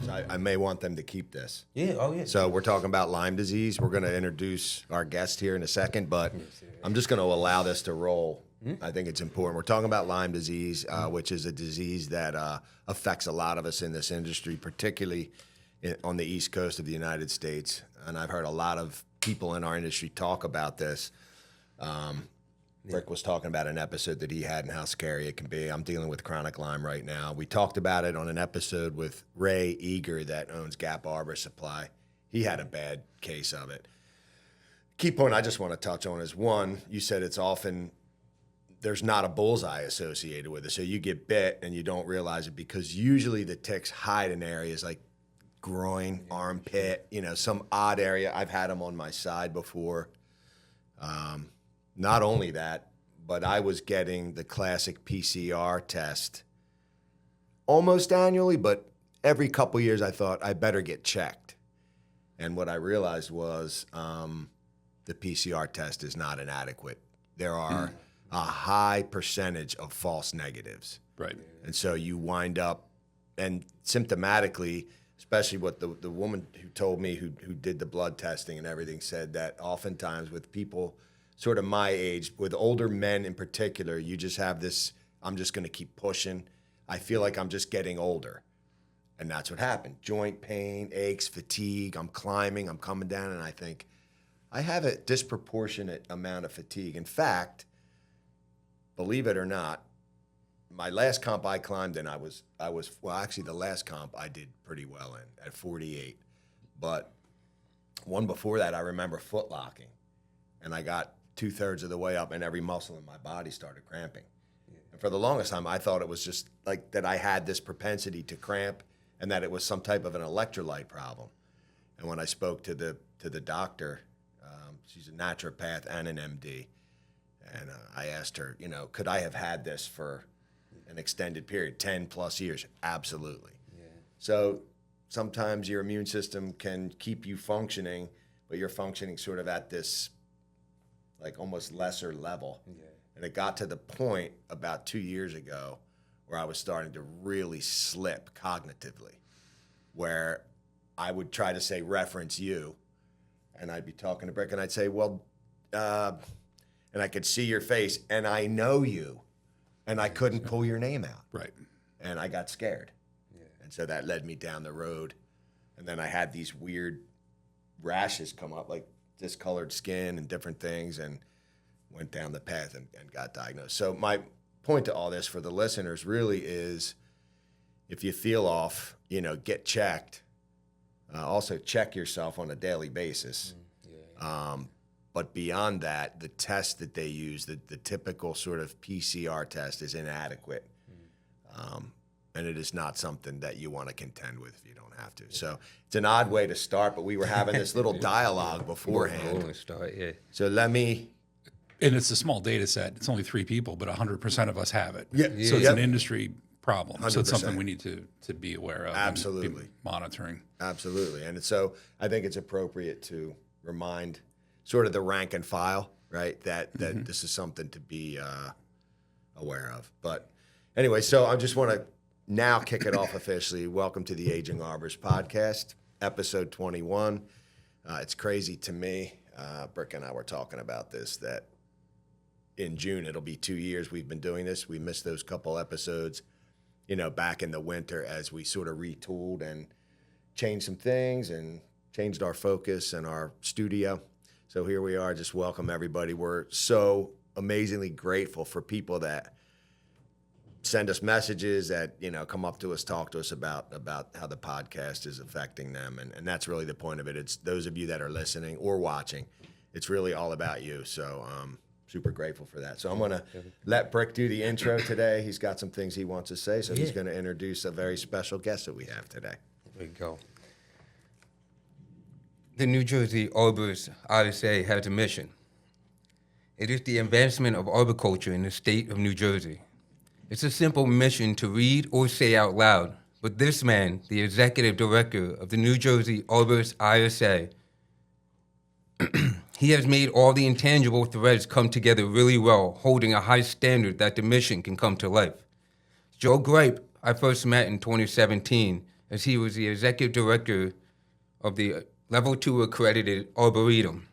So I may want them to keep this. Yeah, oh yeah. So we're talking about Lyme disease. We're going to introduce our guest here in a second, but I'm just going to allow this to roll. I think it's important. We're talking about Lyme disease, which is a disease that affects a lot of us in this industry, particularly on the East Coast of the United States. And I've heard a lot of people in our industry talk about this. Rick was talking about an episode that he had and how scary it can be. I'm dealing with chronic Lyme right now. We talked about it on an episode with Ray Eager that owns Gap Arbor Supply. He had a bad case of it. Key point I just want to touch on is, one, you said it's often, there's not a bullseye associated with it. So you get bit and you don't realize it because usually the ticks hide in areas like groin, armpit, some odd area. I've had them on my side before. Not only that, but I was getting the classic PCR test almost annually, but every couple years I thought I better get checked. And what I realized was the PCR test is not inadequate. There are a high percentage of false negatives. Right. And so you wind up, and symptomatically, especially what the woman who told me who did the blood testing and everything said that oftentimes with people sort of my age, with older men in particular, you just have this, I'm just going to keep pushing. I feel like I'm just getting older. And that's what happened. Joint pain, aches, fatigue. I'm climbing, I'm coming down, and I think I have a disproportionate amount of fatigue. In fact, believe it or not, my last comp I climbed in, I was well, actually the last comp I did pretty well in at 48. But one before that, I remember foot locking. And I got 2/3 of the way up and every muscle in my body started cramping. And for the longest time, I thought it was just like that I had this propensity to cramp and that it was some type of an electrolyte problem. And when I spoke to the doctor, she's a naturopath and an MD, and I asked her, could I have had this for an extended period, 10 plus years? Absolutely. Yeah. So sometimes your immune system can keep you functioning, but you're functioning sort of at this like almost lesser level. Yeah. And it got to the point about 2 years ago where I was starting to really slip cognitively, where I would try to say, reference you, and I'd be talking to Brick, and I'd say, well, and I could see your face, and I know you, and I couldn't pull your name out. Right. And I got scared. Yeah. And so that led me down the road. And then I had these weird rashes come up, like discolored skin and different things, and went down the path and got diagnosed. So my point to all this for the listeners really is, if you feel off, get checked. Also check yourself on a daily basis. But beyond that, the test that they use, the typical sort of PCR test, is inadequate. And it is not something that you want to contend with if you don't have to. So it's an odd way to start, but we were having this little dialogue beforehand. So let me... And it's a small data set. It's only 3 people, but 100% of us have it. Yeah. So it's an industry problem. 100%. So it's something we need to be aware of. Absolutely. And be monitoring. Absolutely. And so I think it's appropriate to remind sort of the rank and file, right, that this is something to be aware of. But anyway, so I just want to now kick it off officially. Welcome to the Aging Arborist Podcast, episode 21. It's crazy to me. Brick and I were talking about this, that in June it'll be 2 years we've been doing this. We missed those couple episodes, back in the winter as we sort of retooled and changed some things and changed our focus and our studio. So here we are. Just welcome everybody. We're so amazingly grateful for people that send us messages, that come up to us, talk to us about how the podcast is affecting them, and that's really the point of it. It's those of you that are listening or watching. It's really all about you. So super grateful for that. So I'm going to let Brick do the intro today. He's got some things he wants to say, so he's going to introduce a very special guest that we have today. There you go. The New Jersey Arborist RSA has a mission. It is the advancement of arboriculture in the state of New Jersey. It's a simple mission to read or say out loud, but this man, the executive director of the New Jersey Arborist RSA, he has made all the intangible threads come together really well, holding a high standard that the mission can come to life. Joe Gripe, I first met in 2017 as he was the executive director of the Level 2 accredited Arboretum,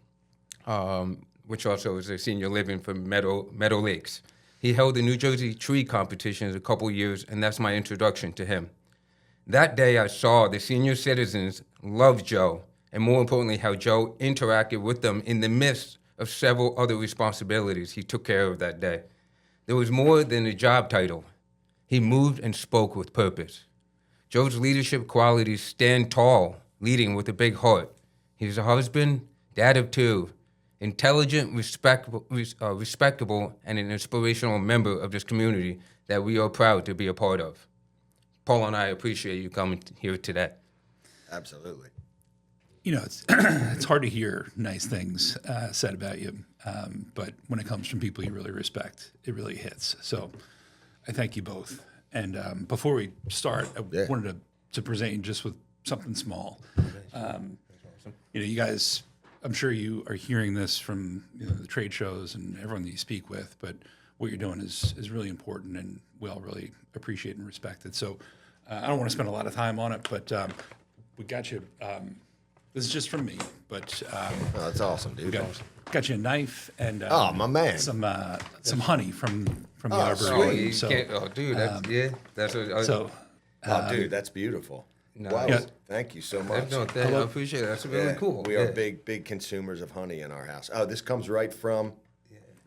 which also is a senior living for Meadow Lakes. He held the New Jersey tree competitions a couple years, and that's my introduction to him. That day, I saw the senior citizens love Joe, and more importantly, how Joe interacted with them in the midst of several other responsibilities he took care of that day. There was more than a job title. He moved and spoke with purpose. Joe's leadership qualities stand tall, leading with a big heart. He's a husband, dad of two, intelligent, respectable, and an inspirational member of this community that we are proud to be a part of. Paul and I appreciate you coming here today. Absolutely. You know, it's hard to hear nice things said about you, but when it comes from people you really respect, it really hits. So I thank you both. And before we start, I wanted to present you just with something small. You know, you guys, I'm sure you are hearing this from the trade shows and everyone that you speak with, but what you're doing is really important, and we all really appreciate and respect it. So I don't want to spend a lot of time on it, but we got you. This is just from me, but That's awesome, dude. got you a knife and Oh, my man. some honey from the Oh, arboretum. sweet. Dude, that's Dude, that's beautiful. No. Wow. Yeah. Thank you so much. I appreciate it. That's really cool. We are big consumers of honey in our house. Oh, this comes right from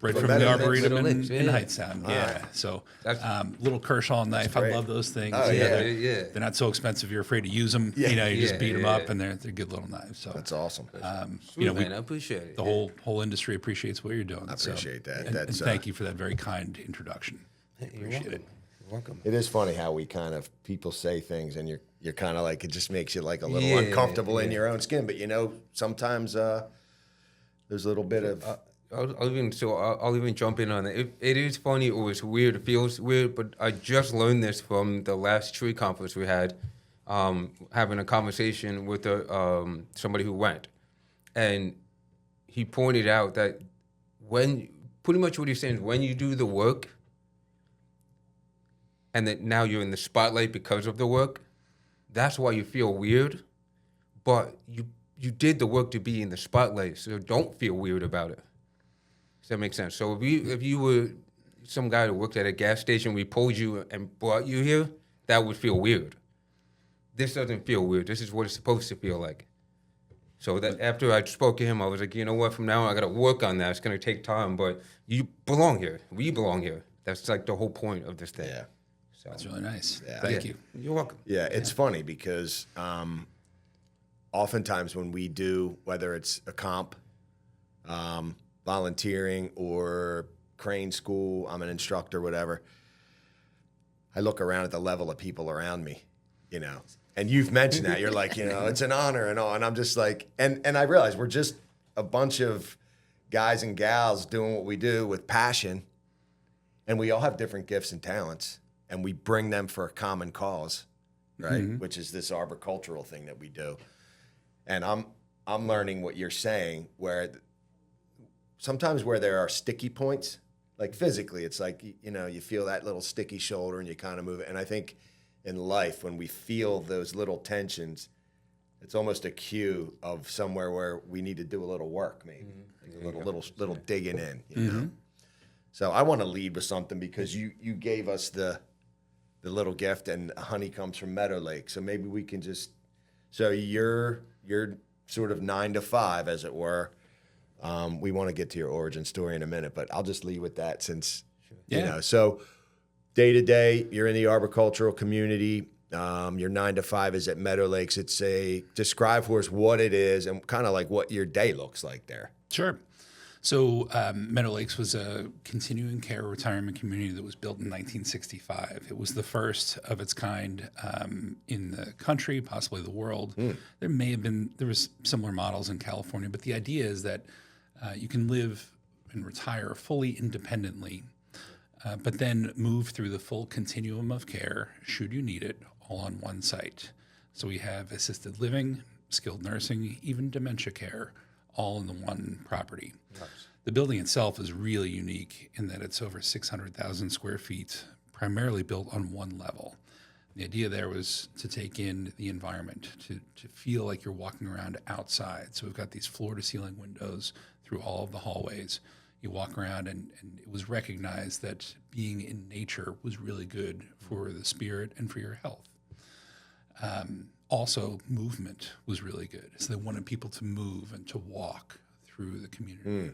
Right From from the Meadow Lakes. arboretum Meadow in Lakes, in yeah. Hightstown. Yeah. So That's- little Kershaw knife. I great. love those things. Oh, yeah. Yeah. They're not so expensive. You're afraid to use them. Yeah. You know, you just Yeah, beat them yeah, up, yeah. and they're good little knives. So That's awesome. Sweet, you know, man, I appreciate it. the whole industry appreciates what you're doing. I appreciate that. And That's, thank you for that very kind introduction. Appreciate it. You're welcome. It is funny how we kind of people say things and you're kind of like it just makes you like a little Yeah, uncomfortable in yeah. your own skin. But sometimes there's a little bit of I'll even jump in on it. It is funny or it's weird. It feels weird, but I just learned this from the last tree conference we had, having a conversation with somebody who went, and he pointed out that pretty much what he's saying is when you do the work, and that now you're in the spotlight because of the work, that's why you feel weird, but you did the work to be in the spotlight, so don't feel weird about it. Does that make sense? So if you were some guy that worked at a gas station, we pulled you and brought you here, that would feel weird. This doesn't feel weird. This is what it's supposed to feel like. So that after I spoke to him, I was like, you know what? From now on, I got to work on that. It's going to take time, but you belong here. We belong here. That's like the whole point of this thing. yeah. So That's really nice. Yeah. Thank you. You're welcome. Yeah, it's funny because oftentimes when we do, whether it's a comp, volunteering, or crane school, I'm an instructor, whatever, I look around at the level of people around me, and you've mentioned that. You're like, it's an honor and all. And I'm just like, and I realize we're just a bunch of guys and gals doing what we do with passion, and we all have different gifts and talents, and we bring them for a common cause, right? Mm-hmm. Which is this arboricultural thing that we do. And I'm learning what you're saying, where sometimes where there are sticky points, like physically, it's like, you feel that little sticky shoulder and you kind of move it. And I think in life, when we feel those little tensions, it's almost a cue of somewhere where we need to do a little work, maybe, like a little digging in, you know? So I want to lead with something because you gave us the little gift, and honey comes from Meadow Lakes. So maybe we can just, so you're sort of 9 to 5, as it were. We want to get to your origin story in a minute, but I'll just leave with that since, so day to day, you're in the arboricultural community. Your 9 to 5 is at Meadow Lakes. Describe for us what it is and kind of like what your day looks like there. Sure. So Meadow Lakes was a continuing care retirement community that was built in 1965. It was the first of its kind in the country, possibly the world. There was similar models in California, but the idea is that you can live and retire fully independently, but then move through the full continuum of care, should you need it, all on one site. So we have assisted living, skilled nursing, even dementia care, all in the one property. Nice. The building itself is really unique in that it's over 600,000 square feet, primarily built on one level. The idea there was to take in the environment, to feel like you're walking around outside. So we've got these floor-to-ceiling windows through all of the hallways. You walk around, and it was recognized that being in nature was really good for the spirit and for your health. Also, movement was really good. So they wanted people to move and to walk through the community.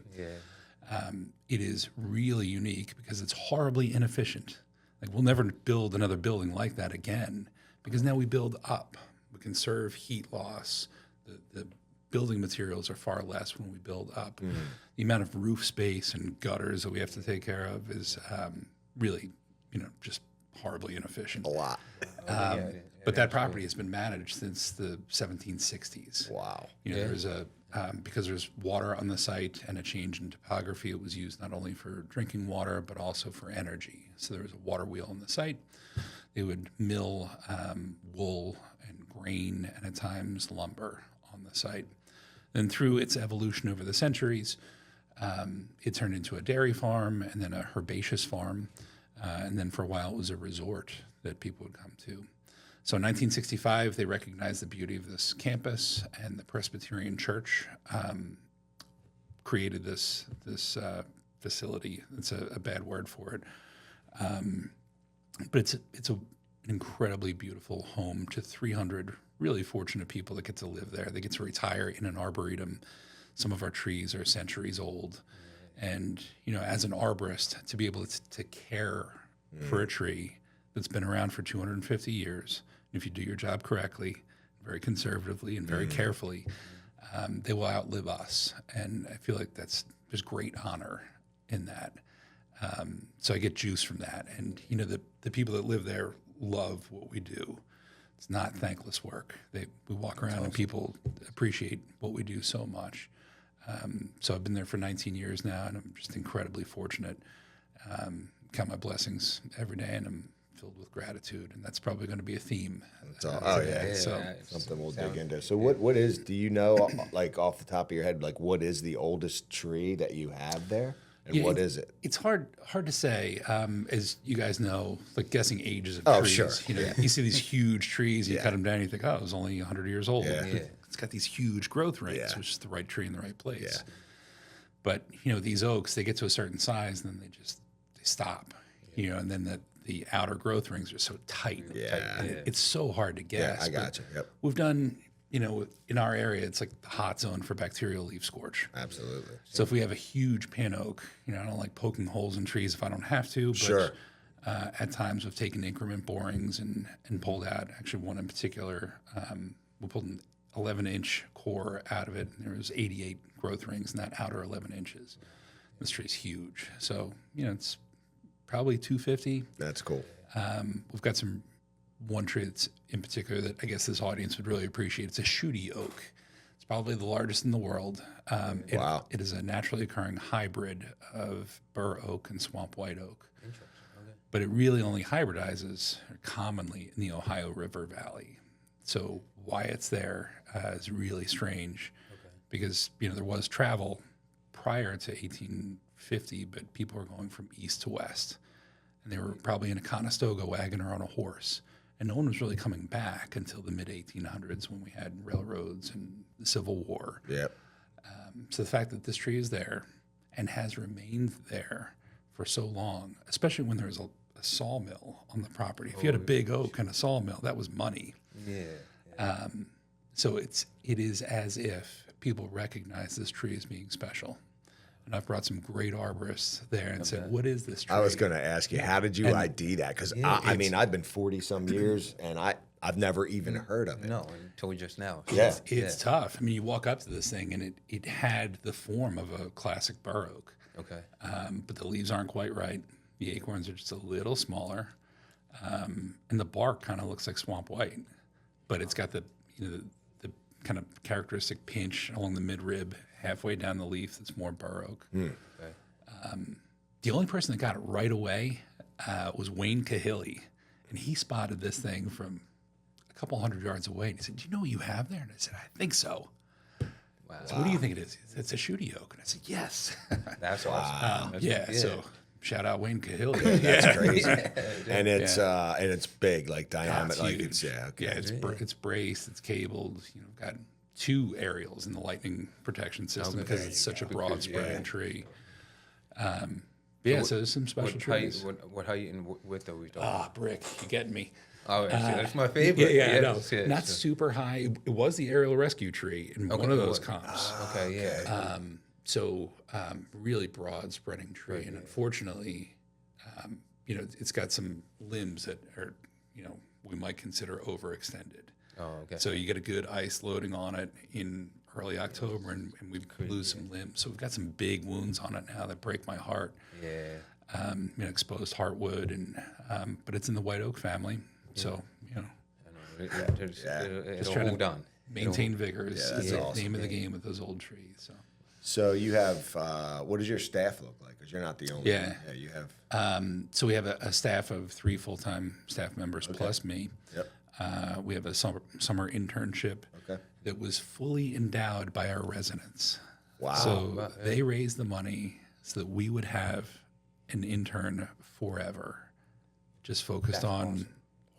It is really unique because it's horribly inefficient. Like, we'll never build another building like that again because now we build up. We conserve heat loss. The building materials are far less when we build up. The amount of roof space and gutters that we have to take care of is really, just horribly inefficient. A lot. But that property has been managed since the 1760s. Wow. There's because there's water on the site and a change in topography, it was used not only for drinking water, but also for energy. So there was a water wheel on the site. They would mill wool and grain and at times lumber on the site. Then through its evolution over the centuries, it turned into a dairy farm and then a herbaceous farm. And then for a while it was a resort that people would come to. So in 1965, they recognized the beauty of this campus, and the Presbyterian Church created this facility. It's a bad word for it, but it's an incredibly beautiful home to 300 really fortunate people that get to live there. They get to retire in an arboretum. Some of our trees are centuries old, and as an arborist, to be able to care for a tree that's been around for 250 years. If you do your job correctly, very conservatively and very carefully, they will outlive us. And I feel like there's great honor in that. So I get juice from that. And, the people that live there love what we do. It's not thankless work. We walk around and people appreciate what we do so much. So I've been there for 19 years now, and I'm just incredibly fortunate. Count my blessings every day, and I'm filled with gratitude, and that's probably going to be a theme. Today. So something we'll dig into. So what is, do you know, like off the top of your head, like what is the oldest tree that you have there? And what is it? It's hard to say. As you guys know, like guessing ages of trees. Sure. You see these huge trees, you cut them down, you think, oh, it was only 100 years old. Yeah. It's got these huge growth rates, which is the right tree in the right place. Yeah. But, these oaks, they get to a certain size, and then they stop, and then the outer growth rings are so tight. It's so hard to guess. Yeah, I got you. Yep. We've done, in our area, it's like the hot zone for bacterial leaf scorch. Absolutely. So if we have a huge pin oak, I don't like poking holes in trees if I don't have to. But Sure. At times we've taken increment borings and pulled out. Actually, one in particular, we pulled an 11-inch core out of it, and there was 88 growth rings in that outer 11 inches. This tree's huge. So, it's probably 250. That's cool. We've got one tree that's in particular that I guess this audience would really appreciate. It's a shooty oak. It's probably the largest in the world. Wow. It is a naturally occurring hybrid of bur oak and swamp white oak. Interesting. Okay. But it really only hybridizes commonly in the Ohio River Valley. So why it's there is really strange because, there was travel prior to 1850, but people were going from east to west. And they were probably in a Conestoga wagon or on a horse. And no one was really coming back until the mid-1800s when we had railroads and the Civil War. Yep. So the fact that this tree is there and has remained there for so long, especially when there was a sawmill on the property. If you had a big oak and a sawmill, that was money. Yeah. So it is as if people recognize this tree as being special. And I've brought some great arborists there and said, what is this tree? I was going to ask you, how did you ID that? Because I mean, I've been 40 some years and I've never even heard of it. No, until just now. Yeah. It's tough. I mean, you walk up to this thing and it had the form of a classic bur oak. Okay. But the leaves aren't quite right. The acorns are just a little smaller. And the bark kind of looks like swamp white, but it's got the kind of characteristic pinch along the midrib halfway down the leaf that's more bur oak. Okay. The only person that got it right away was Wayne Cahilly, and he spotted this thing from a couple hundred yards away. And he said, "Do you know what you have there?" And I said, "I think so." Wow. So what do you think it is? He said, "It's a shooty oak." And I said, "Yes." That's awesome. Yeah. So shout out Wayne Cahill. That's crazy. And it's big, like diameter, like huge. it's okay. Yeah, it's braced, it's cabled. Got 2 aerials in the lightning protection system because it's such a broad spreading tree. So there's some special trees. What height and width are we talking? Brick, you're getting me. Oh, that's my favorite. Yeah, no, not super high. It was the aerial rescue tree in one of those comps. Okay, yeah. Really broad spreading tree, and unfortunately, it's got some limbs that are, we might consider overextended. Oh, okay. So you get a good ice loading on it in early October, and we lose some limbs. So we've got some big wounds on it now that break my heart. Yeah. Exposed heartwood, and but it's in the white oak family, so It'll hold on. Maintain vigor is the awesome. name of the game with those old trees. So you have, what does your staff look like? Because you're not the only one. Yeah, you have. So we have a staff of 3 full-time staff members plus me. Yep. We have a summer internship that was fully endowed by our residents. Wow. So they raised the money so that we would have an intern forever, just focused on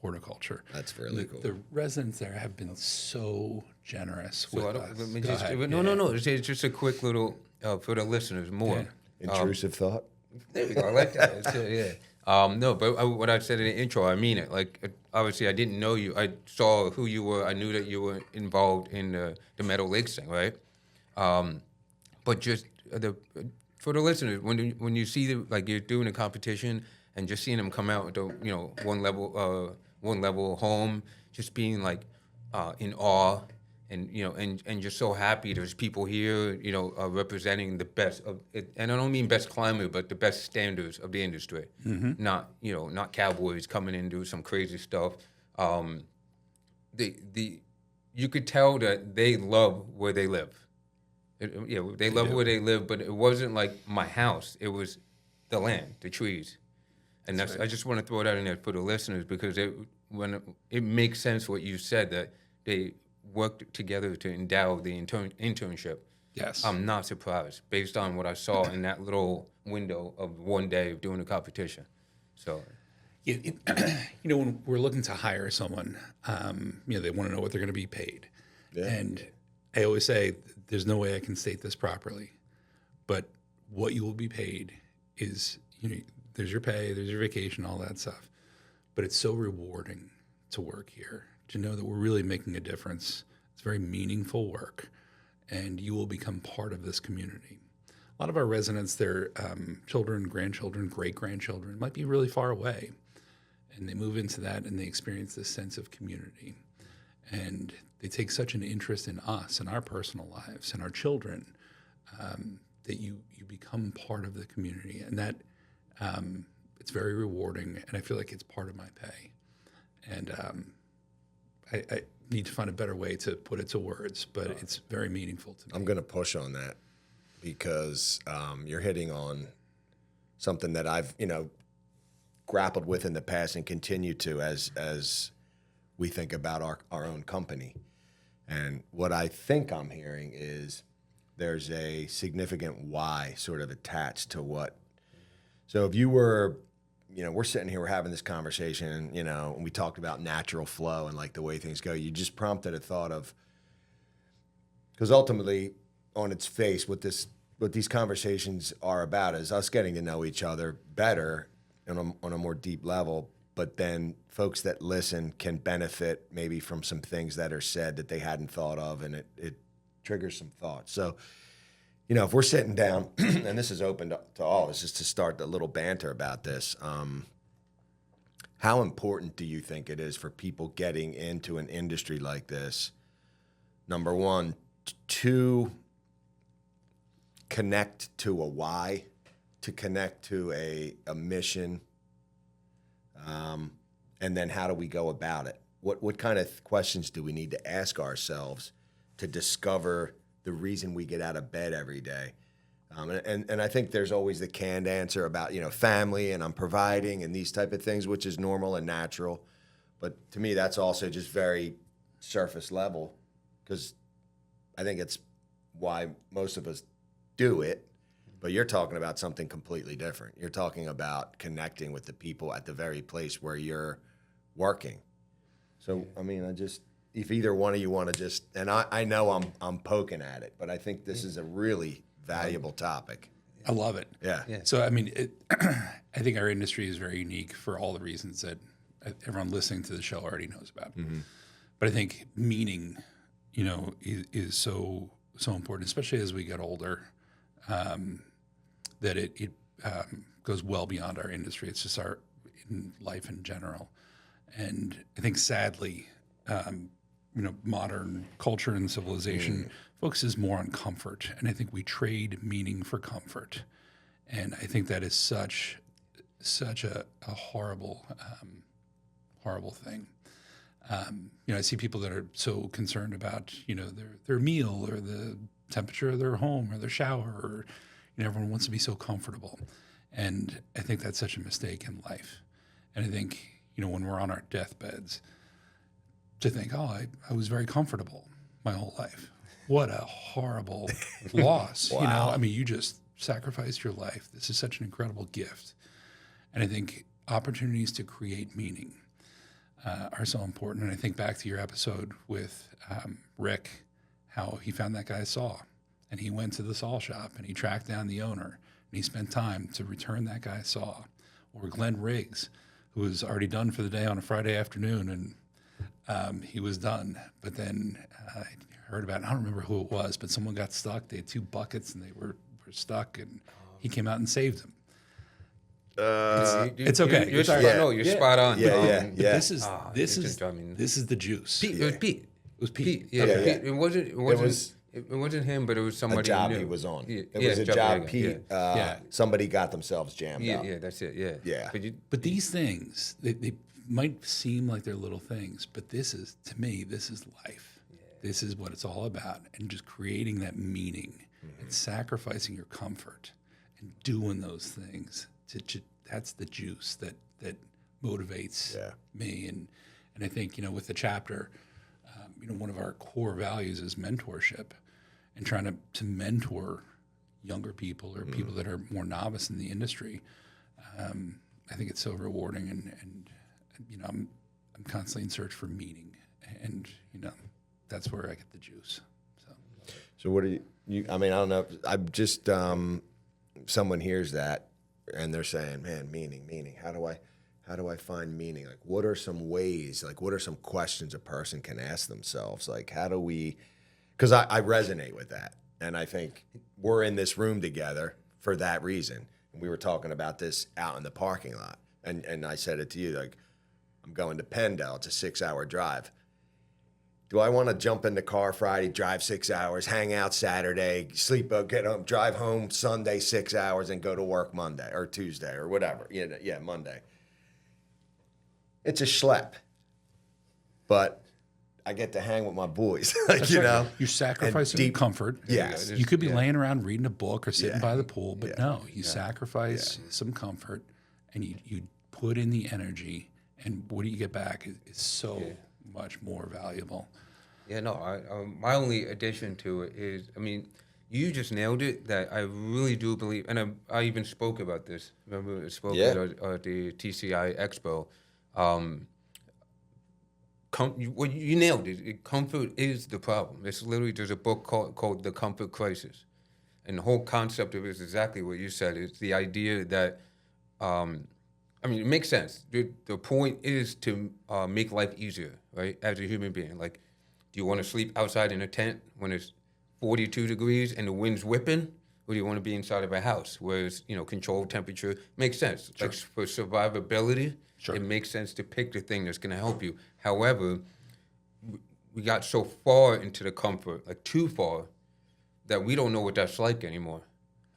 horticulture. That's really cool. The residents there have been so generous with us. No. It's just a quick little, for the listeners, more. Intrusive thought? There we go. I like that. No, but what I said in the intro, I mean it. Like, obviously, I didn't know you. I saw who you were. I knew that you were involved in the Meadow Lakes thing, right? But just for the listeners, when you see you're doing a competition and just seeing them come out with one level home, just being in awe. And and just so happy there's people here, representing the best of it, and I don't mean best climate, but the best standards of the industry. Mm-hmm. Not cowboys coming in and do some crazy stuff. You could tell that they love where they live. They love where they live, but it wasn't like my house. It was the land, the trees, and that's right. I just want to throw that in there for the listeners because it makes sense what you said that they worked together to endow the internship. Yes. I'm not surprised based on what I saw in that little window of one day of doing a competition. So, when we're looking to hire someone, they want to know what they're going to be paid. Yeah. And I always say, there's no way I can state this properly, but what you will be paid is, there's your pay, there's your vacation, all that stuff. But it's so rewarding to work here, to know that we're really making a difference. It's very meaningful work, and you will become part of this community. A lot of our residents, their children, grandchildren, great-grandchildren might be really far away, and they move into that and they experience this sense of community. And they take such an interest in us and our personal lives and our children that you become part of the community. And that it's very rewarding, and I feel like it's part of my pay. And I need to find a better way to put it to words, but it's very meaningful to me. I'm going to push on that because you're hitting on something that I've, grappled with in the past and continue to as we think about our own company. And what I think I'm hearing is there's a significant why sort of attached to what. So if you were, we're sitting here, we're having this conversation, and we talked about natural flow and the way things go. You just prompted a thought of, because ultimately, on its face, what these conversations are about is us getting to know each other better on a more deep level. But then folks that listen can benefit maybe from some things that are said that they hadn't thought of, and it triggers some thoughts. So, if we're sitting down, and this is open to all of us, just to start a little banter about this, how important do you think it is for people getting into an industry like this? Number one, to connect to a why, to connect to a mission, and then how do we go about it? What kind of questions do we need to ask ourselves to discover the reason we get out of bed every day? And I think there's always the canned answer about, family and I'm providing and these type of things, which is normal and natural. But to me, that's also just very surface level, because I think it's why most of us do it. But you're talking about something completely different. You're talking about connecting with the people at the very place where you're working. So, I mean, if either one of you want to just, and I know I'm poking at it, but I think this is a really valuable topic. I love it. Yeah. So, I mean, I think our industry is very unique for all the reasons that everyone listening to the show already knows about. Mm-hmm. But I think meaning, is so important, especially as we get older, that it goes well beyond our industry. It's just our life in general. And I think sadly, modern culture and civilization focuses more on comfort. And I think we trade meaning for comfort. And I think that is such a horrible, horrible thing. I see people that are so concerned about, their meal or the temperature of their home or their shower, or, everyone wants to be so comfortable. And I think that's such a mistake in life. And I think, when we're on our deathbeds, to think, I was very comfortable my whole life. What a horrible loss. Wow. You just sacrificed your life. This is such an incredible gift. And I think opportunities to create meaning are so important. And I think back to your episode with Rick, how he found that guy's saw. And he went to the saw shop and he tracked down the owner. And he spent time to return that guy's saw. Or Glenn Riggs, who was already done for the day on a Friday afternoon, and he was done. But then I heard about, I don't remember who it was, but someone got stuck. They had 2 buckets and they were stuck, and he came out and saved them. It's okay. You're spot on. Yeah. This is the juice. Pete, it was Pete. It was Pete. Yeah. Okay. It wasn't him, but it was somebody a job he he was on. Yeah, It was a job Pete. Yeah. Somebody got themselves jammed up. Yeah, that's it. Yeah. Yeah. But these things, they might seem like they're little things, but this is life. Yeah. This is what it's all about. And just creating that meaning and sacrificing your comfort and doing those things. That's the juice that motivates me. And I think, with the chapter, one of our core values is mentorship, and trying to mentor younger people or people that are more novice in the industry. I think it's so rewarding, and I'm constantly in search for meaning, and that's where I get the juice. So what do you? I mean, I don't know. I'm just someone hears that and they're saying, "Man, meaning. How do I find meaning? Like, what are some ways? Like, what are some questions a person can ask themselves? Like, how do we?" Because I resonate with that, and I think we're in this room together for that reason. And we were talking about this out in the parking lot, and I said it to you, like, I'm going to Pendle. It's a 6-hour drive. Do I want to jump in the car Friday, drive 6 hours, hang out Saturday, sleep, get home, drive home Sunday 6 hours, and go to work Monday or Tuesday or whatever? Yeah, Monday. It's a schlep, but I get to hang with my boys, You're sacrificing comfort. Yes. You could be laying around reading a book or sitting by the pool, but no, you sacrifice some comfort, and you put in the energy, and what do you get back is so much more valuable. Yeah, no, my only addition to it is, you just nailed it, that I really do believe, and I even spoke about this. Remember, I spoke at the TCI Expo. You nailed it. Comfort is the problem. It's literally, there's a book called The Comfort Crisis. And the whole concept of it is exactly what you said. It's the idea that, it makes sense. The point is to make life easier, right, as a human being. Like, do you want to sleep outside in a tent when it's 42 degrees and the wind's whipping? Or do you want to be inside of a house where it's, controlled temperature? Makes sense. Sure. Like, for survivability, it makes sense to pick the thing that's going to help you. However, we got so far into the comfort, like too far, that we don't know what that's like anymore.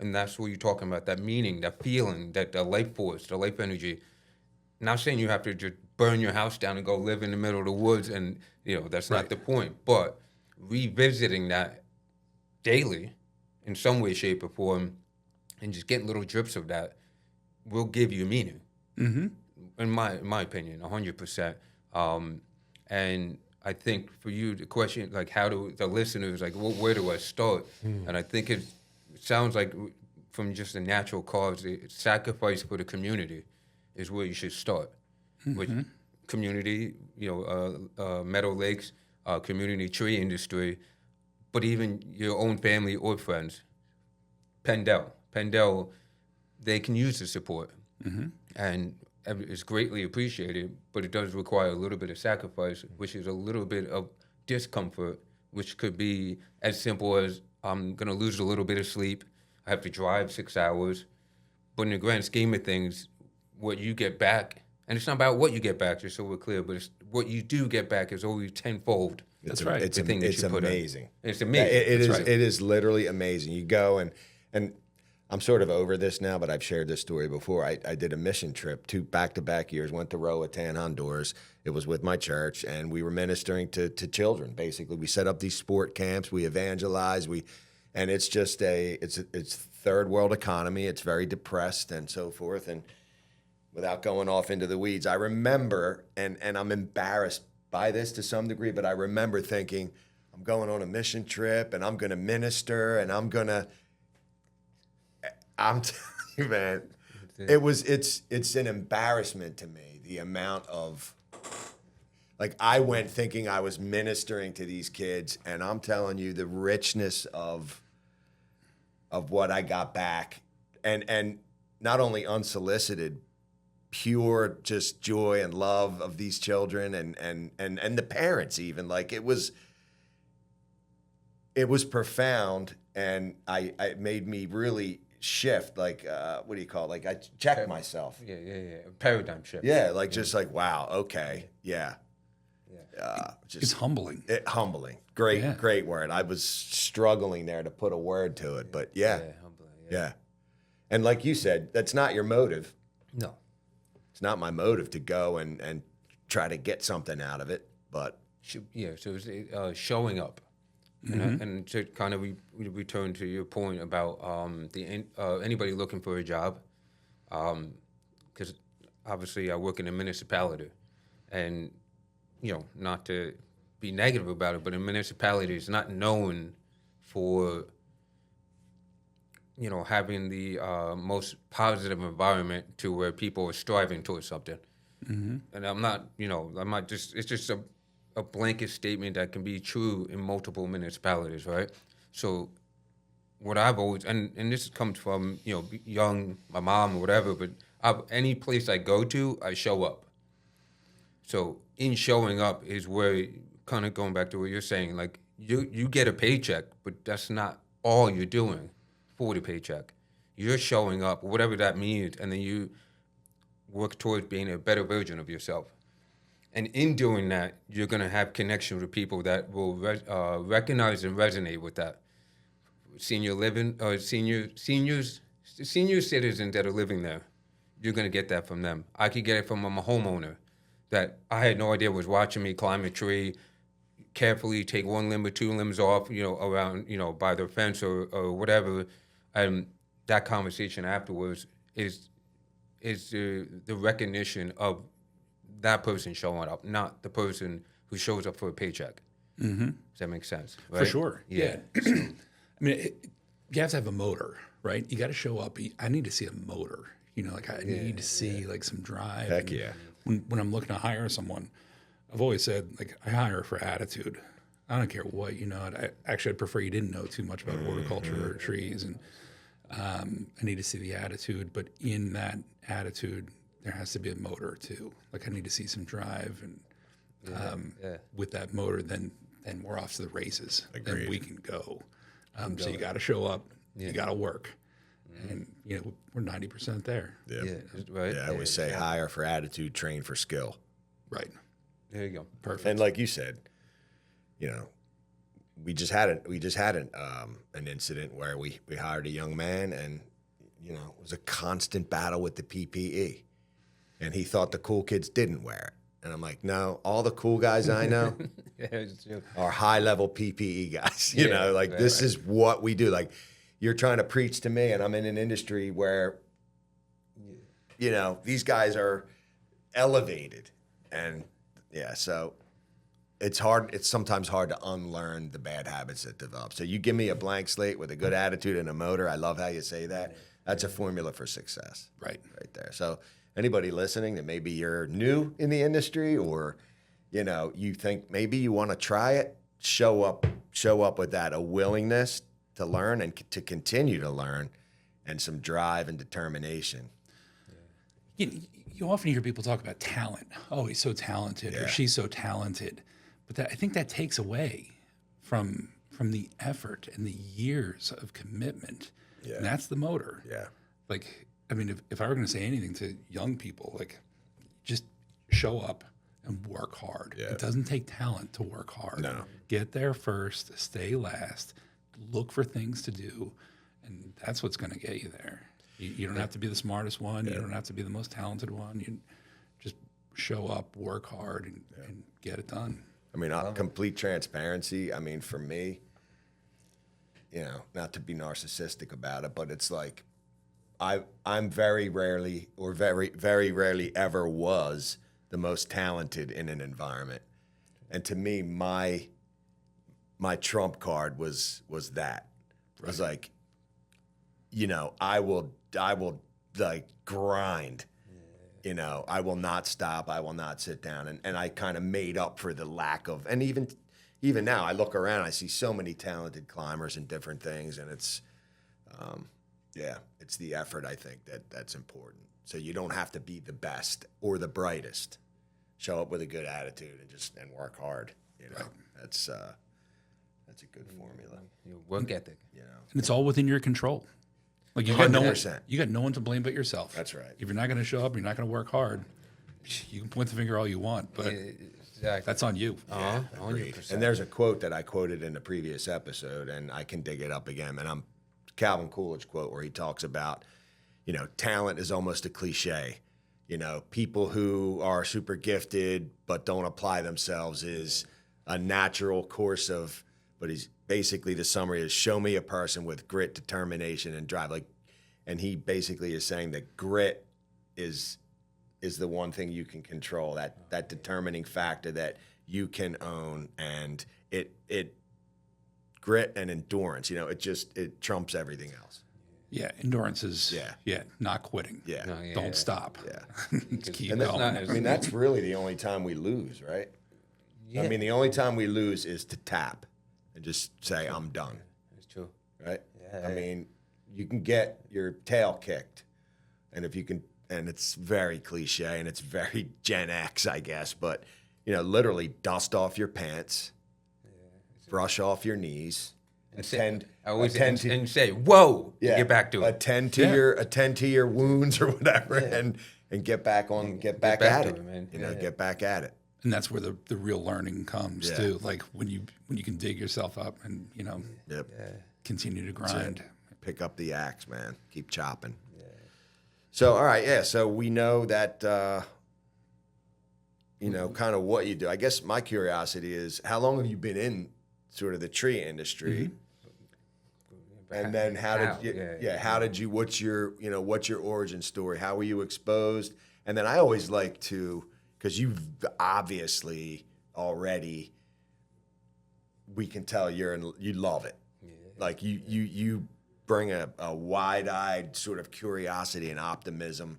And that's what you're talking about, that meaning, that feeling, that the life force, the life energy. Not saying you have to just burn your house down and go live in the middle of the woods, and, that's not the point. But revisiting that daily in some way, shape, or form, and just getting little drips of that will give you meaning. Mm-hmm. In my opinion, 100%. And I think for you, the question, like, how do the listeners, like, where do I start? And I think it sounds like from just a natural cause. The sacrifice for the community is where you should start. With community, Meadow Lakes, community tree industry, but even your own family or friends. Pendel, they can use the support, and it's greatly appreciated, but it does require a little bit of sacrifice, which is a little bit of discomfort, which could be as simple as I'm going to lose a little bit of sleep, I have to drive 6 hours, but in the grand scheme of things, what you get back, and it's not about what you get back, just so we're clear, but it's what you do get back is always tenfold. That's right. It's thing that you put in. amazing. It's amazing. It is. Right. It is literally amazing. You go and I'm sort of over this now, but I've shared this story before. I did a mission trip 2 back-to-back years. Went to Roatan, Honduras. It was with my church, and we were ministering to children. Basically, we set up these sport camps. We evangelize. And it's just it's third world economy. It's very depressed and so forth. And without going off into the weeds, I remember, and I'm embarrassed by this to some degree, but I remember thinking, I'm going on a mission trip and I'm going to minister and I'm telling you, man, it's an embarrassment to me, the amount of, like, I went thinking I was ministering to these kids, and I'm telling you the richness of what I got back, and not only unsolicited, pure just joy and love of these children and the parents even. Like, it was profound, and it made me really shift, like, what do you call it? Like, I checked myself. Yeah. Paradigm shift. Yeah, like, just like, wow, okay, yeah. It's humbling. Humbling. Great word. I was struggling there to put a word to it, but yeah. Humbling. Yeah. And like you said, that's not your motive. No. It's not my motive to go and try to get something out of it, but So it's showing up. And to kind of return to your point about anybody looking for a job, because obviously I work in a municipality, and not to be negative about it, but a municipality is not known for having the most positive environment to where people are striving towards something. And I'm not just, it's just a blanket statement that can be true in multiple municipalities, right? So what I've always, and this comes from, young, my mom or whatever, but any place I go to, I show up. So in showing up is where, kind of going back to what you're saying, like, you get a paycheck, but that's not all you're doing for the paycheck. You're showing up, whatever that means, and then you work towards being a better version of yourself. And in doing that, you're going to have connection with people that will recognize and resonate with that. Senior living, senior citizens that are living there, you're going to get that from them. I could get it from a homeowner that I had no idea was watching me climb a tree, carefully take 1 limb or 2 limbs off, around, by the fence or whatever. And that conversation afterwards is the recognition of that person showing up, not the person who shows up for a paycheck. Does that make sense? Right? For sure. Yeah. I mean, you have to have a motor, right? You got to show up. I need to see a motor. I need to see like some drive. heck yeah. When I'm looking to hire someone, I've always said, like, I hire for attitude. I don't care what I'd prefer you didn't know too much about horticulture or trees, and I need to see the attitude. But in that attitude, there has to be a motor too. Like, I need to see some drive, and with that motor, then we're off to the races. Agreed. Then we can go. So you got to show up. You got to work, and we're 90% there. Yeah. Right. Yeah, I always say hire for attitude, train for skill. Right. There you go. Perfect. And like you said, we just had an incident where we hired a young man, and it was a constant battle with the PPE, and he thought the cool kids didn't wear it, and I'm like, no, all the cool guys I know are high level PPE guys. This is what we do. Like, you're trying to preach to me, and I'm in an industry where these guys are elevated, and so it's hard. It's sometimes hard to unlearn the bad habits that develop. So you give me a blank slate with a good attitude and a motor. I love how you say that. That's a formula for success. Right there. So anybody listening that maybe you're new in the industry, or you think maybe you want to try it, show up with that, a willingness to learn and to continue to learn, and some drive and determination. You often hear people talk about talent. Oh, he's so talented, or she's so talented. But I think that takes away from the effort and the years of commitment. Yeah. And that's the motor. Yeah. Like, I mean, if I were going to say anything to young people, like, just show up and work hard. Yeah. It doesn't take talent to work hard. No. Get there first, stay last, look for things to do, and that's what's going to get you there. You don't have to be the smartest one. You don't have to be the most talented one. You just show up, work hard, and get it done. I mean, complete transparency. I mean, for me, not to be narcissistic about it, but it's like I'm very rarely, or very, very rarely ever was the most talented in an environment. And to me, my trump card was that. It was like, I will like grind. I will not stop. I will not sit down. And I kind of made up for the lack of, and even now I look around, I see so many talented climbers and different things. And it's, it's the effort, I think, that's important. So you don't have to be the best or the brightest. Show up with a good attitude and work hard. Right. That's a good formula. Your work ethic. And it's all within your control. Like you got no one to blame but yourself. That's right. If you're not going to show up, you're not going to work hard. You can point the finger all you want, but that's on you. Agreed. And there's a quote that I quoted in the previous episode, and I can dig it up again. And Calvin Coolidge quote where he talks about, talent is almost a cliche. People who are super gifted but don't apply themselves is a natural course of. But he's basically, the summary is, show me a person with grit, determination, and drive. And he basically is saying that grit is the one thing you can control, that determining factor that you can own, and it grit and endurance. It trumps everything else. Yeah, endurance is not quitting. Yeah, Don't stop. Yeah, Keep and going. that's really the only time we lose, right? Yeah. I mean, the only time we lose is to tap. And just say, I'm done. That's true. Right? Yeah. I mean, you can get your tail kicked. And if you can, and it's very cliche and it's very Gen X, I guess, but, literally dust off your pants, brush off your knees, and say, whoa, get back to it. Attend to your wounds or whatever, and get back at it, man. Get back at it. And that's where the real learning comes too. Like when you can dig yourself up and continue to grind. Pick up the axe, man. Keep chopping. Yeah. So all right, so we know that kind of what you do. I guess my curiosity is, how long have you been in sort of the tree industry? Mm-hmm. And then what's your origin story? How were you exposed? And then I always like to, because you've obviously already, we can tell you love it. Yeah. Like you bring a wide-eyed sort of curiosity and optimism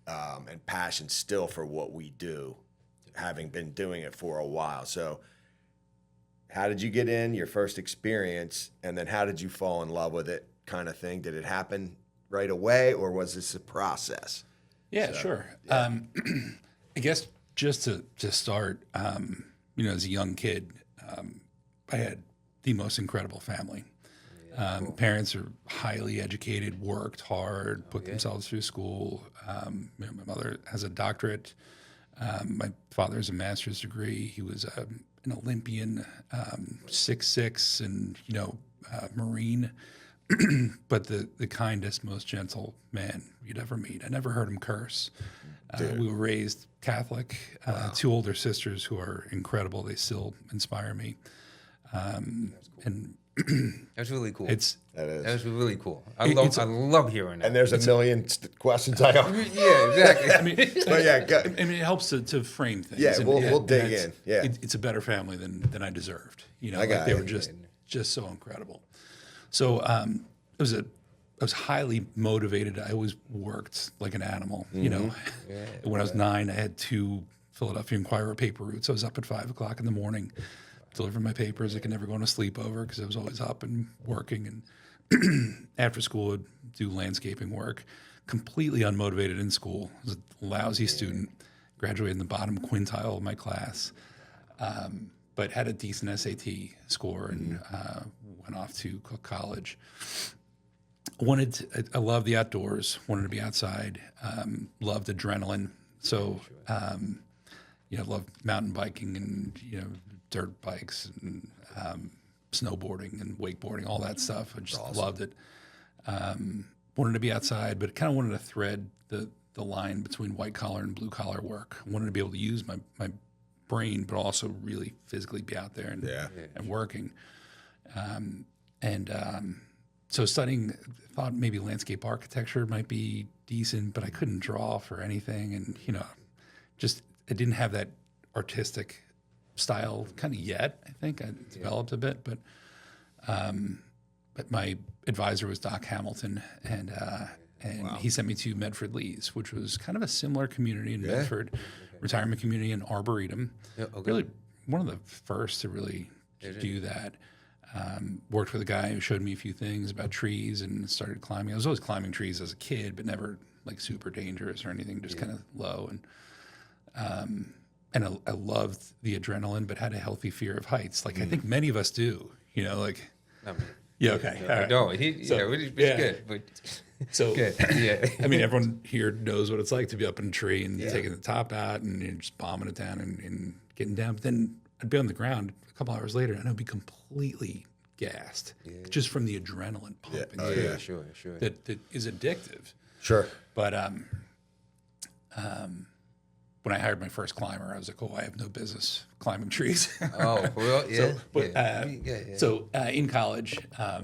and passion still for what we do, having been doing it for a while. So how did you get in, your first experience, and then how did you fall in love with it, kind of thing? Did it happen right away, or was this a process? Yeah, sure. Yeah. I guess just to start, as a young kid, I had the most incredible family. Cool. Parents are highly educated, worked hard, put themselves through school. My mother has a doctorate. My father has a master's degree. He was an Olympian, 6'6", and Marine. But the kindest, most gentle man you'd ever meet. I never heard him curse. We were raised Catholic. Wow. 2 older sisters who are incredible. They still inspire me. And That's really cool. That is. That's really cool. I love hearing that. And there's a million questions I have. Yeah, exactly. I mean, But yeah, go. I mean, it helps to frame things. Yeah, And, we'll dig and in. Yeah. it's a better family than I deserved. You know, I got like they it. were just so incredible. So I was highly motivated. I always worked like an animal. You know, when I was 9, I had 2 Philadelphia Inquirer paper routes. I was up at 5 o'clock in the morning, delivering my papers. I could never go on a sleepover because I was always up and working. And after school, I'd do landscaping work. Completely unmotivated in school. I was a lousy student. Graduated in the bottom quintile of my class, but had a decent SAT score and went off to Cook College. I loved the outdoors. Wanted to be outside. Loved adrenaline. So, loved mountain biking and dirt bikes and snowboarding and wakeboarding, all that stuff. I just loved it. Wanted to be outside, but kind of wanted to thread the line between white collar and blue collar work. I wanted to be able to use my brain, but also really physically be out there and working. So studying, thought maybe landscape architecture might be decent, but I couldn't draw for anything. And, I didn't have that artistic style kind of yet. I think I developed a bit, but my advisor was Doc Hamilton, and he sent me to Medford Lees, which was kind of a similar community in Medford, retirement community in Arboretum. Yeah, okay. Really one of the first to really do that. Worked with a guy who showed me a few things about trees and started climbing. I was always climbing trees as a kid, but never like super dangerous or anything, just kind of low. And I loved the adrenaline, but had a healthy fear of heights. Like I think many of us do, like. Yeah. Okay. All right. No, it's good, but so good. Yeah. I mean, everyone here knows what it's like to be up in a tree and taking the top out and just bombing it down and getting down. But then I'd be on the ground a couple hours later and I'd be completely gassed just from the adrenaline pumping. Yeah, sure. That is addictive. Sure. But when I hired my first climber, I was like, "Oh, I have no business climbing trees." Oh, well, yeah. So in college, I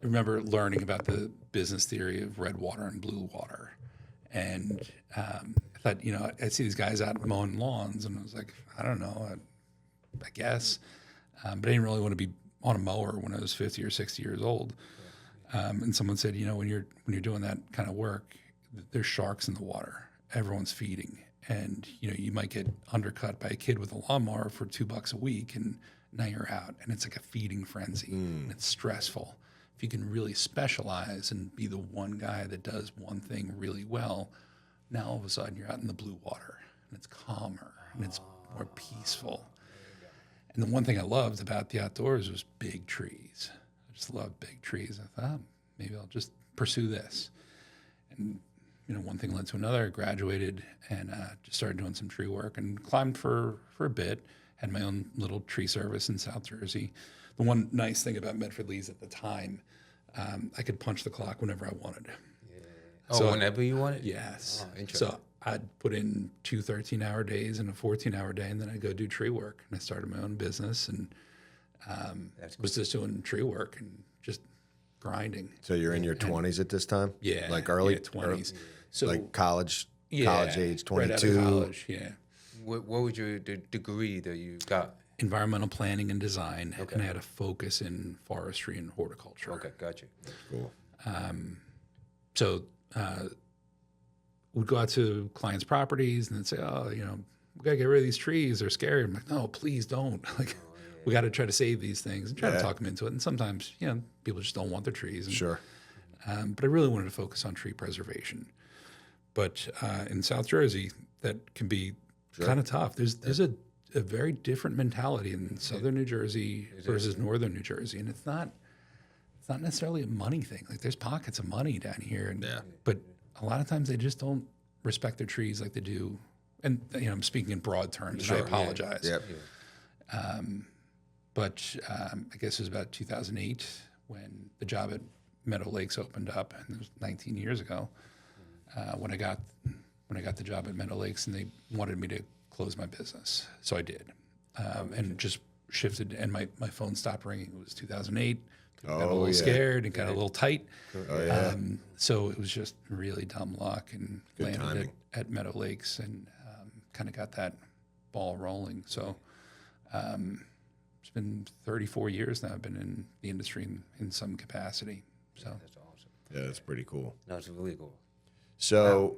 remember learning about the business theory of red water and blue water, and I thought, I see these guys out mowing lawns, and I was like, I don't know, I guess, but I didn't really want to be on a mower when I was 50 or 60 years old. And someone said, when you're doing that kind of work, there's sharks in the water. Everyone's feeding, and you might get undercut by a kid with a lawnmower for $2 a week, and now you're out, and it's like a feeding frenzy. And it's stressful. If you can really specialize and be the one guy that does one thing really well, now all of a sudden you're out in the blue water, and it's calmer and it's more peaceful. And the one thing I loved about the outdoors was big trees. I just loved big trees. I thought, maybe I'll just pursue this. And one thing led to another. I graduated and just started doing some tree work and climbed for a bit. Had my own little tree service in South Jersey. The one nice thing about Medford Lees at the time, I could punch the clock whenever I wanted. Yeah. So whenever you wanted? Yes. Oh, interesting. So I'd put in 2 13-hour days and a 14-hour day, and then I'd go do tree work. And I started my own business and was just doing tree work and just grinding. So you're in your 20s at this time? Yeah. Like early 20s. So like college age, 22. Right out of college, yeah. What was your degree that you got? Environmental planning and design, and I had a focus in forestry and horticulture. Okay, gotcha. Cool. So we'd go out to clients' properties and they'd say, "Oh, we gotta get rid of these trees. They're scary." I'm like, "No, please don't. We got to try to save these things and try to talk them into it." And sometimes, people just don't want their trees. And, Sure. But I really wanted to focus on tree preservation. But in South Jersey, that can be kind of tough. There's a very different mentality in southern New Jersey versus northern New Jersey, and it's not necessarily a money thing. Like there's pockets of money down here, but a lot of times they just don't respect their trees like they do. And I'm speaking in broad terms, and I apologize. Yep. But I guess it was about 2008 when the job at Meadow Lakes opened up, and it was 19 years ago. When I got the job at Meadow Lakes, and they wanted me to close my business, so I did, and just shifted, and my phone stopped ringing. It was 2008. I got a Oh, little yeah. scared and got a little tight. Oh, yeah. So it was just really dumb luck, and Good landed timing. at Meadow Lakes, and kind of got that ball rolling. So it's been 34 years now. I've been in the industry in some capacity. So That's awesome. Yeah, that's pretty cool. No, it's really cool. So,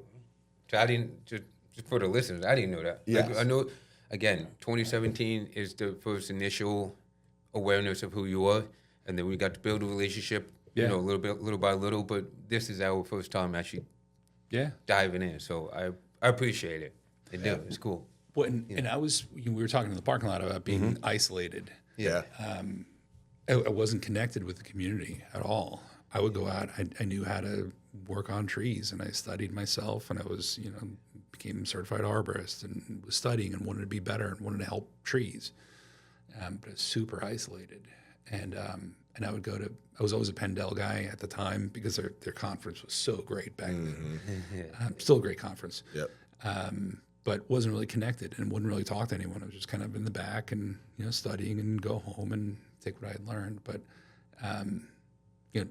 So I didn't, just for the listeners, I didn't know that. Like, Yes. I know, again, 2017 is the first initial awareness of who you are. And then we got to build a relationship, Yeah. a little by little. But this is our first time actually yeah. diving in. So I appreciate it. I do. It's cool. Well, and we were talking in the parking lot about being isolated. yeah. I wasn't connected with the community at all. I would go out. I knew how to work on trees, and I studied myself, and I was, became a certified arborist, and was studying and wanted to be better and wanted to help trees. But I was super isolated, and I would go to. I was always a Pendel guy at the time because their conference was so great back then. Still a great conference. Yep. But wasn't really connected and wouldn't really talk to anyone. I was just kind of in the back and studying, and go home and take what I had learned. But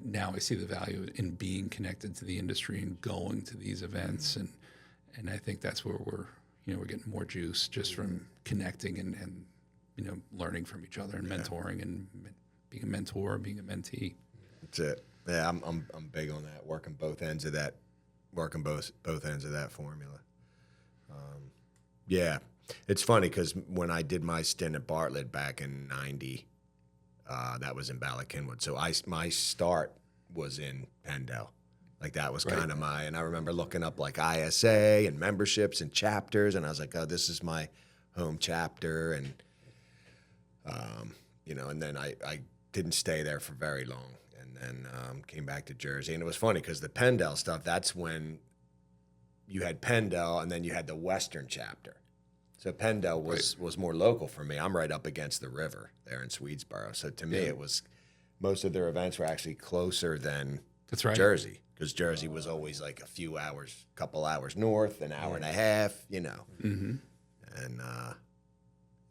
now I see the value in being connected to the industry and going to these events, and I think that's where we're getting more juice just from connecting and learning from each other and mentoring and being a mentor, being a mentee. That's it. Yeah, I'm big on that. Working both ends of that formula. Yeah, it's funny because when I did my stint at Bartlett back in '90, that was in Ballackinwood. So my start was in Pendel. Like that was kind of and I remember looking up like ISA and memberships and chapters, and I was like, oh, this is my home chapter, and and then I didn't stay there for very long, and then came back to Jersey. And it was funny because the Pendel stuff, that's when you had Pendel, and then you had the Western chapter. So Pendel was more local for me. I'm right up against the river there in Swedesboro. So to me, it was most of their events were actually closer than That's right. Jersey, because Jersey was always like a few hours, couple hours north, an hour and a half, Mm-hmm. And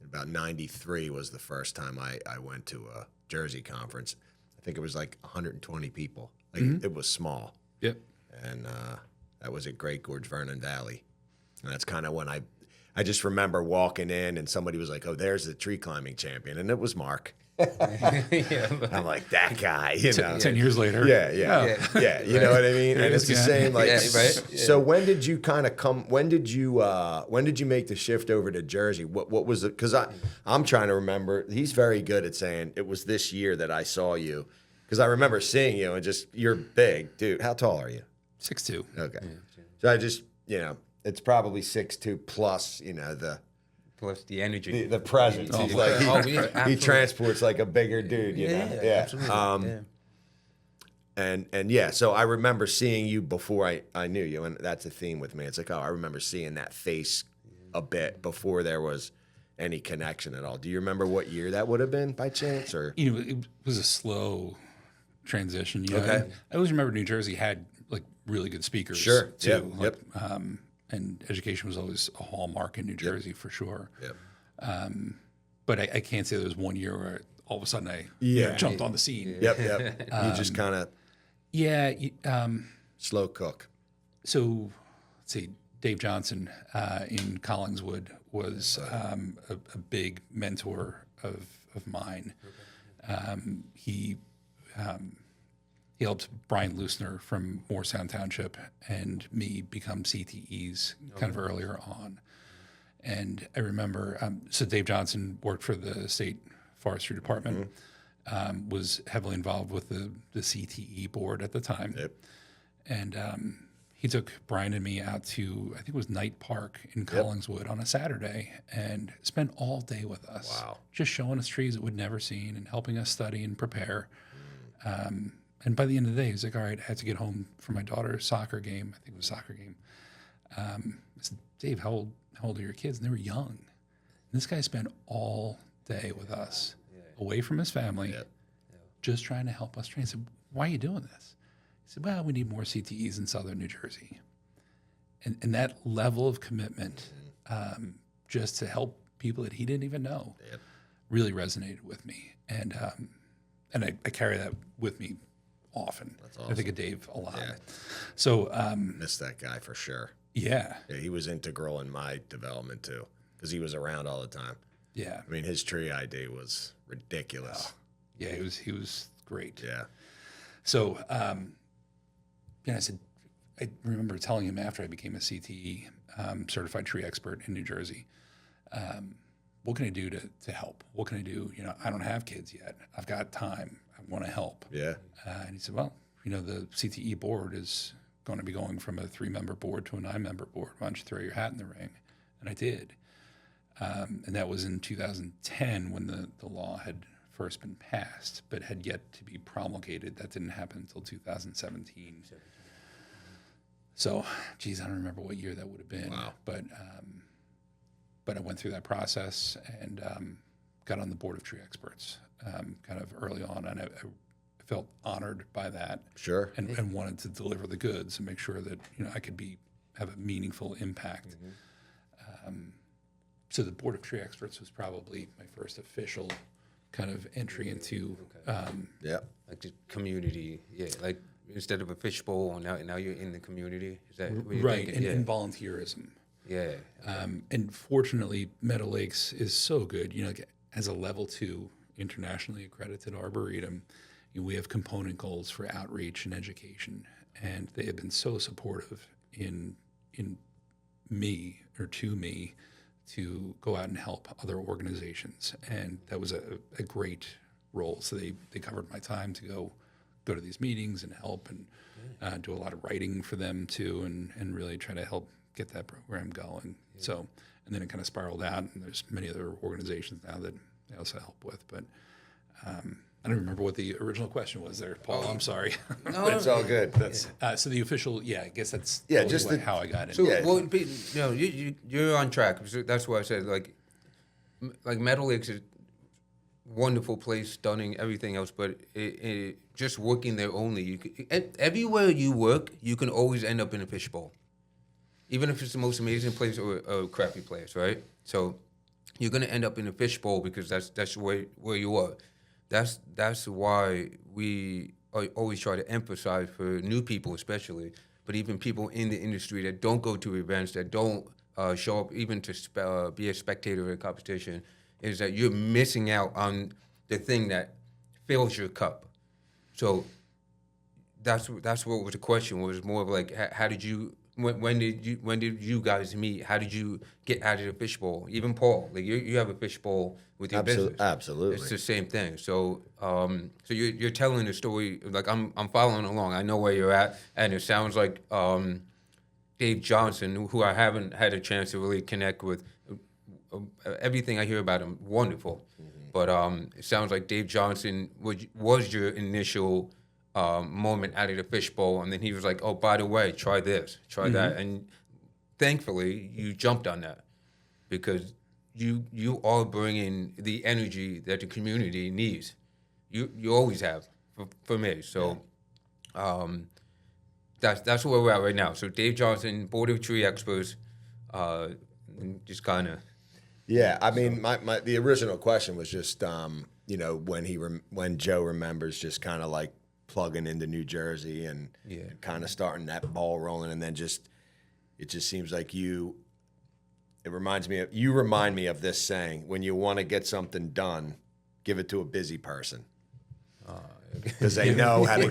about '93 was the first time I went to a Jersey conference. I think it was like 120 people. Like it was small. Yep. And that was at Great Gorge Vernon Valley. And that's kind of when I just remember walking in and somebody was like, oh, there's the tree climbing champion. And it was Mark. I'm like, that guy, 10 years later. Yeah. You know what I mean? There And it it's is the again. same, like, Yeah, right? Yeah. so when did you kind of when did you make the shift over to Jersey? What was it? Because I'm trying to remember. He's very good at saying it was this year that I saw you. Because I remember seeing you and just, you're big. Dude, how tall are you? 6'2". Okay. So I just, it's probably 6'2" plus, Plus the energy. the presence. Oh, He's boy. like, Oh, yeah, he absolutely. transports like a bigger dude, you know? Yeah. Absolutely. And yeah, so I remember seeing you before I knew you, and that's a theme with me. It's like, oh, I remember seeing that face a bit before there was any connection at all. Do you remember what year that would have been by chance, or? It was a slow transition. Okay. I always remember New Jersey had like really good speakers. Sure. Too. Yep. And education was always a hallmark in New Jersey for sure. Yep. But I can't say there was one year where all of a sudden I jumped on the scene. Yep. You just kind of Yeah. slow cook. So let's see, Dave Johnson in Collingswood was a big mentor of mine. He helped Brian Leusner from Moorestown Township and me become CTEs kind of earlier on. And I remember, so Dave Johnson worked for the state forestry department, was heavily involved with the CTE board at the time. Yep. And he took Brian and me out to, I think it was Knight Park in Collingswood on a Saturday, and spent all day with us. Wow. Just showing us trees that we'd never seen and helping us study and prepare. And by the end of the day, he's like, all right, I had to get home for my daughter's soccer game. I think it was a soccer game. I said, Dave, how old are your kids? And they were young. And this guy spent all day with us, away from his family, just trying to help us train. I said, why are you doing this? He said, well, we need more CTEs in southern New Jersey. And that level of commitment just to help people that he didn't even know. really resonated with me, and I carry that with me often. That's awesome. I think of Dave a lot. Yeah. So Miss that guy for sure. yeah, He was integral in my development too, because he was around all the time. yeah, I mean, his tree ID was ridiculous. yeah. He was great. Yeah. So I said, I remember telling him after I became a CTE, certified tree expert in New Jersey, what can I do to help? What can I do? I don't have kids yet. I've got time. I want to help. Yeah. And he said, well, the CTE board is going to be going from a 3-member board to a 9-member board. Why don't you throw your hat in the ring? And I did. And that was in 2010 when the law had first been passed, but had yet to be promulgated. That didn't happen until 2017. So, geez, I don't remember what year that would have been. Wow. But I went through that process and got on the board of tree experts kind of early on, and I felt honored by that. Sure. And wanted to deliver the goods and make sure that I could have a meaningful impact. So the board of tree experts was probably my first official kind of entry into. Yeah. Like the community, like instead of a fishbowl, now you're in the community. Is that what you're Right, thinking? and volunteerism. Yeah. And fortunately, Meadow Lakes is so good. As a level 2 internationally accredited arboretum, we have component goals for outreach and education, and they have been so supportive in me or to me to go out and help other organizations, and that was a great role. So they covered my time to go to these meetings and help and do a lot of writing for them too, and really try to help get that program going. Yeah. So, and then it kind of spiraled out, and there's many other organizations now that I also help with. But I don't remember what the original question was there, Paul. I'm sorry. No, it's all good. That's so the official, I guess that's just how I got So, into it. you're on track. So that's why I said like Meadow Lakes is a wonderful place, stunning, everything else. But just working there only, everywhere you work, you can always end up in a fishbowl, even if it's the most amazing place or a crappy place, right? So you're gonna end up in a fishbowl because that's where you are. That's why we always try to emphasize for new people especially, but even people in the industry that don't go to events, that don't show up even to be a spectator at a competition, is that you're missing out on the thing that fills your cup. So that's what was the question was, more of like, how did you, when did you guys meet? How did you get out of the fishbowl? Even Paul, like you have a fishbowl with your business. Absolutely. It's the same thing. So so you're telling the story, like I'm following along. I know where you're at, and it sounds like Dave Johnson, who I haven't had a chance to really connect with. Everything I hear about him, wonderful. Mm-hmm. But it sounds like Dave Johnson was your initial moment out of the fishbowl, and then he was like, "Oh, by the way, try this, try mm-hmm. that," and thankfully you jumped on that because you are bringing the energy that the community needs. You always have for me. So that's where we're at right now. So Dave Johnson, Board of Tree Experts, just kind of. Yeah, I mean, my the original question was just when Joe remembers just kind of like plugging into New Jersey and kind of starting that ball rolling, and then it just seems like you remind me of this saying: when you want to get something done, give it to a busy person, because they know how to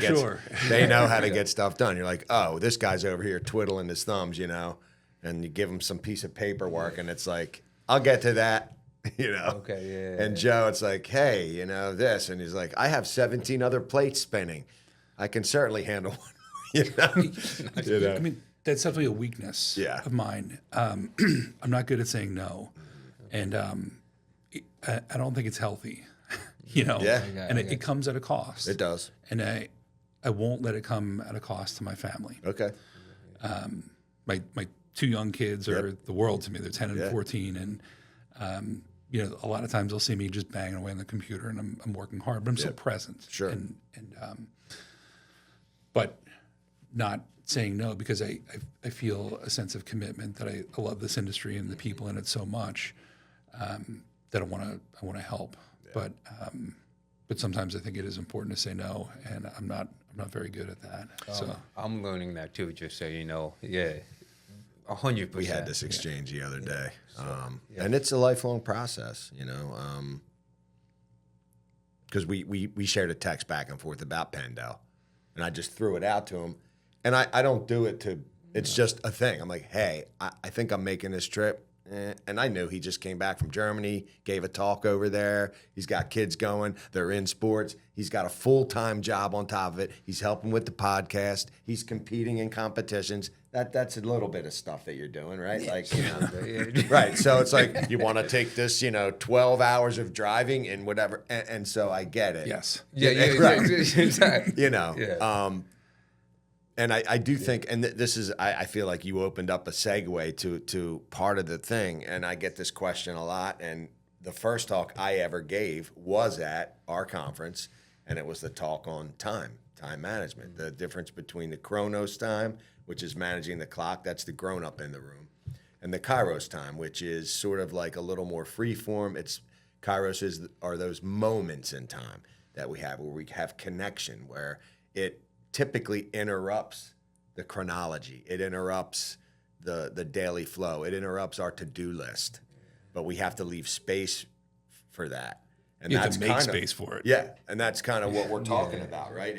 get stuff done. You're like, oh, this guy's over here twiddling his thumbs, and you give him some piece of paperwork, and it's like, I'll get to that, Okay, yeah. And Joe, it's like, hey, this, and he's like, I have 17 other plates spinning. I can certainly handle one. I mean, that's definitely a weakness of mine. I'm not good at saying no, and I don't think it's healthy. And it comes at a cost. It does, and I won't let it come at a cost to my family. Okay. My 2 young kids are the world to me. They're 10 and 14, and a lot of times they'll see me just banging away on the computer, and I'm working hard, but I'm still present. Sure. And but not saying no, because I feel a sense of commitment that I love this industry and the people in it so much. that I want to help. But sometimes I think it is important to say no, and I'm not very good at that. So I'm learning that too, just so you know. Yeah, 100%. We had this exchange the other day, and it's a lifelong process, because we shared a text back and forth about Pendel, and I just threw it out to him, and I don't do it to. It's just a thing. I'm like, hey, I think I'm making this trip. And I knew he just came back from Germany, gave a talk over there. He's got kids going. They're in sports. He's got a full-time job on top of it. He's helping with the podcast. He's competing in competitions. That's a little bit of stuff that you're doing, right? Like, right. So it's like, you want to take this, 12 hours of driving and whatever. And so I get it. yes. Yeah, Right. exactly. Yeah. And I do think, and this is, I feel like you opened up a segue to part of the thing, and I get this question a lot, and the first talk I ever gave was at our conference, and it was the talk on time management, the difference between the Chronos time, which is managing the clock, that's the grown-up in the room, and the Kairos time, which is sort of like a little more free form. Kairos are those moments in time that we have where we have connection, where it typically interrupts the chronology. It interrupts the daily flow. It interrupts our to-do list. But we have to leave space for that. And You have that's to make space for it. Yeah, and that's kind of what we're talking about, right?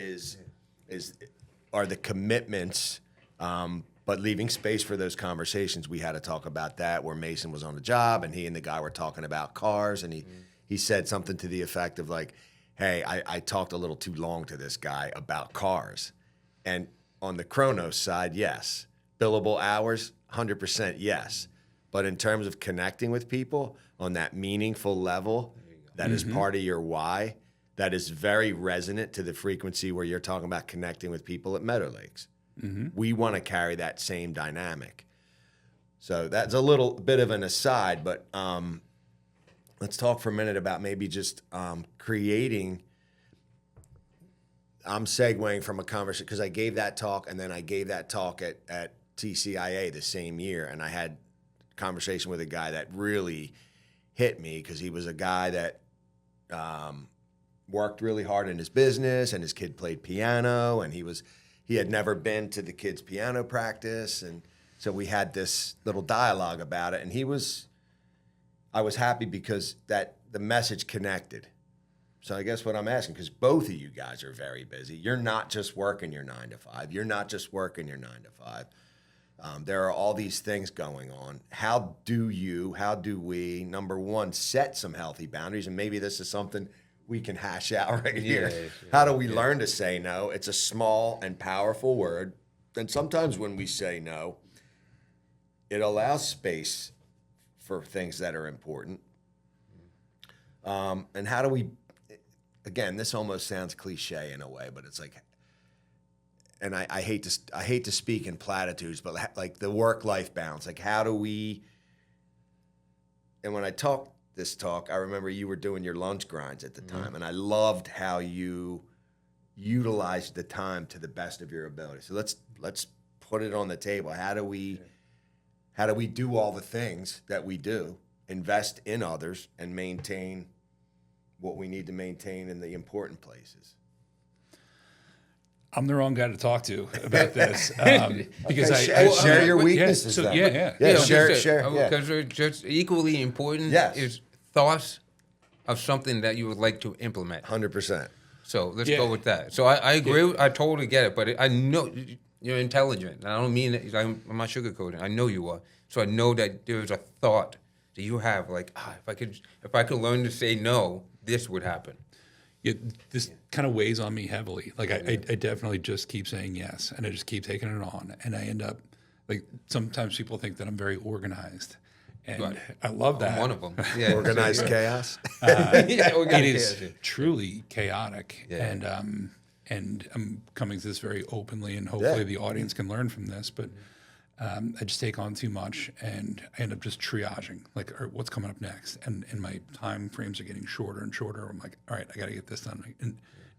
Are the commitments, but leaving space for those conversations. We had to talk about that where Mason was on the job and he and the guy were talking about cars, and he said something to the effect of like, hey, I talked a little too long to this guy about cars. And on the Chronos side, yes. Billable hours, 100% yes. But in terms of connecting with people on that meaningful level, that is part of your why, that is very resonant to the frequency where you're talking about connecting with people at Meadow Lakes. We want to carry that same dynamic. So that's a little bit of an aside, but let's talk for a minute about maybe just creating. I'm segueing from a conversation because I gave that talk, and then I gave that talk at TCIA the same year, and I had a conversation with a guy that really hit me because he was a guy that worked really hard in his business, and his kid played piano, and he had never been to the kid's piano practice, and so we had this little dialogue about it, and I was happy because the message connected. So I guess what I'm asking, because both of you guys are very busy. You're not just working your 9 to 5. You're not just working your 9 to 5. There are all these things going on. How do we, number one, set some healthy boundaries? And maybe this is something we can hash out right here. Yeah. How do we learn to say no? It's a small and powerful word. And sometimes when we say no, it allows space for things that are important. And how do we, again, this almost sounds cliche in a way, but it's like, and I hate to speak in platitudes, but like the work-life balance, like how do we, and when I talked this talk, I remember you were doing your lunch grinds at the time, and I loved how you utilized the time to the best of your ability. So let's put it on the table. How do we do all the things that we do, invest in others, and maintain what we need to maintain in the important places? I'm the wrong guy to talk to about this because share your weaknesses. Share. Because they're just equally important. Yes. Is thoughts of something that you would like to implement. 100%. So let's go with that. So I agree. I totally get it. But I know you're intelligent. I don't mean it. I'm not sugarcoating. I know you are. So I know that there's a thought that you have, like, if I could learn to say no, this would happen. Yeah, this kind of weighs on me heavily. Like I definitely just keep saying yes, and I just keep taking it on, and I end up like sometimes people think that I'm very organized, and I love that. I'm one of them. Yeah. Organized chaos. It is truly chaotic, and I'm coming to this very openly, and hopefully the audience can learn from this. But I just take on too much, and I end up just triaging, like, what's coming up next, and my time frames are getting shorter and shorter. I'm like, all right, I got to get this done,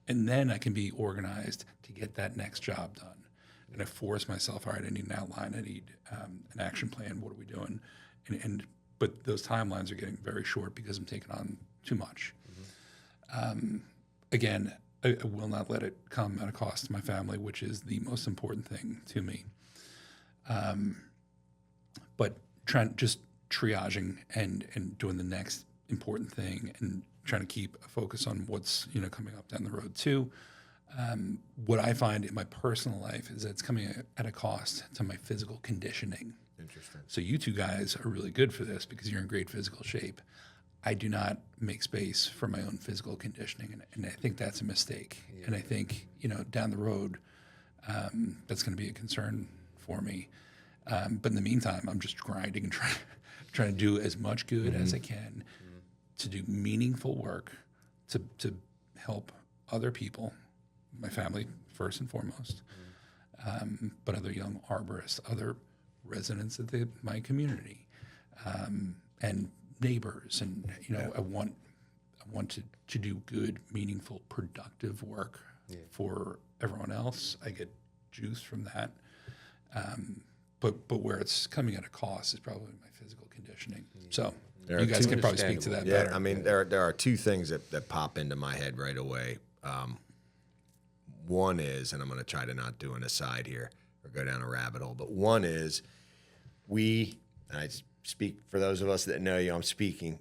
and then I can be organized to get that next job done. And I force myself, all right, I need an outline, I need an action plan. What are we doing? And but those timelines are getting very short because I'm taking on too much. Again, I will not let it come at a cost to my family, which is the most important thing to me. But just triaging and doing the next important thing and trying to keep a focus on what's coming up down the road too. What I find in my personal life is that it's coming at a cost to my physical conditioning. Interesting. So you two guys are really good for this because you're in great physical shape. I do not make space for my own physical conditioning, and I think that's a mistake. Yeah. And I think down the road, that's going to be a concern for me. But in the meantime, I'm just grinding and trying to do as much good as I can to do meaningful work to help other people, my family first and foremost, but other young arborists, other residents of my community, and neighbors, and I want to do good, meaningful, productive work for everyone else. I get juice from that, but where it's coming at a cost is probably my physical conditioning. So you guys can probably speak to that better. I mean, there are two things that pop into my head right away. One is, and I'm going to try to not do an aside here or go down a rabbit hole, but one is and I speak for those of us that know you, I'm speaking,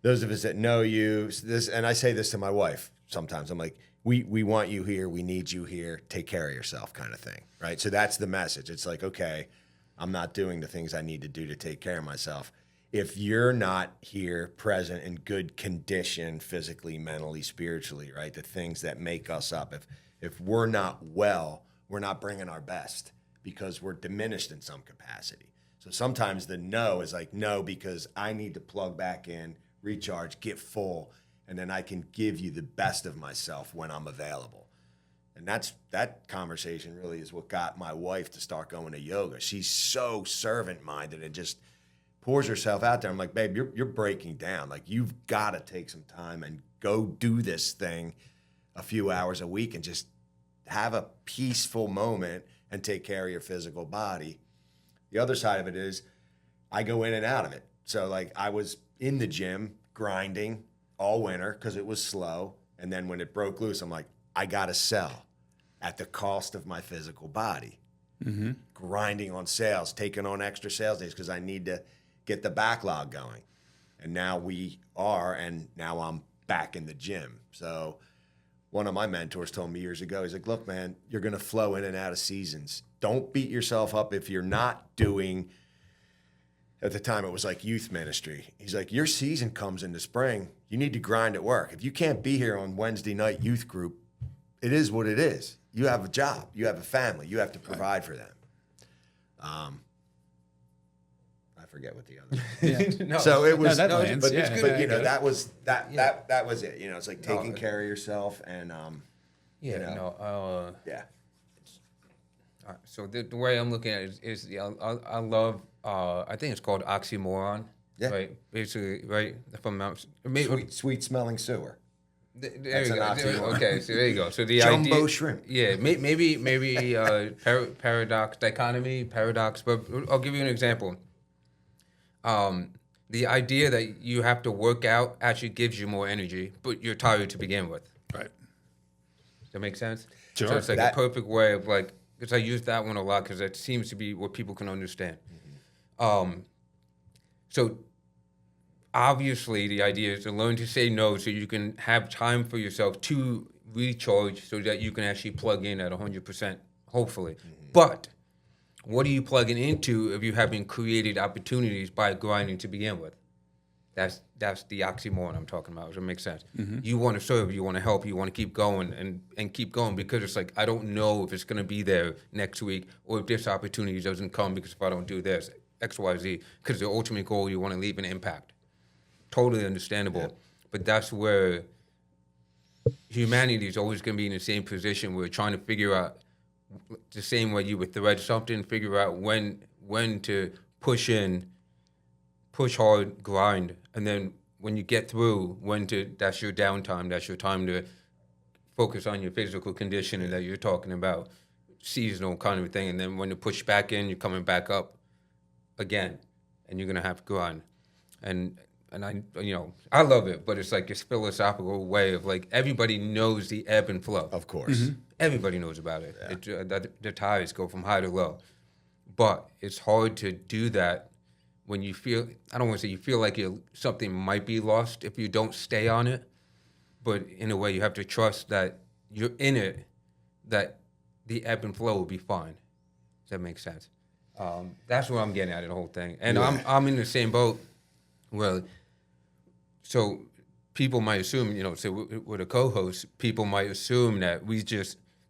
those of us that know you, and I say this to my wife sometimes, I'm like, we want you here, we need you here, take care of yourself kind of thing, right? So that's the message. It's like, okay, I'm not doing the things I need to do to take care of myself. If you're not here, present, in good condition, physically, mentally, spiritually, right, the things that make us up, if we're not well, we're not bringing our best because we're diminished in some capacity. So sometimes the no is like, no, because I need to plug back in, recharge, get full, and then I can give you the best of myself when I'm available. And that conversation really is what got my wife to start going to yoga. She's so servant-minded and just pours herself out there. I'm like, babe, you're breaking down. Like, you've got to take some time and go do this thing a few hours a week and just have a peaceful moment and take care of your physical body. The other side of it is I go in and out of it. So, like, I was in the gym grinding all winter because it was slow. And then when it broke loose, I'm like, I got to sell at the cost of my physical body. Mm-hmm. Grinding on sales, taking on extra sales days because I need to get the backlog going. And now now I'm back in the gym. So one of my mentors told me years ago, he's like, look, man, you're going to flow in and out of seasons. Don't beat yourself up if you're not doing, at the time it was like youth ministry. He's like, your season comes in the spring. You need to grind at work. If you can't be here on Wednesday night youth group, it is what it is. You have a job. You have a family. You have to provide for them. I forget what the other. No. So it was, that lands. but Yeah. that was that was it. It's like taking care of yourself and yeah. So the way I'm looking at it is I love I think it's called oxymoron. Yeah. Right. Basically, right. If I'm not Sweet smelling sewer. There you go. Okay, so there you go. So the jumbo idea, shrimp. Yeah, maybe paradox, dichotomy, paradox. But I'll give you an example. The idea that you have to work out actually gives you more energy, but you're tired to begin with. Right. Does that make sense? Sure. So it's like a perfect way of like, because I use that one a lot because it seems to be what people can understand. Mm-hmm. So obviously the idea is to learn to say no so you can have time for yourself to recharge so that you can actually plug in at 100%, hopefully. Mm-hmm. But what are you plugging into if you haven't created opportunities by grinding to begin with? That's the oxymoron I'm talking about. Does that make sense? Mm-hmm. You want to serve, you want to help, you want to keep going and keep going because it's like, I don't know if it's going to be there next week or if this opportunity doesn't come because if I don't do this, X, Y, Z, because the ultimate goal, you want to leave an impact. Totally understandable. Yeah. But that's where humanity is always going to be in the same position. We're trying to figure out the same way you would thread something, figure out when to push in, push hard, grind. And then when you get through, that's your downtime. That's your time to focus on your physical conditioning that you're talking about, seasonal kind of thing. And then when you push back in, you're coming back up again, and you're gonna have to grind. And I love it, but it's like this philosophical way of like everybody knows the ebb and flow. Of course. Everybody knows about it. Yeah. The tides go from high to low. But it's hard to do that when you feel, I don't want to say you feel like something might be lost if you don't stay on it. But in a way, you have to trust that you're in it, that the ebb and flow will be fine. Does that make sense? That's what I'm getting at in the whole thing. And I'm in the same boat where, so people might assume, say with a co-host, people might assume that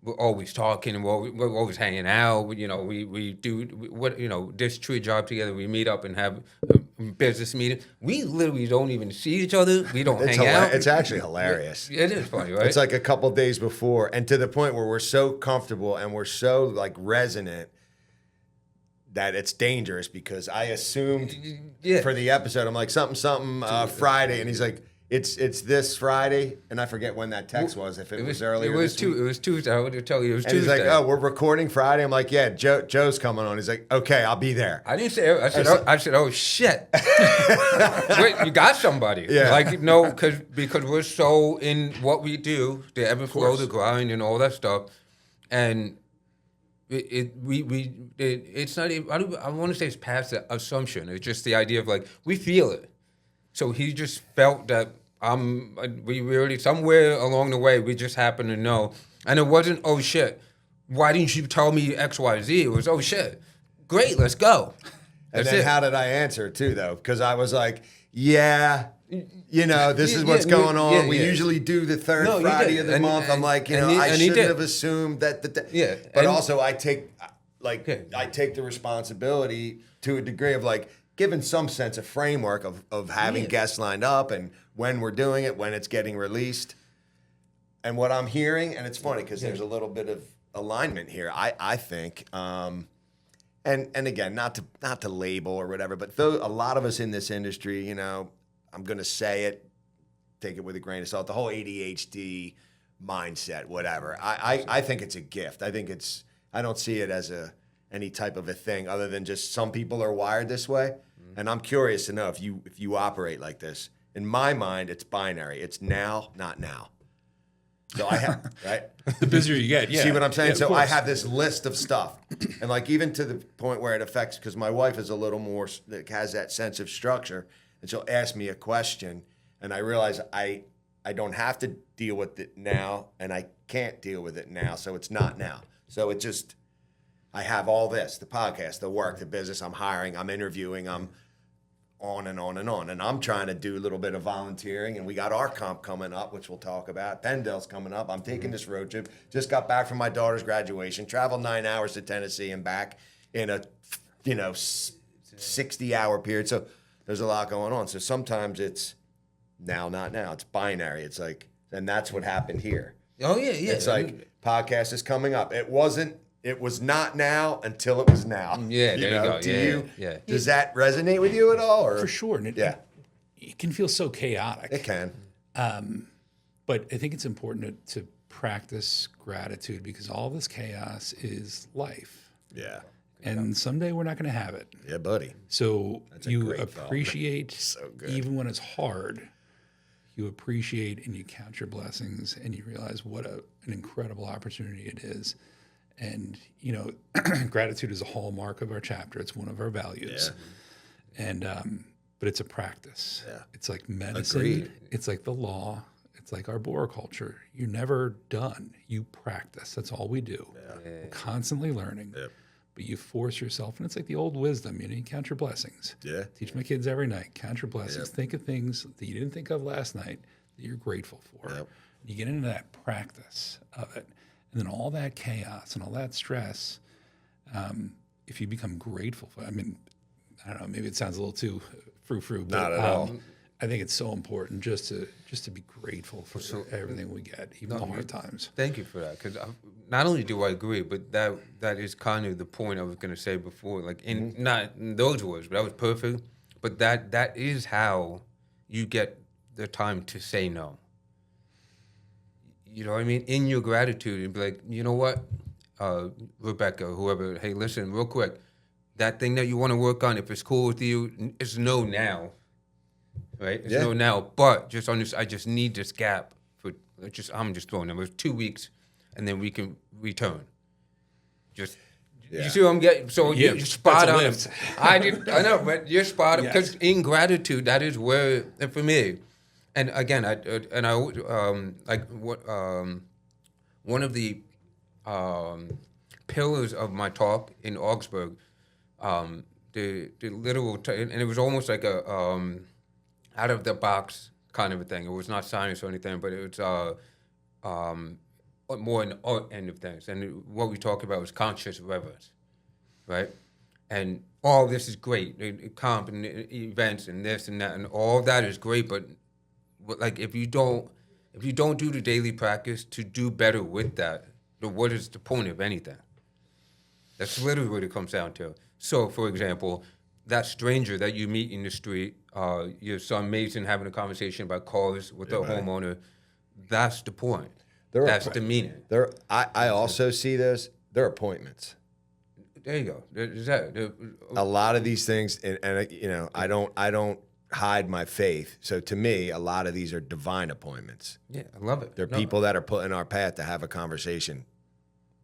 we're always talking and we're always hanging out. We do this tree job together. We meet up and have a business meeting. We literally don't even see each other. We don't hang out. It's actually hilarious. It is funny, right? It's like a couple days before, and to the point where we're so comfortable and we're so like resonant that it's dangerous, because I assumed for the episode, I'm like something Friday, and he's like, it's this Friday, and I forget when that text was. If it was earlier, it was Tuesday. I would tell you it was and Tuesday. He's like, "Oh, we're recording Friday." I'm like, "Yeah, Joe's coming on." He's like, "Okay, I'll be there." I didn't say. I said, "Oh shit!" Wait, you got somebody? Yeah. Like no, because we're so in what we do, the ebb and flow, the grind, and all that stuff, and it's not even. I want to say it's past the assumption. It's just the idea of like we feel it. So he just felt that we really, somewhere along the way, we just happened to know. And it wasn't, oh shit, why didn't you tell me X, Y, Z? It was, oh shit, great, let's go. And then how did I answer too, though? Because I was like, this is what's going on. We usually do the third Friday of the month. I'm like, I shouldn't have assumed that. But also I take the responsibility to a degree of like, given some sense of framework of having guests lined up and when we're doing it, when it's getting released. And what I'm hearing, and it's funny because there's a little bit of alignment here, I think. And again, not to label or whatever, but a lot of us in this industry, I'm going to say it, take it with a grain of salt, the whole ADHD mindset, whatever. I think it's a gift. I don't see it as any type of a thing other than just some people are wired this way. And I'm curious to know if you operate like this. In my mind, it's binary. It's now, not now. So I have, right? The busier you get, yeah. See what I'm saying? Yeah, so I have this list of stuff. And like even to the point where it affects, because my wife is a little more, has that sense of structure. And she'll ask me a question and I realize I don't have to deal with it now and I can't deal with it now. So it's not now. So it just, I have all this, the podcast, the work, the business, I'm hiring, I'm interviewing, I'm on and on and on. And I'm trying to do a little bit of volunteering, and we got our comp coming up, which we'll talk about. Pendle's coming up. I'm taking this road trip. Just got back from my daughter's graduation, traveled 9 hours to Tennessee and back in a, 60-hour period. So there's a lot going on. So sometimes it's now, not now. It's binary. It's like, and that's what happened here. Oh, yeah. It's like, podcast is coming up. It was not now until it was now. Yeah, there you go. Does that resonate with you at all? Or? For sure. And it can feel so chaotic. It can. But I think it's important to practice gratitude because all this chaos is life. Yeah. And someday we're not going to have it. Yeah, buddy. So you appreciate, so good. Even when it's hard, you appreciate and you count your blessings and you realize what an incredible opportunity it is. And, gratitude is a hallmark of our chapter. It's one of our values. Yeah. And, but it's a practice. Yeah. It's like medicine. Agreed. It's like the law. It's like arboriculture. You're never done. You practice. That's all we do. Yeah. We're constantly learning. Yep. But you force yourself, and it's like the old wisdom, you count your blessings. Yeah. Teach my kids every night, count your blessings. Yep. Think of things that you didn't think of last night that you're grateful for. Yep. You get into that practice of it. And then all that chaos and all that stress, if you become grateful for, I don't know, maybe it sounds a little too frou-frou, but not at all. I think it's so important just to be grateful for everything we get, even the hard times. Thank you for that, because not only do I agree, but that is kind of the point I was going to say before, like not in those words, but that was perfect. But that is how you get the time to say no. You know what I mean? In your gratitude, and be like, you know what, Rebecca, whoever, hey, listen, real quick, that thing that you want to work on, if it's cool with you, it's no now, right? It's no now, but just on this, I just need this gap for I'm just throwing them. It was 2 weeks, and then we can return. Just. You see what I'm getting? So you're spot on. I know, but you're spot on because in gratitude, that is where, and for me, and again, one of the pillars of my talk in Augsburg, the literal, and it was almost like a out of the box kind of a thing. It was not science or anything, but it was more in the art end of things. And what we talk about was conscious reverence. Right, and all this is great, comp and events and this and that, and all that is great. But like, if you don't do the daily practice to do better with that, then what is the point of anything? That's literally what it comes down to. So, for example, that stranger that you meet in the street, your son Mason having a conversation about cars with the homeowner, that's the point. That's the meaning. I also see those. They're appointments. There you go. Is that a lot of these things, and you know, I don't hide my faith. So to me, a lot of these are divine appointments. Yeah, I love it. They're people that are put in our path to have a conversation.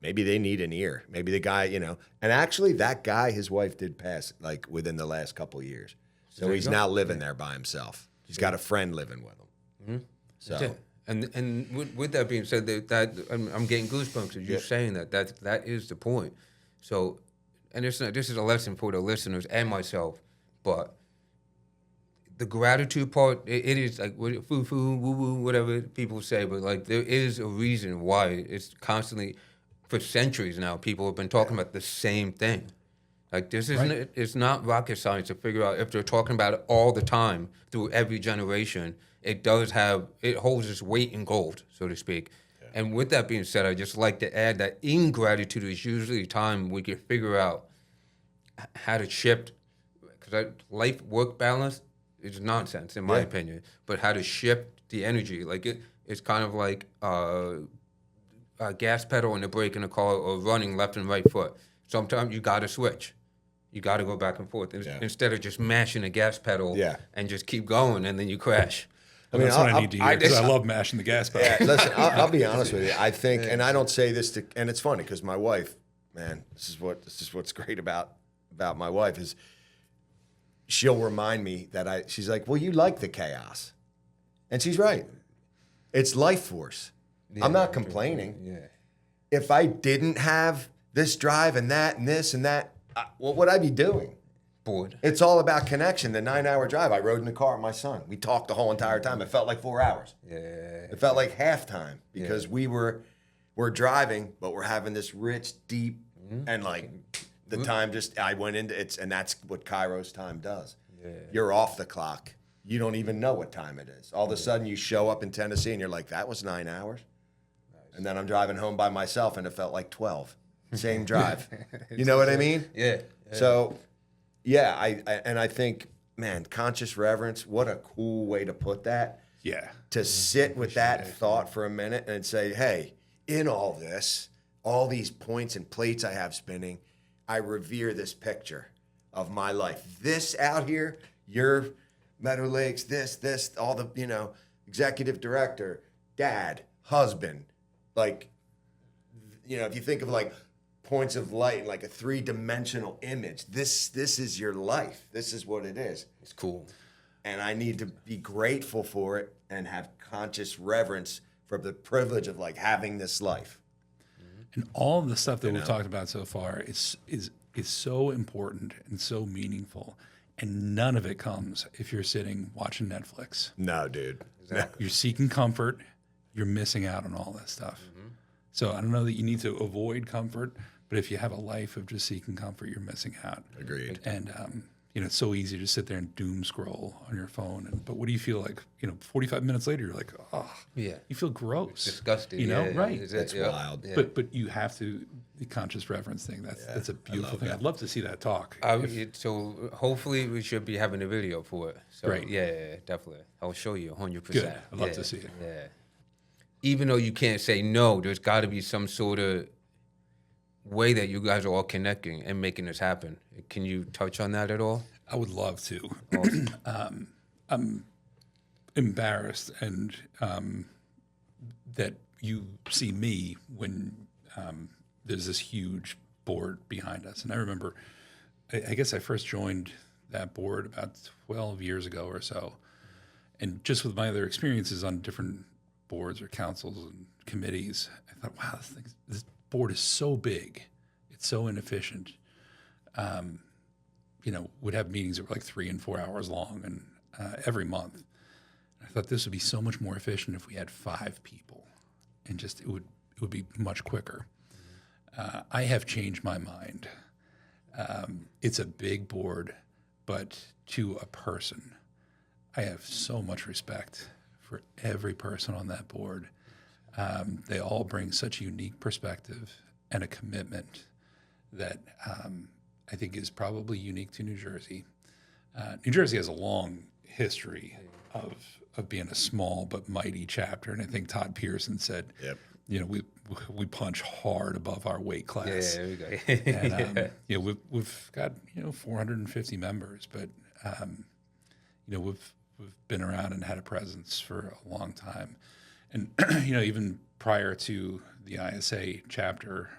Maybe they need an ear. Maybe the guy, you know, and actually that guy, his wife did pass like within the last couple of years. So he's now living there by himself. He's got a friend living with him. Mm-hmm. So. And with that being said, that I'm getting goosebumps as you're saying that is the point. So. And this is a lesson for the listeners and myself, but the gratitude part, it is like foo-foo, woo-woo, whatever people say, but like there is a reason why it's constantly, for centuries now, people have been talking about the same thing. Like this isn't, it's not rocket science to figure out if they're talking about it all the time through every generation. It holds its weight in gold, so to speak. And with that being said, I just like to add that ingratitude is usually a time we can figure out how to shift, because life-work balance is nonsense, in my opinion, but how to shift the energy. Like it's kind of like a gas pedal and a brake in a car, or running left and right foot. Sometimes you got to switch. You got to go back and forth instead of just mashing the gas pedal and just keep going, and then you crash. I mean, that's what I need to hear, because I love mashing the gas pedal. Yeah, listen, I'll be honest with you. I think, and I don't say this and it's funny because my wife, man, this is what's great about my wife is she'll remind me that she's like, well, you like the chaos, and she's right. It's life force. I'm not complaining. Yeah. If I didn't have this drive and that and this and that, what would I be doing? Bored. It's all about connection. The 9-hour drive, I rode in the car with my son. We talked the whole entire time. It felt like 4 hours. Yeah. It felt like halftime because we're driving, but we're having this rich, deep, and like the time I went into it, and that's what Kairos time does. Yeah. You're off the clock. You don't even know what time it is. All of a sudden, you show up in Tennessee, and you're like, that was 9 hours. Nice. And then I'm driving home by myself, and it felt like 12. Same drive. You know what I mean? Yeah. So. Yeah, I think, man, conscious reverence, what a cool way to put that. Yeah. To sit with that thought for a minute and say, hey, in all this, all these points and plates I have spinning, I revere this picture of my life. This out here, your Meadow Lakes, this, all the, executive director, dad, husband, like, if you think of like, points of light, like a 3-dimensional image. This is your life. This is what it is. It's cool. And I need to be grateful for it and have conscious reverence for the privilege of like having this life. And all of the stuff that we've talked about so far is so important and so meaningful. And none of it comes if you're sitting watching Netflix. No, dude. Exactly. You're seeking comfort. You're missing out on all that stuff. Mm-hmm. So I don't know that you need to avoid comfort, but if you have a life of just seeking comfort, you're missing out. Agreed. And it's so easy to sit there and doom scroll on your phone. But what do you feel like? 45 minutes later, you're like, oh, yeah. You feel gross. It's disgusting. Right? It's wild. Yeah. But you have to, the conscious reverence thing. That's a beautiful thing. I'd love to see that talk. So hopefully we should be having a video for it. So, great. Yeah, definitely. I'll show you 100%. Good. I'd love to see it. Yeah. Even though you can't say no, there's got to be some sort of way that you guys are all connecting and making this happen. Can you touch on that at all? I would love to. Awesome. I'm embarrassed and that you see me when there's this huge board behind us. And I remember, I guess I first joined that board about 12 years ago or so. And just with my other experiences on different boards or councils and committees, I thought, wow, this board is so big. It's so inefficient. Would have meetings that were like 3 and 4 hours long and every month. I thought this would be so much more efficient if we had 5 people, and just it would be much quicker. I have changed my mind. It's a big board, but to a person, I have so much respect for every person on that board. They all bring such a unique perspective and a commitment that I think is probably unique to New Jersey. New Jersey has a long history of being a small but mighty chapter, and I think Todd Pearson said, Yep. We punch hard above our weight class. Yeah, there we go. And we've got 450 members, but we've been around and had a presence for a long time, and even prior to the ISA chapter,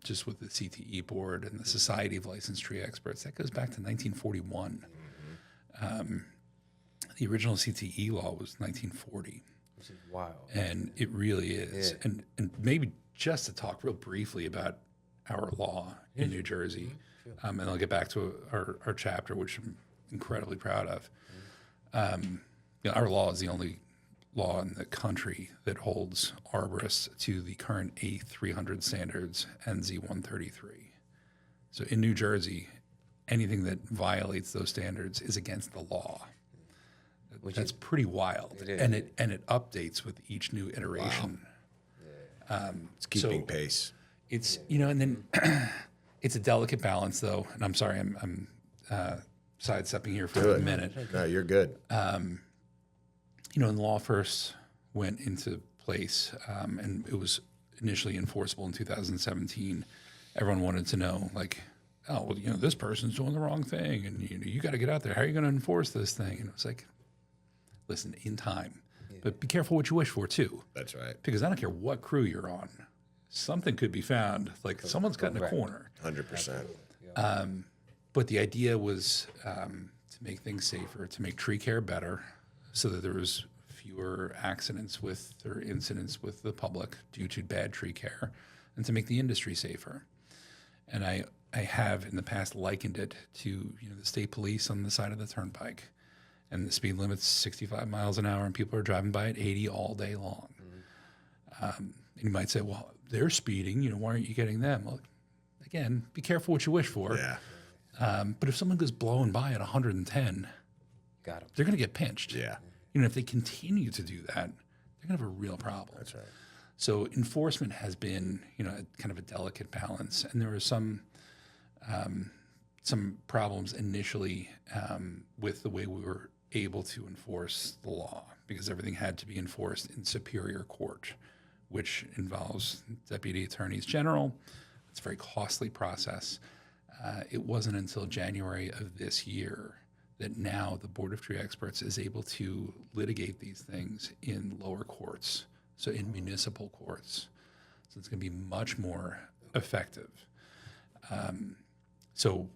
just with the CTE board and the Society of Licensed Tree Experts, that goes back to 1941. The original CTE law was 1940. This is wild. And it really is. Yeah. And maybe just to talk real briefly about our law in New Jersey, and I'll get back to our chapter, which I'm incredibly proud of. Our law is the only law in the country that holds arborists to the current A300 standards and Z133. So in New Jersey, anything that violates those standards is against the law. That's pretty wild, and it updates with each new iteration. Wow. It's keeping pace. It's and then it's a delicate balance, though. And I'm sorry, I'm sidestepping here for a minute. No, you're good. When the law first went into place, and it was initially enforceable in 2017, everyone wanted to know, like, oh, well, this person's doing the wrong thing, and you got to get out there. How are you going to enforce this thing? And it was like, listen, in time, but be careful what you wish for too. That's right. Because I don't care what crew you're on, something could be found. Like someone's got in a corner. 100%. But the idea was to make things safer, to make tree care better, so that there was fewer accidents or incidents with the public due to bad tree care, and to make the industry safer. And I have in the past likened it to the state police on the side of the turnpike, and the speed limit's 65 miles an hour, and people are driving by at 80 all day long. And you might say, well, they're speeding. Why aren't you getting them? Well, again, be careful what you wish for. Yeah. But if someone goes blowing by at 110, Got him. they're going to get pinched. Yeah. If they continue to do that, they're going to have a real problem. That's right. So enforcement has been, kind of a delicate balance, and there were some problems initially with the way we were able to enforce the law, because everything had to be enforced in superior court, which involves deputy attorneys general. It's a very costly process. It wasn't until January of this year that now the Board of Tree Experts is able to litigate these things in lower courts, so in municipal courts. So it's going to be much more effective. So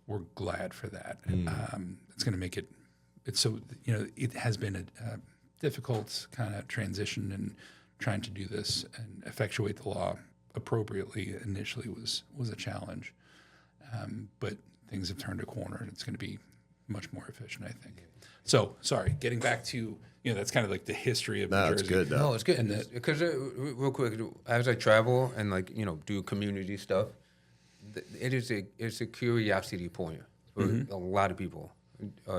we're glad for that. It's going to make it. It has been a difficult kind of transition, and trying to do this and effectuate the law appropriately initially was a challenge. But things have turned a corner, and it's going to be much more efficient, I think. So, sorry, getting back to, that's kind of like the history of New Jersey. It's good, though. No, it's good. Because real quick, as I travel and do community stuff, it's a curiosity point for a lot of people.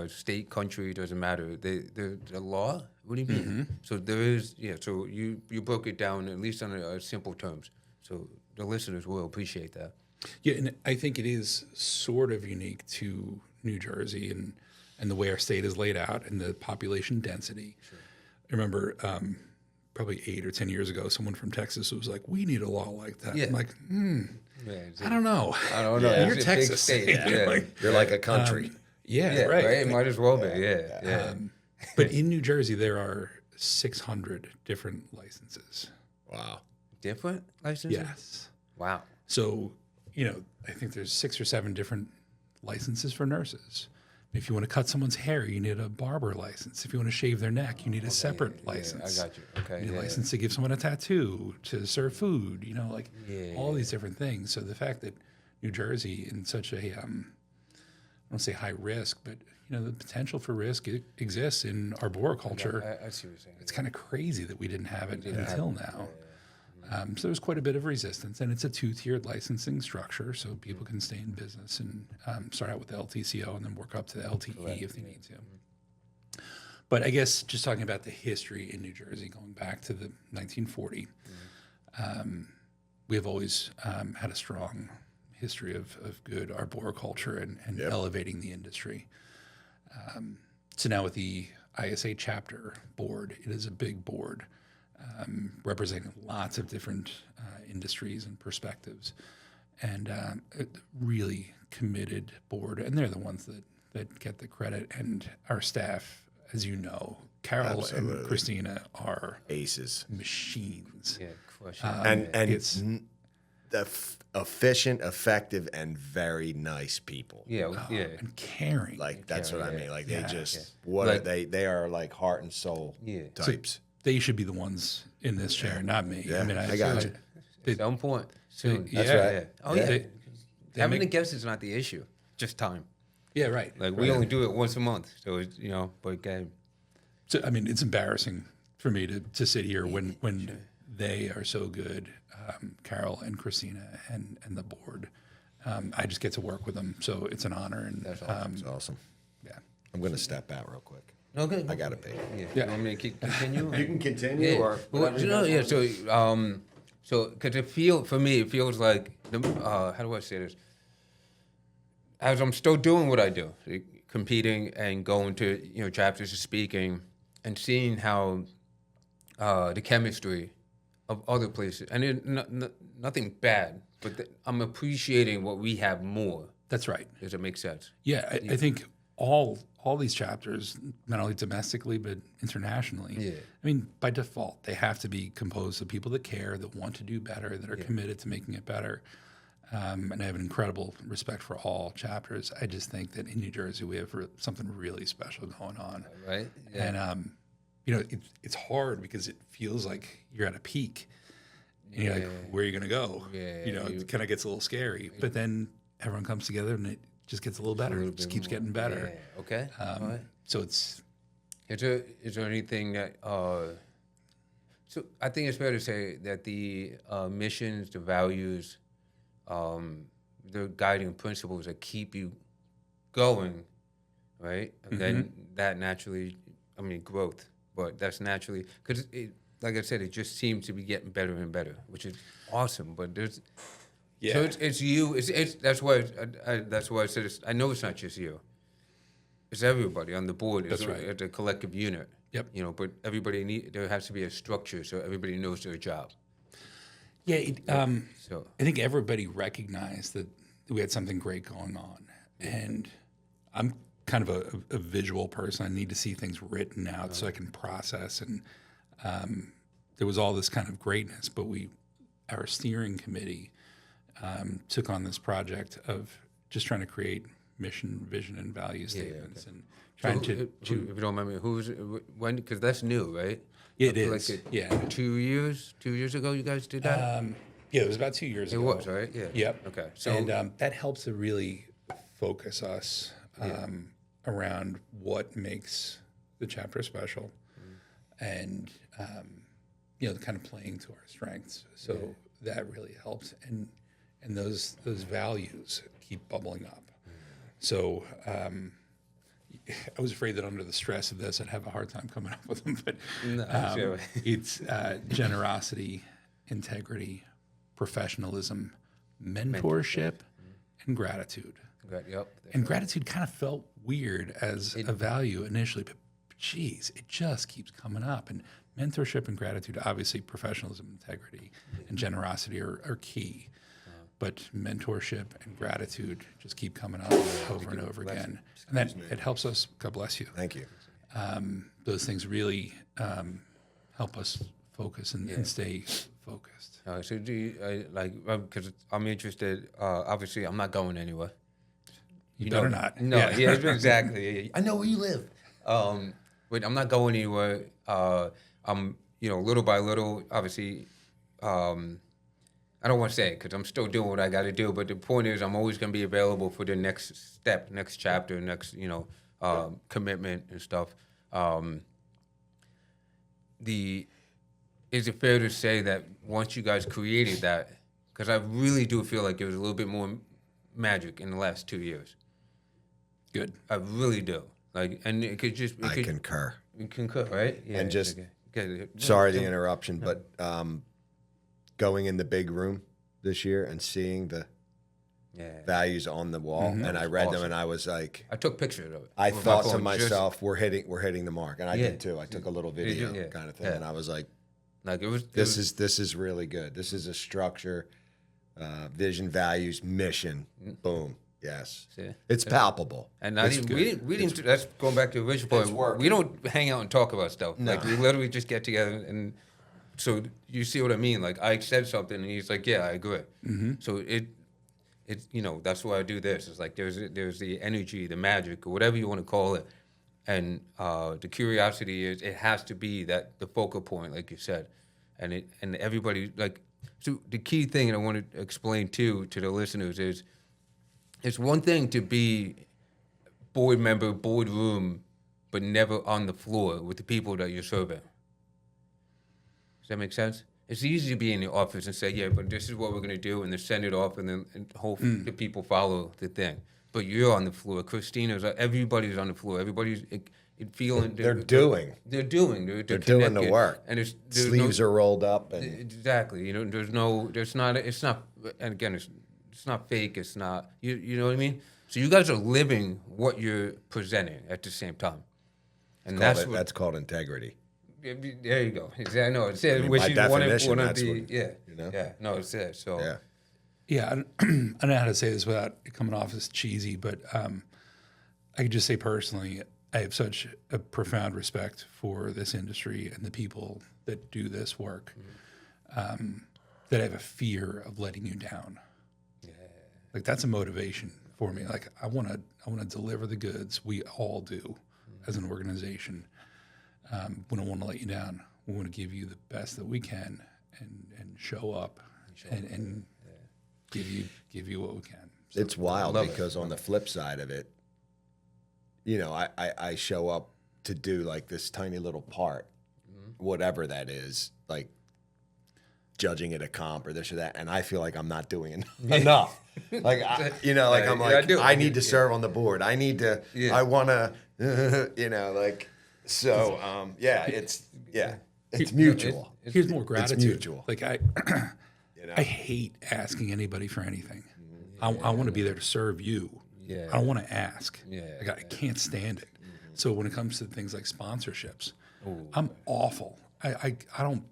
State, country, doesn't matter. The law, what do you mean? So there is, so you broke it down at least on simple terms. So the listeners will appreciate that. Yeah, and I think it is sort of unique to New Jersey and the way our state is laid out and the population density. Sure. I remember probably 8 or 10 years ago, someone from Texas was like, "We need a law like that." Yeah. I'm like, Yeah, I don't know. I don't know. Yeah. You're It's a big Texas. state, You're yeah. like, You're like a country. Yeah, right. It might as well be. Yeah. But in New Jersey, there are 600 different licenses. Wow. Different licenses? Yes. Wow. So, I think there's 6 or 7 different licenses for nurses. If you want to cut someone's hair, you need a barber license. If you want to shave their neck, you need a separate license. I got you. Okay. You need Yeah. a license to give someone a tattoo, to serve food, all these different things. So the fact that New Jersey in such a, I don't say high risk, but the potential for risk exists in arboriculture. I see what you're saying. It's kind of crazy that we didn't have it until now. So there's quite a bit of resistance, and it's a 2-tiered licensing structure, so people can stay in business and start out with the LTCO and then work up to the LTE if they need to. But I guess just talking about the history in New Jersey, going back to the 1940, we have always had a strong history of good arboriculture and elevating the industry. So now with the ISA chapter board, it is a big board representing lots of different industries and perspectives, and a really committed board. And they're the ones that get the credit. And our staff, as you know, Carol and Christina are Aces. machines. Yeah, crushing. And it's efficient, effective, and very nice people. yeah. and caring. Like that's what I mean. Like they just Like- they are like heart and soul types. They should be the ones in this chair, not me. Yeah, I mean, I got you. At some point soon. That's right. Oh yeah. They Having make- the guests is not the issue. Just time. Yeah, right. Like we only do it once a month, so it's but So, I mean, it's embarrassing for me to sit here when they are so good, Carol and Christina and the board. I just get to work with them, so it's an honor. And That's awesome. It's awesome. yeah, I'm gonna step out real quick. okay. I gotta pay. Yeah. You want me to continue? You can continue Yeah. or Well, so because for me, it feels like how do I say this? As I'm still doing what I do, competing and going to chapters and speaking, and seeing how the chemistry of other places, and nothing bad, but I'm appreciating what we have more. that's right. Does it make sense? Yeah, I think all these chapters, not only domestically but internationally. Yeah. I mean, by default, they have to be composed of people that care, that want to do better, that are committed to making it better. And I have an incredible respect for all chapters. I just think that in New Jersey we have something really special going on. Right? Yeah. And it's hard because it feels like you're at a peak. And you're like, where are you going to go? Yeah, It kind of gets a little scary. But then everyone comes together and it just gets a little better. It just keeps getting better. Yeah. Okay. All right. So it's Is there anything that? So I think it's fair to say that the missions, the values, the guiding principles that keep you going, right? And then that naturally, growth. But that's naturally because, like I said, it just seems to be getting better and better, which is awesome. But there's. yeah. So it's you. It's that's why I said I know it's not just you. It's everybody on the board. That's right. It's a collective unit. Yep. But there has to be a structure so everybody knows their job. Yeah, So I think everybody recognized that we had something great going on. And I'm kind of a visual person. I need to see things written out so I can process. And there was all this kind of greatness, but our steering committee took on this project of just trying to create mission, vision, and value statements, and trying to if you don't mind me, when? Because that's new, right? it Like is, yeah. 2 years ago, you guys did that. Yeah, it was about 2 years It ago. was, right? Yeah. Yep. Okay. So And that helps to really focus us around what makes the chapter special, and kind of playing to our strengths. So that really helps, and those values keep bubbling up. So I was afraid that under the stress of this, I'd have a hard time coming up with them. But sure. it's generosity, integrity, professionalism, mentorship, and gratitude. Yep. And gratitude kind of felt weird as a value initially, but geez, it just keeps coming up. And mentorship and gratitude, obviously professionalism, integrity, and generosity are key. But mentorship and gratitude just keep coming up over and over again. And that it helps us, God bless you. Thank you. Those things really help us focus and stay focused. So do you, because I'm interested, obviously I'm not going anywhere. You better not. No, yeah, exactly. I know where you live. But I'm not going anywhere. I'm, little by little, obviously, I don't want to say it because I'm still doing what I got to do, but the point is I'm always going to be available for the next step, next chapter, next, commitment and stuff. Is it fair to say that once you guys created that, because I really do feel like there was a little bit more magic in the last 2 years. Good. I really do. And it could just... I concur. You concur, right? Yeah. And just, okay. sorry the interruption, but going in the big room this year and seeing the values on the wall, and I read them, and I was like... I took pictures of it. I thought to myself, we're hitting the mark, and I did too. I took a little video kind of thing, and I was like, this is really good. This is a structure, vision, values, mission. Boom. Yes. It's palpable. And we didn't. That's going back to the original point. We don't hang out and talk about stuff. No. We literally just get together, and so you see what I mean. I said something, and he's like, "Yeah, I agree." Mm-hmm. So it's that's why I do this. It's like there's the energy, the magic, or whatever you want to call it, and the curiosity is it has to be the focal point, like you said, and everybody So the key thing, and I want to explain to the listeners is. It's one thing to be board member, boardroom, but never on the floor with the people that you're serving. Does that make sense? It's easy to be in the office and say, yeah, but this is what we're going to do, and then send it off, and then hope the people follow the thing. But you're on the floor. Christina's, everybody's on the floor. Everybody's feeling... They're doing. They're doing the work. And sleeves are rolled up. And... Exactly. It's not fake. It's not, you know what I mean? So you guys are living what you're presenting at the same time. And that's called integrity. There you go. Exactly. No, it's it. By definition, that's what, Yeah. No, it's it. So. Yeah. Yeah. I don't know how to say this without it coming off as cheesy, but I could just say personally, I have such a profound respect for this industry and the people that do this work that I have a fear of letting you down. That's a motivation for me. I want to deliver the goods. We all do, as an organization. We don't want to let you down. We want to give you the best that we can, and show up, and give you what we can. So it's wild because on the flip side of it, I show up to do this tiny little part, whatever that is, judging at a comp or this or that, and I feel like I'm not doing enough. I need to serve on the board. I need to. I want to. It's mutual. Here's more gratitude. It's mutual. I hate asking anybody for anything. I want to be there to serve you. Yeah. I don't want to ask. I can't stand it. So when it comes to things like sponsorships, I'm awful. I don't.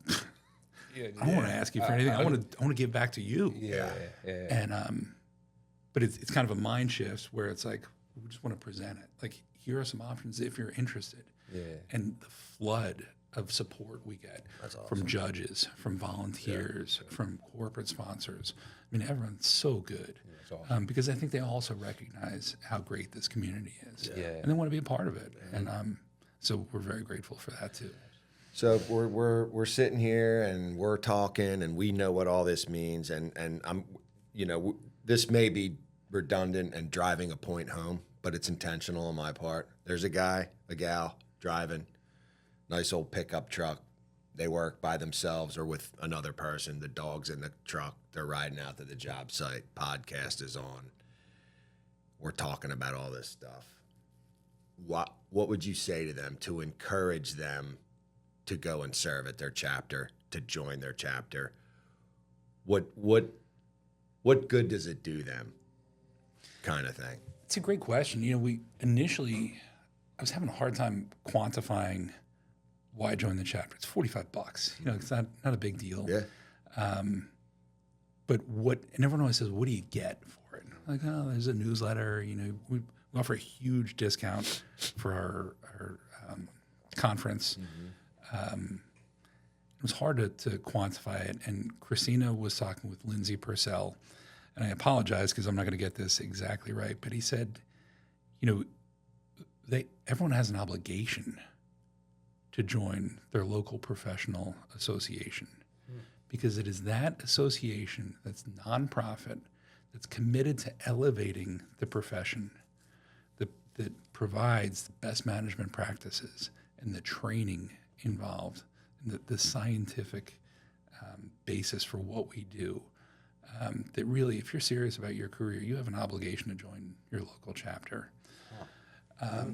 I don't want to ask you for anything. I want to give back to you. Yeah. And but it's kind of a mind shift where it's we just want to present it. Here are some options if you're interested. Yeah. And the flood of support we get from judges, from volunteers, from corporate sponsors. I mean, everyone's so good. Awesome. Because I think they also recognize how great this community is. Yeah. And they want to be a part of it. And so we're very grateful for that too. So we're sitting here and we're talking and we know what all this means and I'm this may be redundant and driving a point home, but it's intentional on my part. There's a gal driving nice old pickup truck. They work by themselves or with another person. The dog's in the truck. They're riding out to the job site. Podcast is on. We're talking about all this stuff. What would you say to them to encourage them to go and serve at their chapter, to join their chapter? What good does it do them, kind of thing? It's a great question. I was having a hard time quantifying why join the chapter? It's $45. It's not a big deal. Yeah. But and everyone always says, what do you get for it? Like, oh, there's a newsletter. We offer a huge discount for our conference. It was hard to quantify it. And Christina was talking with Lindsay Purcell, and I apologize because I'm not going to get this exactly right, but he said, everyone has an obligation to join their local professional association because it is that association that's nonprofit, that's committed to elevating the profession, that provides the best management practices and the training involved, and the scientific basis for what we do. That really, if you're serious about your career, you have an obligation to join your local chapter. I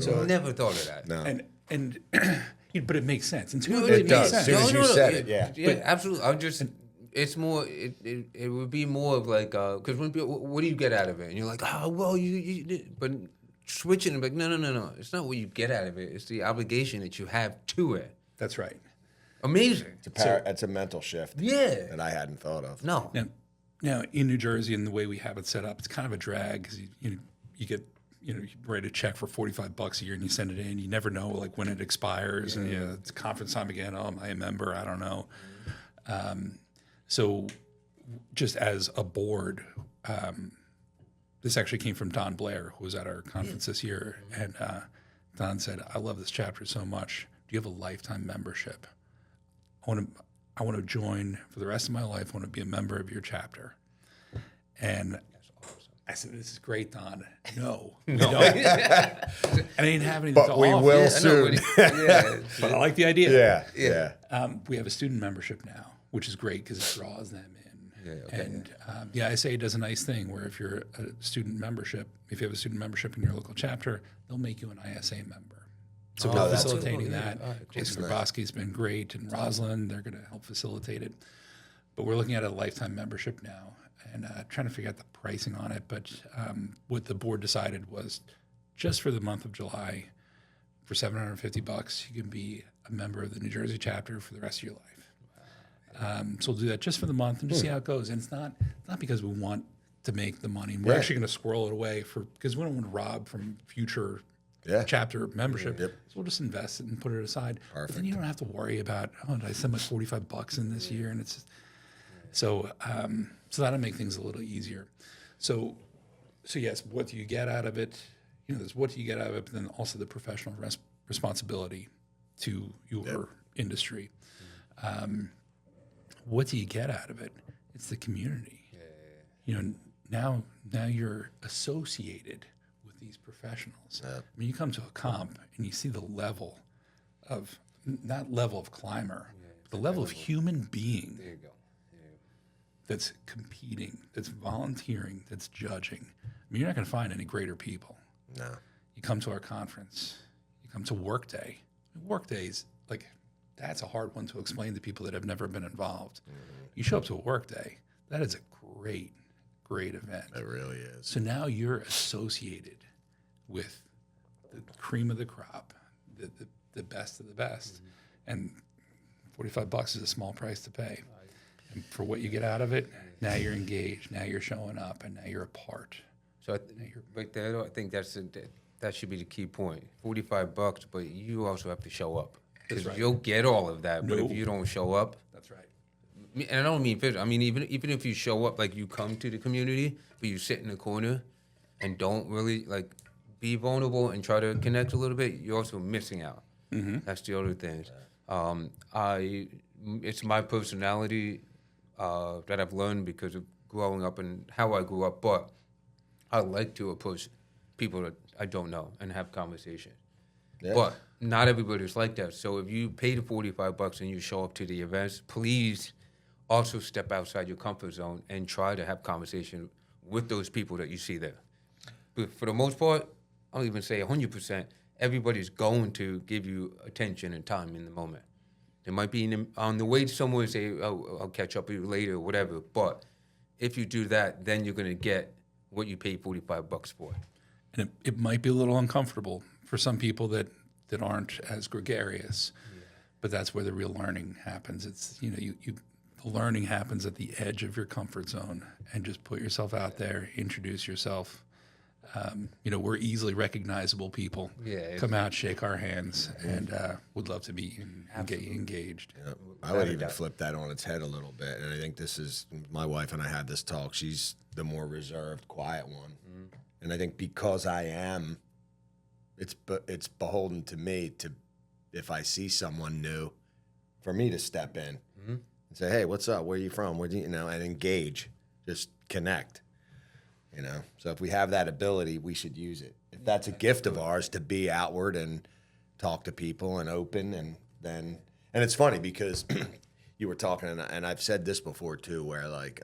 so never thought of that. No. And but it makes sense. It does. As soon as you said it, yeah. Yeah, absolutely. It's more. It would be more of like because when people, what do you get out of it? And you're like, oh well, you did. But switching, like, no. It's not what you get out of it. It's the obligation that you have to it. That's right. Amazing. It's a mental shift. Yeah. That I hadn't thought of. No. Now in New Jersey and the way we have it set up, it's kind of a drag because you get. You write a check for $45 a year and you send it in. You never know like when it expires, and it's conference time again. Oh, am I a member? I don't know. So, just as a board, this actually came from Don Blair, who was at our conference this year, and Don said, "I love this chapter so much. Do you have a lifetime membership? I want to join for the rest of my life. I want to be a member of your chapter." And I said, "This is great, Don." No, we don't. And I didn't have anything But to we offer. will soon. But I like the idea. Yeah. We have a student membership now, which is great because it draws them in. Yeah, okay. And the ISA does a nice thing where if you're a student membership, if you have a student membership in your local chapter, they'll make you an ISA member. So we're that's facilitating cool. that. Yeah. All right, Jason Grabowski's been great, and Rosalind, they're going to help facilitate it. But we're looking at a lifetime membership now and trying to figure out the pricing on it. But what the board decided was just for the month of July, for $750, you can be a member of the New Jersey chapter for the rest of your life. So we'll do that just for the month and just see how it goes. And it's not because we want to make the money. We're actually going to squirrel it away because we don't want to rob from future chapter membership. So we'll just invest it and put it aside. Perfect. But then you don't have to worry about, did I send my $45 in this year? And it's just, so that'll make things a little easier. So yes, what do you get out of it? There's what do you get out of it, but then also the professional responsibility to your industry. What do you get out of it? It's the community. Now you're associated with these professionals. I mean, you come to a comp and you see the level of, not level of climber, the level of human being. There you go. That's competing, that's volunteering, that's judging. I mean, you're not going to find any greater people. No. You come to our conference, you come to Workday. Workday's like, that's a hard one to explain to people that have never been involved. You show up to a Workday, that is a great, great event. It really is. So now you're associated with the cream of the crop, the best of the best. And $45 is a small price to pay. And for what you get out of it, now you're engaged, now you're showing up, and now you're a part. So right there, I think that should be the key point. $45, but you also have to show up. Because you'll get all of that, but if you don't show up, that's right. And I don't mean physical. I mean even if you show up, like you come to the community, but you sit in the corner and don't really like be vulnerable and try to connect a little bit, you're also missing out. That's the other thing. It's my personality that I've learned because of growing up and how I grew up, but I like to approach people that I don't know and have conversations. Yeah. But not everybody's like that. So if you pay the $45 and you show up to the events, please also step outside your comfort zone and try to have conversation with those people that you see there. But for the most part, I'll even say 100%, everybody's going to give you attention and time in the moment. They might be on the way somewhere and say, "Oh, I'll catch up with you later," or whatever. But if you do that, then you're going to get what you paid $45 for. And it might be a little uncomfortable for some people that that aren't as gregarious. But that's where the real learning happens. It's, the learning happens at the edge of your comfort zone, and just put yourself out there, introduce yourself. We're easily recognizable people. Yeah, Come out, shake our hands, and would love to be engaged. Yeah, I would even flip that on its head a little bit. And I think this is, my wife and I had this talk. She's the more reserved, quiet one. And I think because I am, it's beholden to me to, if I see someone new, for me to step in and say, hey, what's up? Where are you from? Where do you know? And engage, just connect. So if we have that ability, we should use it. If that's a gift of ours, to be outward and talk to people and open, and it's funny because you were talking, and I've said this before too, where like,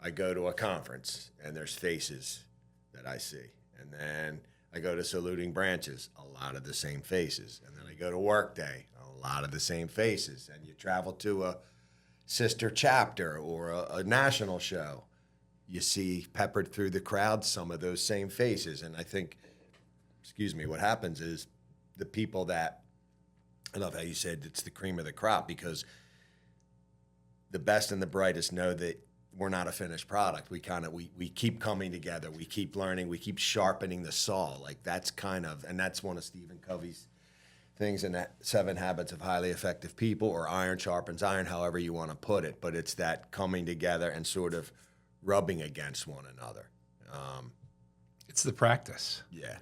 I go to a conference and there's faces that I see, and then I go to Saluting Branches, a lot of the same faces, and then I go to Workday, a lot of the same faces, and you travel to a sister chapter or a national show, you see peppered through the crowd some of those same faces. And I think, what happens is the people that, I love how you said it's the cream of the crop, because the best and the brightest know that we're not a finished product. We keep coming together. We keep learning. We keep sharpening the saw. Like that's and that's one of Stephen Covey's things in that 7 Habits of Highly Effective People, or iron sharpens iron, however you want to put it. But it's that coming together and sort of rubbing against one another. It's the practice. Yeah.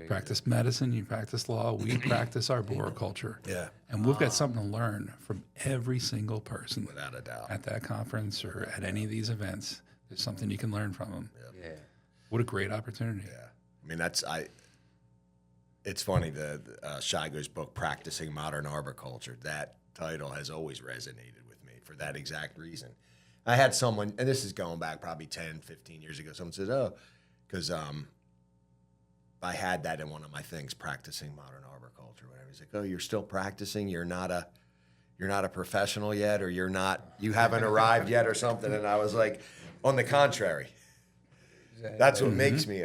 Practice medicine, you practice law, we practice arboriculture. Yeah. And we've got something to learn from every single person. Without a doubt. At that conference or at any of these events. There's something you can learn from them. Yeah. What a great opportunity. Yeah. I mean, it's funny, the Shigo's book, Practicing Modern Arboriculture, that title has always resonated with me for that exact reason. I had someone, and this is going back probably 10, 15 years ago, someone says, because I had that in one of my things, practicing modern arboriculture, whatever. He's like, oh, you're still practicing? You're not a professional yet, or you haven't arrived yet or something? And I was like, on the contrary. That's what makes me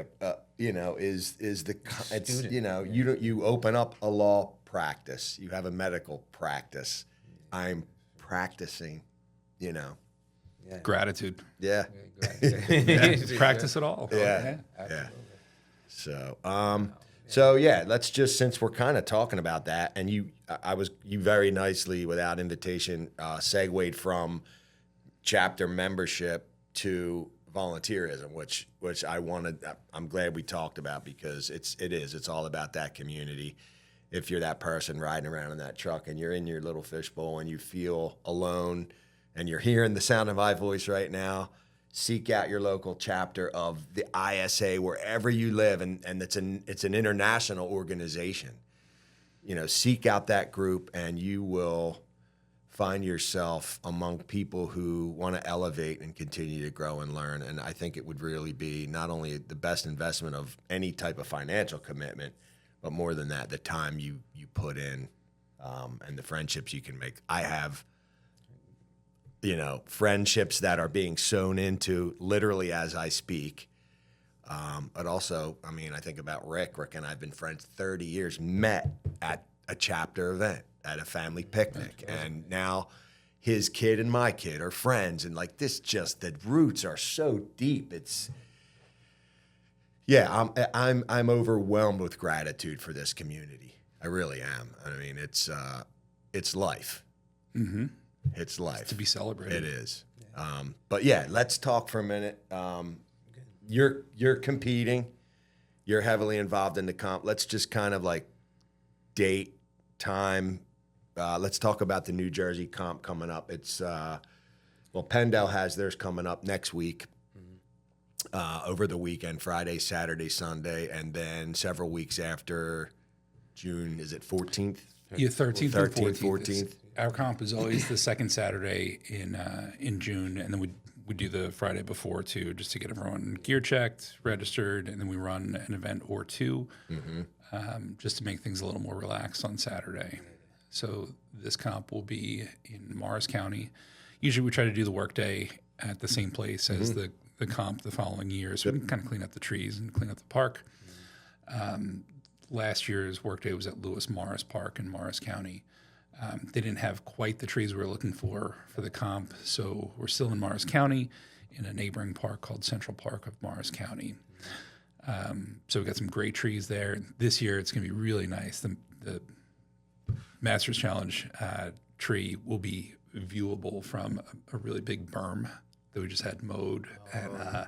you open up a law practice, you have a medical practice. I'm practicing, Gratitude. Yeah. Practice it all. Yeah. So let's just, since we're kind of talking about that, and you very nicely, without invitation, segued from chapter membership to volunteerism, which I'm glad we talked about, because it's all about that community. If you're that person riding around in that truck and you're in your little fishbowl and you feel alone and you're hearing the sound of my voice right now, seek out your local chapter of the ISA wherever you live, and it's an international organization. Seek out that group, and you will find yourself among people who want to elevate and continue to grow and learn. And I think it would really be not only the best investment of any type of financial commitment, but more than that, the time you put in, and the friendships you can make. I have friendships that are being sown into literally as I speak. But also, I think about Rick. Rick and I have been friends 30 years, met at a chapter event, at a family picnic. And now his kid and my kid are friends. And like this, just the roots are so deep. I'm overwhelmed with gratitude for this community. I really am. It's life. Mm-hmm. It's life. It's to be celebrated. It is. But let's talk for a minute. You're competing. You're heavily involved in the comp. Let's just kind of like date, time. Let's talk about the New Jersey comp coming up. It's Pendel has theirs coming up next week, over the weekend, Friday, Saturday, Sunday, and then several weeks after June. Is it 14th? Yeah, 13th and 14th. Our comp is always the second Saturday in June, and then we do the Friday before too, just to get everyone gear checked, registered, and then we run an event or two, just to make things a little more relaxed on Saturday. So this comp will be in Morris County. Usually we try to do the workday at the same place as the comp the following year, so we can kind of clean up the trees and clean up the park. last year's workday was at Lewis Morris Park in Morris County. They didn't have quite the trees we were looking for the comp, so we're still in Morris County in a neighboring park called Central Park of Morris County. So we've got some great trees there. This year it's going to be really nice. The Masters Challenge tree will be viewable from a really big berm that we just had mowed, and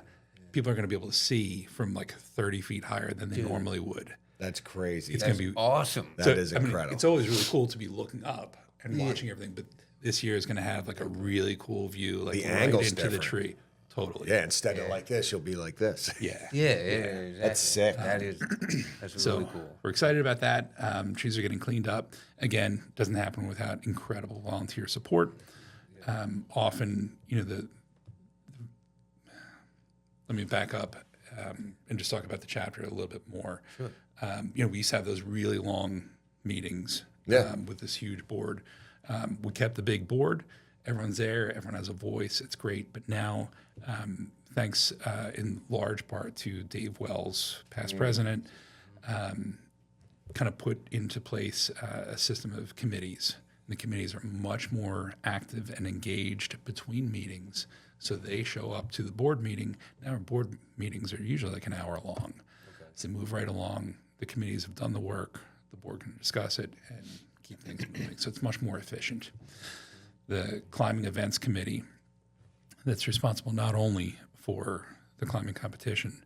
people are going to be able to see from like 30 feet higher than they normally would. That's crazy. It's going to be awesome. That is incredible. It's always really cool to be looking up and watching everything, but this year is going to have like a really cool view, like The right angle's into the different. tree. Totally. Yeah, instead of like this, you'll be like this. Yeah. Yeah, That's sick. That's So really cool. we're excited about that. Trees are getting cleaned up. Again, doesn't happen without incredible volunteer support. Often, let me back up and just talk about the chapter a little bit more. Sure. We used to have those really long meetings with this huge board. We kept the big board. Everyone's there. Everyone has a voice. It's great. But now, thanks in large part to Dave Wells, past president, kind of put into place a system of committees. And the committees are much more active and engaged between meetings. So they show up to the board meeting. Now our board meetings are usually like an hour long. Okay. So they move right along. The committees have done the work. The board can discuss it and keep things moving. So it's much more efficient. The Climbing Events Committee that's responsible not only for the climbing competition,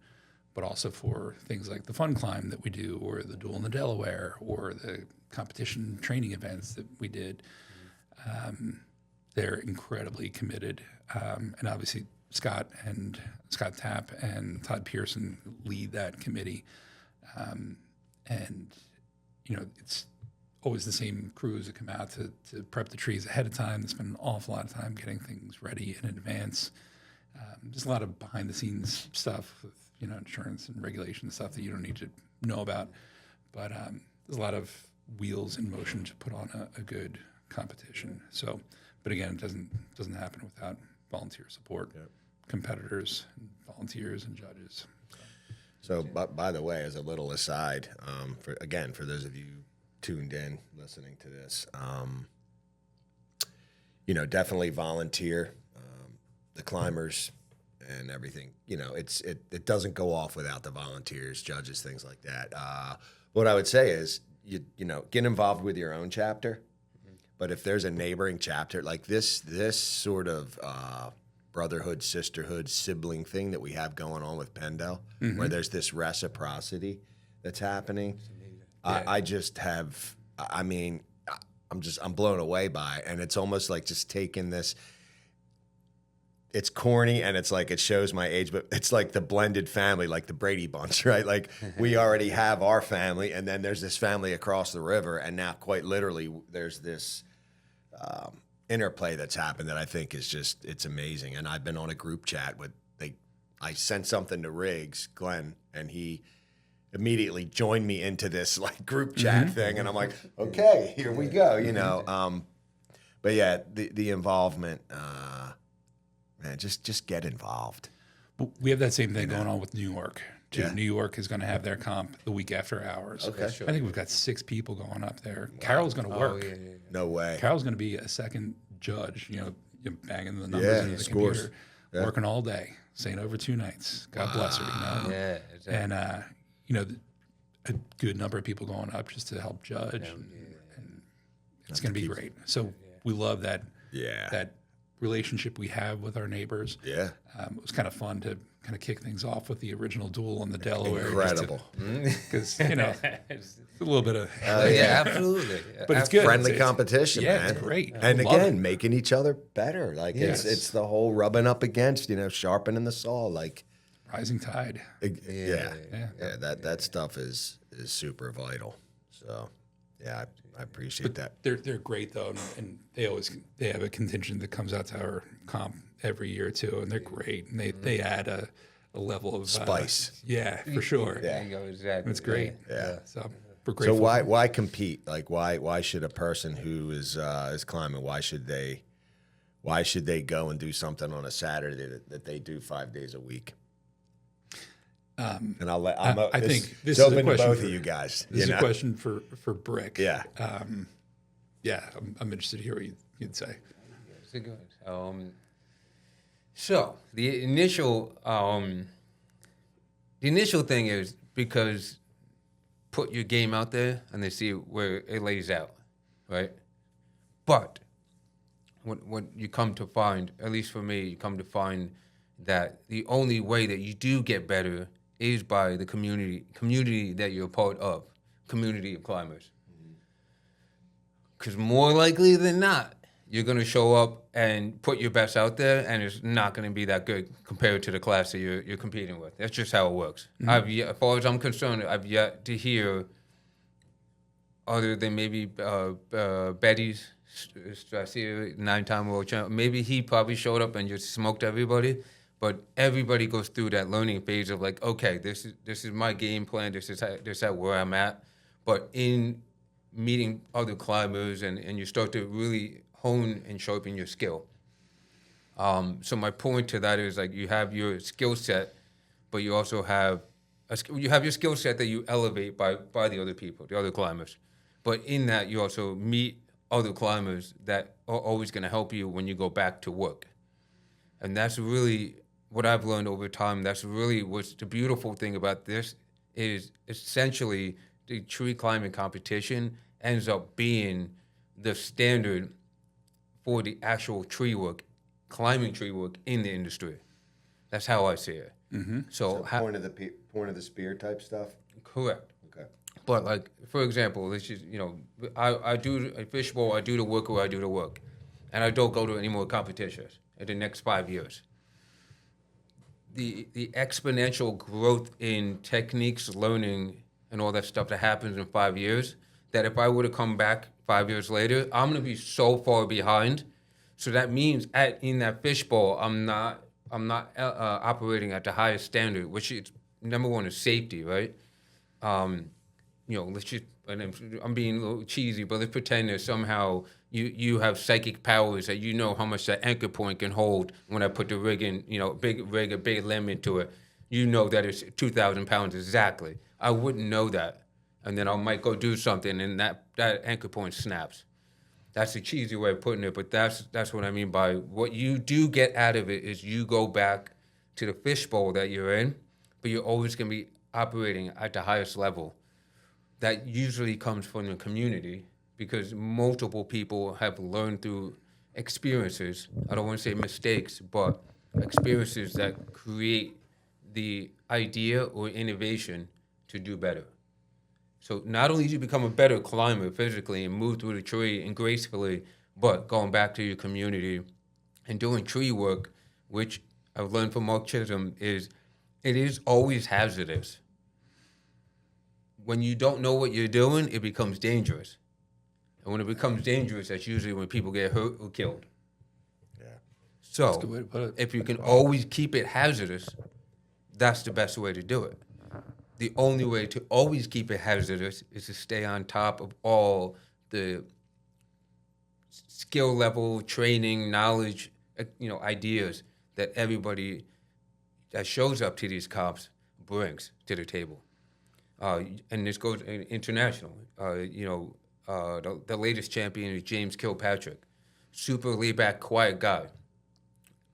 but also for things like the fun climb that we do, or the duel in the Delaware, or the competition training events that we did. They're incredibly committed. And obviously Scott Tapp and Todd Pearson lead that committee. It's always the same crews that come out to prep the trees ahead of time. They spend an awful lot of time getting things ready in advance. Just a lot of behind the scenes stuff with, insurance and regulation stuff that you don't need to know about. But there's a lot of wheels in motion to put on a good competition. So, but again, it doesn't happen without volunteer support, competitors, and volunteers, and judges. So, by the way, as a little aside, for those of you tuned in listening to this, definitely volunteer. The climbers and everything, it doesn't go off without the volunteers, judges, things like that. What I would say is, get involved with your own chapter. But if there's a neighboring chapter like this sort of brotherhood, sisterhood, sibling thing that we have going on with Pendel, where there's this reciprocity that's happening, I just have, I'm blown away by it. And it's almost like just taking this. It's corny and it's like it shows my age, but it's like the blended family, like the Brady Bunch, right? Like we already have our family, and then there's this family across the river, and now quite literally there's this interplay that's happened that I think is it's amazing. And I've been on a group chat I sent something to Riggs, Glenn, and he immediately joined me into this like group chat thing, and I'm like, okay, here we go, But yeah, the involvement. Man, just get involved. We have that same thing going on with New York, too. Yeah. New York is going to have their comp the week after ours. Okay. Sure. I think we've got 6 people going up there. Wow. Carol's going to work. Yeah. No way. Carol's going to be a second judge, banging the numbers into the computer, working all day, staying over 2 nights. God bless her, Yeah, exactly. And, a good number of people going up just to help judge. And it's going to be great. So we love that. Yeah. That relationship we have with our neighbors. Yeah. It was kind of fun to kind of kick things off with the original duel on the Delaware. Incredible. Because, it's a little bit of... yeah, absolutely. But it's good. Friendly competition, yeah, man. It's great. And again, making each other better. Like it's the whole rubbing up against, sharpening the saw. Like rising tide. Yeah. That stuff is super vital. So, yeah, I appreciate that. They're great though, and they have a contingent that comes out to our comp every year too, and they're great. And they add a level of spice. Yeah, for sure. Yeah, exactly. It's great. Yeah. So we're grateful. So why compete? Like why should a person who is climbing, why should they go and do something on a Saturday that they do 5 days a week? And I'll let. I think this it's is a open to question both for of you guys. This is know? a question for Brick. Yeah. I'm interested to hear what you'd say. That's a good. So the initial thing is because put your game out there and they see where it lays out, right? But what you come to find, at least for me, you come to find that the only way that you do get better is by the community that you're a part of, community of climbers. Because more likely than not, you're going to show up and put your best out there, and it's not going to be that good compared to the class that you're competing with. That's just how it works. As far as I'm concerned, I've yet to hear, other than maybe Betty's Strassier, 9-time world champion, maybe he probably showed up and just smoked everybody. But everybody goes through that learning phase of like, okay, this is my game plan. This is where I'm at. But in meeting other climbers and you start to really hone and sharpen your skill. So my point to that is like you have your skill set, but you also have your skill set that you elevate by the other people, the other climbers. But in that you also meet other climbers that are always going to help you when you go back to work. And that's really what I've learned over time. That's really what's the beautiful thing about this is essentially the tree climbing competition ends up being the standard for the actual tree work, climbing tree work in the industry. That's how I see it. Mm-hmm. So point of the spear type stuff? Correct. Okay. But like, for example, let's just, I do a fishbowl, I do the work where I do the work. And I don't go to any more competitions in the next 5 years. The exponential growth in techniques, learning, and all that stuff that happens in 5 years, that if I were to come back 5 years later, I'm going to be so far behind. So that means in that fishbowl, I'm not operating at the highest standard, which is number one is safety, right? Let's just, and I'm being a little cheesy, but let's pretend that somehow you have psychic powers that you know how much that anchor point can hold when I put the rig in, a big limb into it. You know that it's 2,000 pounds exactly. I wouldn't know that. And then I might go do something and that anchor point snaps. That's a cheesy way of putting it, but that's what I mean by what you do get out of it is you go back to the fishbowl that you're in, but you're always going to be operating at the highest level. That usually comes from the community because multiple people have learned through experiences. I don't want to say mistakes, but experiences that create the idea or innovation to do better. So not only do you become a better climber physically and move through the tree and gracefully, but going back to your community and doing tree work, which I've learned from Mark Chisholm, it is always hazardous. When you don't know what you're doing, it becomes dangerous. And when it becomes dangerous, that's usually when people get hurt or killed. Yeah. So That's a good way to put it. if you can always keep it hazardous, that's the best way to do it. The only way to always keep it hazardous is to stay on top of all the skill level, training, knowledge, ideas that everybody that shows up to these comps brings to the table. And this goes international. The latest champion is James Kilpatrick, super laid-back, quiet guy.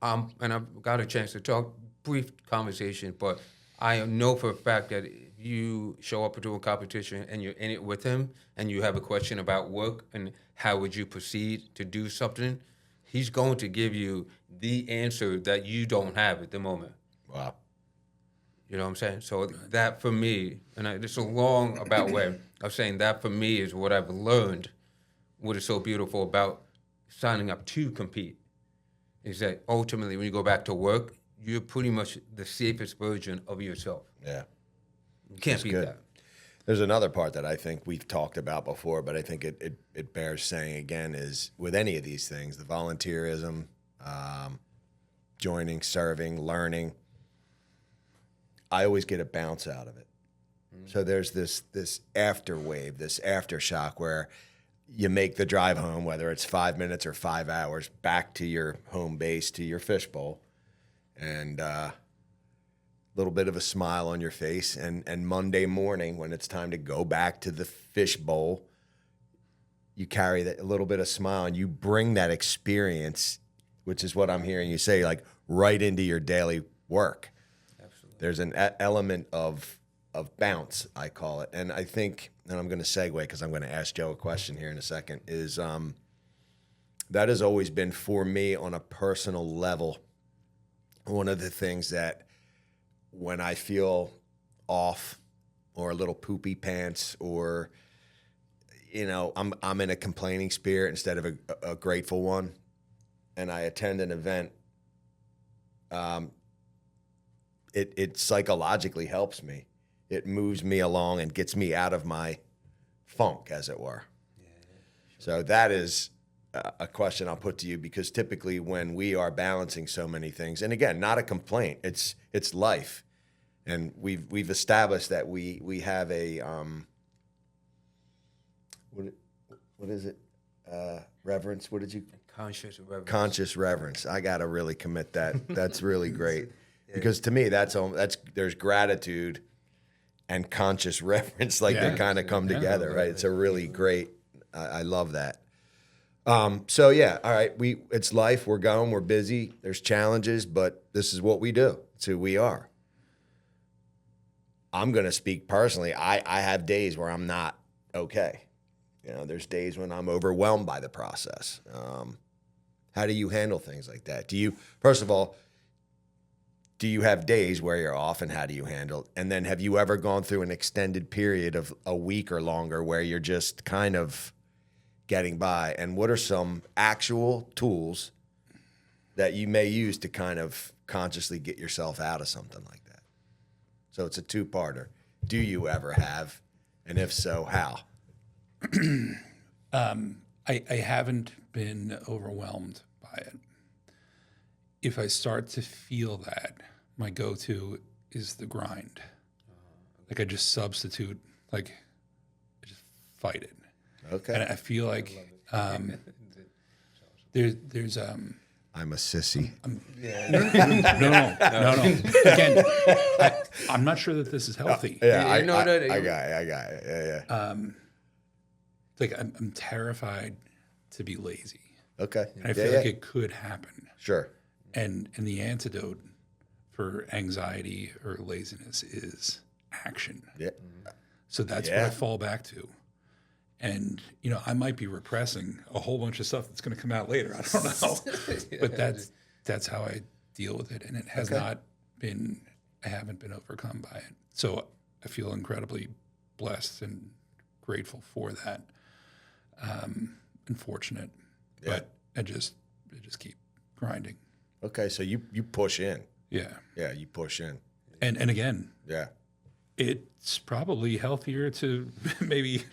And I've got a chance to talk, brief conversation, but I know for a fact that if you show up to a competition and you're in it with him and you have a question about work and how would you proceed to do something, he's going to give you the answer that you don't have at the moment. Wow. You know what I'm saying? So that for me, and it's a long about way of saying that for me is what I've learned, what is so beautiful about signing up to compete, is that ultimately when you go back to work, you're pretty much the safest version of yourself. Yeah. You can't beat that. There's another part that I think we've talked about before, but I think it bears saying again is with any of these things, the volunteerism, joining, serving, learning, I always get a bounce out of it. Mm-hmm. So there's this after wave, this aftershock where you make the drive home, whether it's 5 minutes or 5 hours, back to your home base, to your fishbowl. And little bit of a smile on your face, and Monday morning when it's time to go back to the fish bowl, you carry that a little bit of smile and you bring that experience, which is what I'm hearing you say, like right into your daily work. Absolutely. There's an element of bounce, I call it. And I think, and I'm going to segue because I'm going to ask Joe a question here in a second, is that has always been for me on a personal level, one of the things that when I feel off or a little poopy pants or, you know, I'm in a complaining spirit instead of a grateful one, and I attend an event, it psychologically helps me. It moves me along and gets me out of my funk, as it were. Yeah, sure. So that is a question I'll put to you, because typically when we are balancing so many things, and again, not a complaint, it's life, and we've established that we have a what is it? Reverence. What did you? Conscious reverence. Conscious reverence. I gotta really commit that. That's really great, because to me that's there's gratitude and conscious reverence, like they kind of come together, right? It's a really great. I love that. So yeah, all right. It's life. We're going. We're busy. There's challenges, but this is what we do. It's who we are. I'm gonna speak personally. I have days where I'm not okay. You know, there's days when I'm overwhelmed by the process. How do you handle things like that? First of all, do you have days where you're off, and how do you handle it? And then have you ever gone through an extended period of a week or longer where you're just kind of getting by? And what are some actual tools that you may use to kind of consciously get yourself out of something like that? So it's a two-parter. Do you ever have? And if so, how? I haven't been overwhelmed by it. If I start to feel that, my go-to is the grind. Like I just substitute, like I just fight it. Okay. And I feel like there's I'm a sissy. No. Again, I'm not sure that this is healthy. I got it. Yeah. Like I'm terrified to be lazy. Okay. And I feel like it could happen. Sure. And the antidote for anxiety or laziness is action. Yeah. So that's what I fall back to. And, you know, I might be repressing a whole bunch of stuff that's going to come out later. I don't know. But that's how I deal with it. And it has not been, I haven't been overcome by it. So I feel incredibly blessed and grateful for that. And fortunate. Yeah. But I just keep grinding. Okay, so you push in. Yeah. Yeah, you push in. And again, Yeah. it's probably healthier to maybe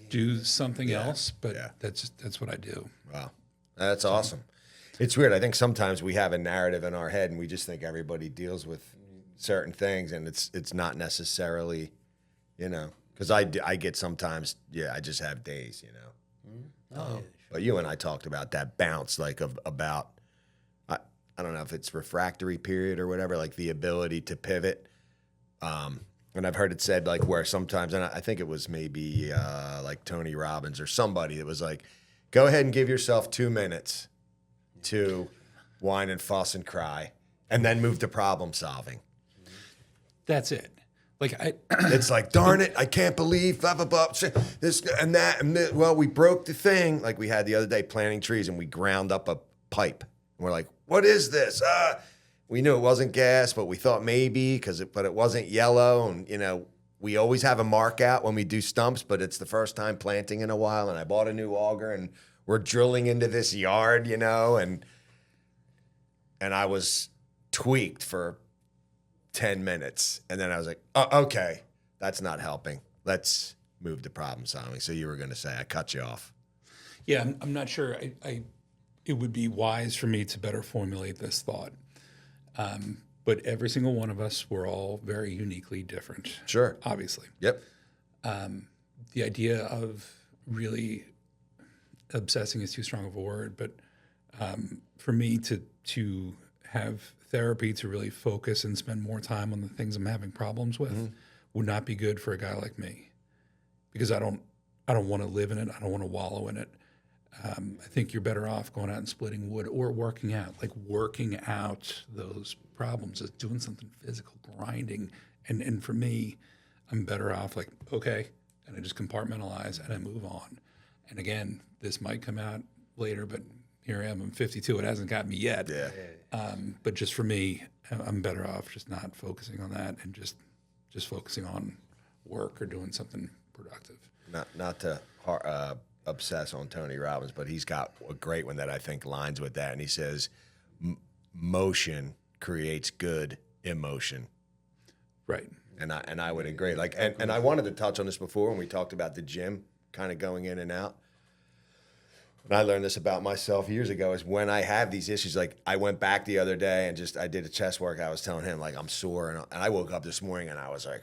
do something else, but that's what I do. Wow. That's awesome. It's weird. I think sometimes we have a narrative in our head and we just think everybody deals with certain things, and it's not necessarily, you know, because I get sometimes, I just have days, you know. But you and I talked about that bounce, like about, I don't know if it's refractory period or whatever, like the ability to pivot. And I've heard it said like where sometimes, and I think it was maybe like Tony Robbins or somebody that was like, go ahead and give yourself 2 minutes to whine and fuss and cry, and then move to problem solving. That's it. Like it's like, darn it, I can't believe blah, blah, blah, this and that, and this. Well, we broke the thing like we had the other day planting trees, and we ground up a pipe. And we're like, what is this? We knew it wasn't gas, but we thought maybe but it wasn't yellow. And, you know, we always have a mark out when we do stumps, but it's the first time planting in a while. And I bought a new auger, and we're drilling into this yard, you know, and I was tweaked for 10 minutes. And then I was like, oh, okay, that's not helping. Let's move to problem solving. So you were going to say, I cut you off. Yeah, I'm not sure. It would be wise for me to better formulate this thought. But every single one of us, we're all very uniquely different. Sure. Obviously. Yep. The idea of really obsessing is too strong of a word, but for me to have therapy to really focus and spend more time on the things I'm having problems with would not be good for a guy like me, because I don't want to live in it. I don't want to wallow in it. I think you're better off going out and splitting wood or working out, like working out those problems, is doing something physical, grinding. And for me, I'm better off like, okay, and I just compartmentalize and I move on. And again, this might come out later, but here I am, I'm 52. It hasn't got me yet. Yeah. But just for me, I'm better off just not focusing on that and just focusing on work or doing something productive. Not to obsess on Tony Robbins, but he's got a great one that I think lines with that. And he says, motion creates good emotion. Right. And I would agree. Like, and I wanted to touch on this before when we talked about the gym kind of going in and out. And I learned this about myself years ago, is when I have these issues, like I went back the other day and I did a chest work. I was telling him, like, I'm sore. And I woke up this morning and I was like,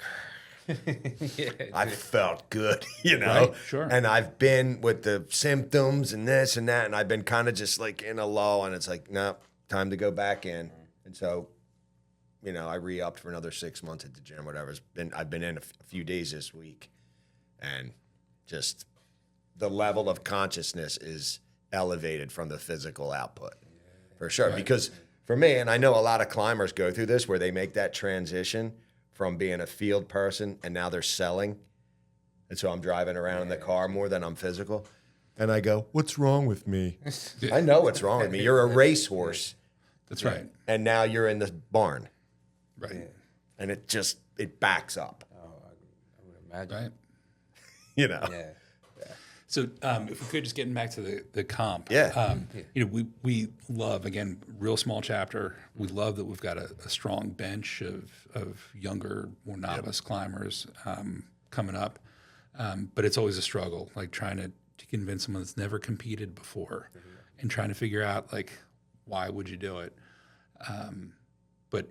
I felt good, you know? Right, sure. And I've been with the symptoms and this and that, and I've been kind of just like in a lull, and it's like, no, time to go back in. And so, you know, I re-upped for another 6 months at the gym, whatever. I've been in a few days this week, and just the level of consciousness is elevated from the physical output, for sure. Right. Because for me, and I know a lot of climbers go through this, where they make that transition from being a field person and now they're selling. And so I'm driving around in the car more than I'm physical. And I go, what's wrong with me? I know what's wrong with me. You're a racehorse. That's right. And now you're in the barn. Right. Yeah. And it backs up. Oh, I would imagine. Right. You know? Yeah. So if we could just get back to the comp. Yeah. You know, we love, again, real small chapter. We love that we've got a strong bench of younger, more novice climbers coming up. But it's always a struggle, like trying to convince someone that's never competed before and trying to figure out, like, why would you do it? But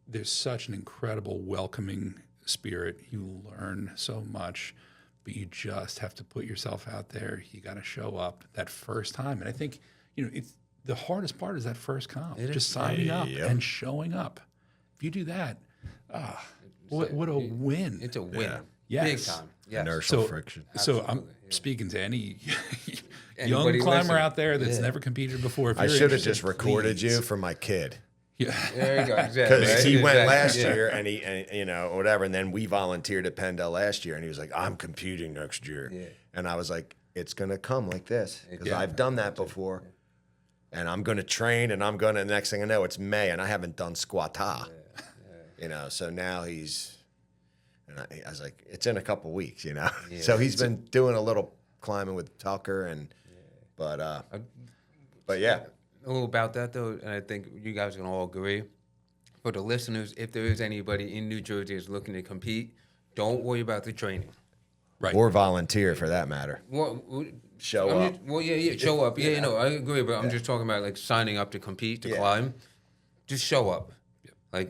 there's such an incredible welcoming spirit. You learn so much. But you just have to put yourself out there. You got to show up that first time. And I think, you know, it's the hardest part is that first comp. Just signing up and showing up. If you do that, what a win. It's a win. Yeah. Yes. Big time. Yes. Inertial friction. So I'm speaking to any young climber out there that's never competed before. If I you're should have interested, just recorded please. you for my kid. Yeah. There you go. Exactly. Because he went last Yeah. year, and you know, whatever. And then we volunteered at Pendle last year, and he was like, I'm competing next year. Yeah. And I was like, it's going to come like this, because I've done that before. And I'm going to train, and the next thing I know, it's May, and I haven't done squatta. You know, so now and I was like, it's in a couple weeks, you know. Yeah. So he's been doing a little climbing with Tucker, but yeah. A little about that, though, and I think you guys can all agree. For the listeners, if there is anybody in New Jersey that's looking to compete, don't worry about the training. Right. Or volunteer, for that matter. Well, Show up. Show up. Yeah, you know, I agree, but I'm just talking about, like, signing up to compete, to climb. Just show up. Yep. Like,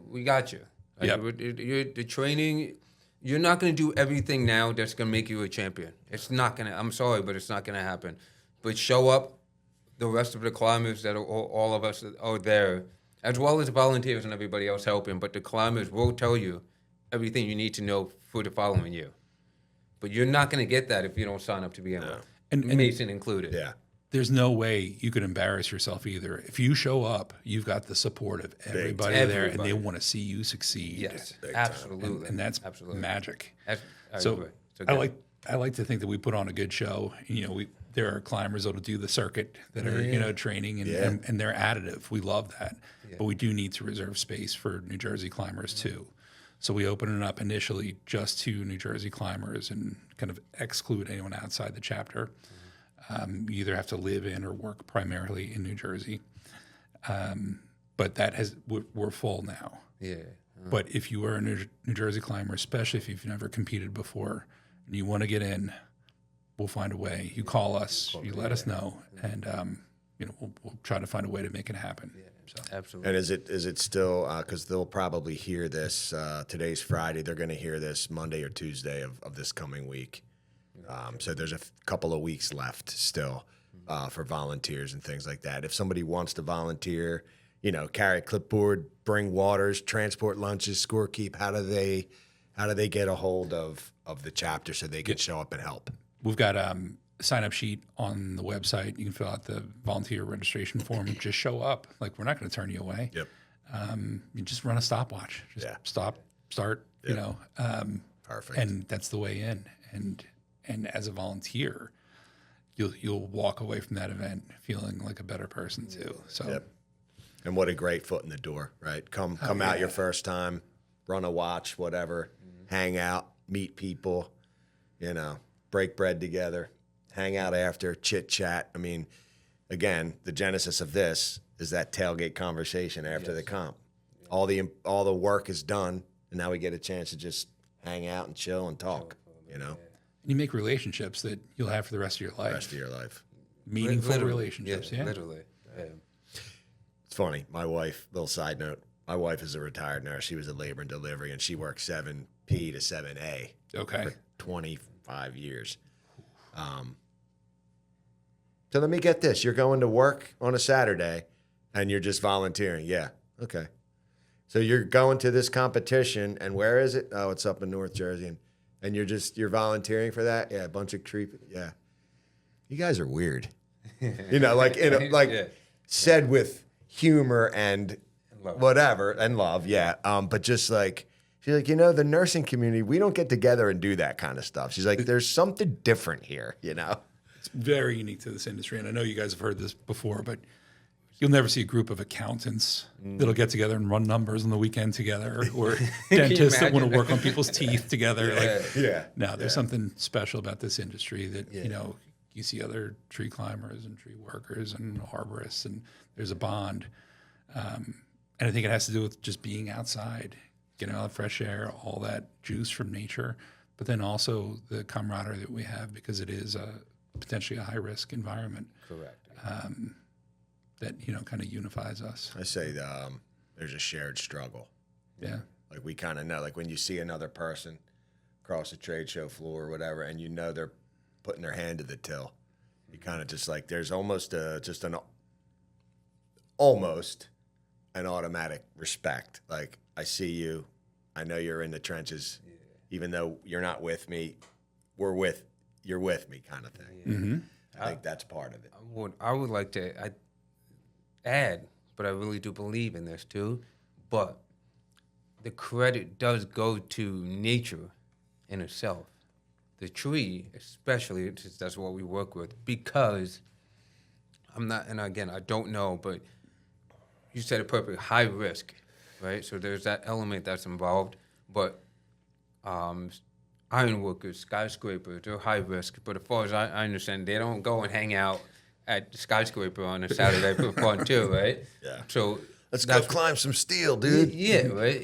we got you. Like, the training, you're not going to do everything now that's going to make you a champion. It's not going to. I'm sorry, but it's not going to happen. But show up. The rest of the climbers that are all of us are there, as well as the volunteers and everybody else helping, but the climbers will tell you everything you need to know for the following year. But you're not going to get that if you don't sign up to begin with. And Mason included. Yeah. There's no way you could embarrass yourself either. If you show up, you've got the support of everybody there, and they want to see you succeed. Yes, absolutely. And that's absolutely magic. So I like to think that we put on a good show. You know, there are climbers that'll do the circuit that are, you know, training and they're additive. We love that. Yeah. But we do need to reserve space for New Jersey climbers too. So we open it up initially just to New Jersey climbers and kind of exclude anyone outside the chapter. You either have to live in or work primarily in New Jersey. But we're full now. Yeah. But if you are a New Jersey climber, especially if you've never competed before and you want to get in, we'll find a way. You call us, you let us know, and you know, we'll try to find a way to make it happen. Yeah, so. Absolutely. And is it still, because they'll probably hear this, today's Friday, they're going to hear this Monday or Tuesday of this coming week. So there's a couple of weeks left still for volunteers and things like that. If somebody wants to volunteer, carry a clipboard, bring waters, transport lunches, scorekeep? How do they get a hold of the chapter so they can show up and help? We've got a sign-up sheet on the website. You can fill out the volunteer registration form. Just show up. Like, we're not going to turn you away. Yep. You just run a stopwatch. Just stop, start. Yep. Perfect. And that's the way in. And as a volunteer, you'll walk away from that event feeling like a better person too. So. Yep. And what a great foot in the door, right? Come out your first time, run a watch, whatever, hang out, meet people, break bread together, hang out after, chit chat. I mean, again, the genesis of this is that tailgate conversation after the comp. All the work is done, and now we get a chance to just hang out and chill and talk. You make relationships that you'll have for the rest of your life. Meaningful Literally. relationships. Yeah. Literally. Yeah. It's funny. My wife, little side note, my wife is a retired nurse. She was a labor and delivery, and she worked 7P to 7A for 25 years. So let me get this. You're going to work on a Saturday, and you're just volunteering. Yeah. Okay. So you're going to this competition, and where is it? Oh, it's up in North Jersey. And you're volunteering for that? Yeah, a bunch of yeah. You guys are weird. Said with humor and whatever, and love, yeah. But just like, she's like, the nursing community, we don't get together and do that kind of stuff. She's like, there's something different here, It's very unique to this industry. And I know you guys have heard this before, but you'll never see a group of accountants that'll get together and run numbers on the weekend together, or dentists that want to work on people's teeth together. There's something special about this industry that, you see other tree climbers and tree workers and arborists, and there's a bond. And I think it has to do with just being outside, getting out of fresh air, all that juice from nature, but then also the camaraderie that we have, because it is potentially a high-risk environment. Correct. That kind of unifies us. I say there's a shared struggle. Yeah. Like, we kind of know, like, when you see another person across a trade show floor or whatever, and they're putting their hand to the till, you kind of just like, there's almost an automatic respect. Like, I see you, I know you're in the trenches, even though you're not with me, you're with me, kind of thing. Mm-hmm. I think that's part of it. I would like to add, but I really do believe in this too, but the credit does go to nature in itself. The tree, especially, that's what we work with, because I'm not, and again, I don't know, but you said it perfectly, high risk, right? So there's that element that's involved, but iron workers, skyscrapers, they're high risk, but as far as I understand, they don't go and hang out at the skyscraper on a Saturday for fun too, right? Yeah. So let's go climb some steel, dude. Yeah, right.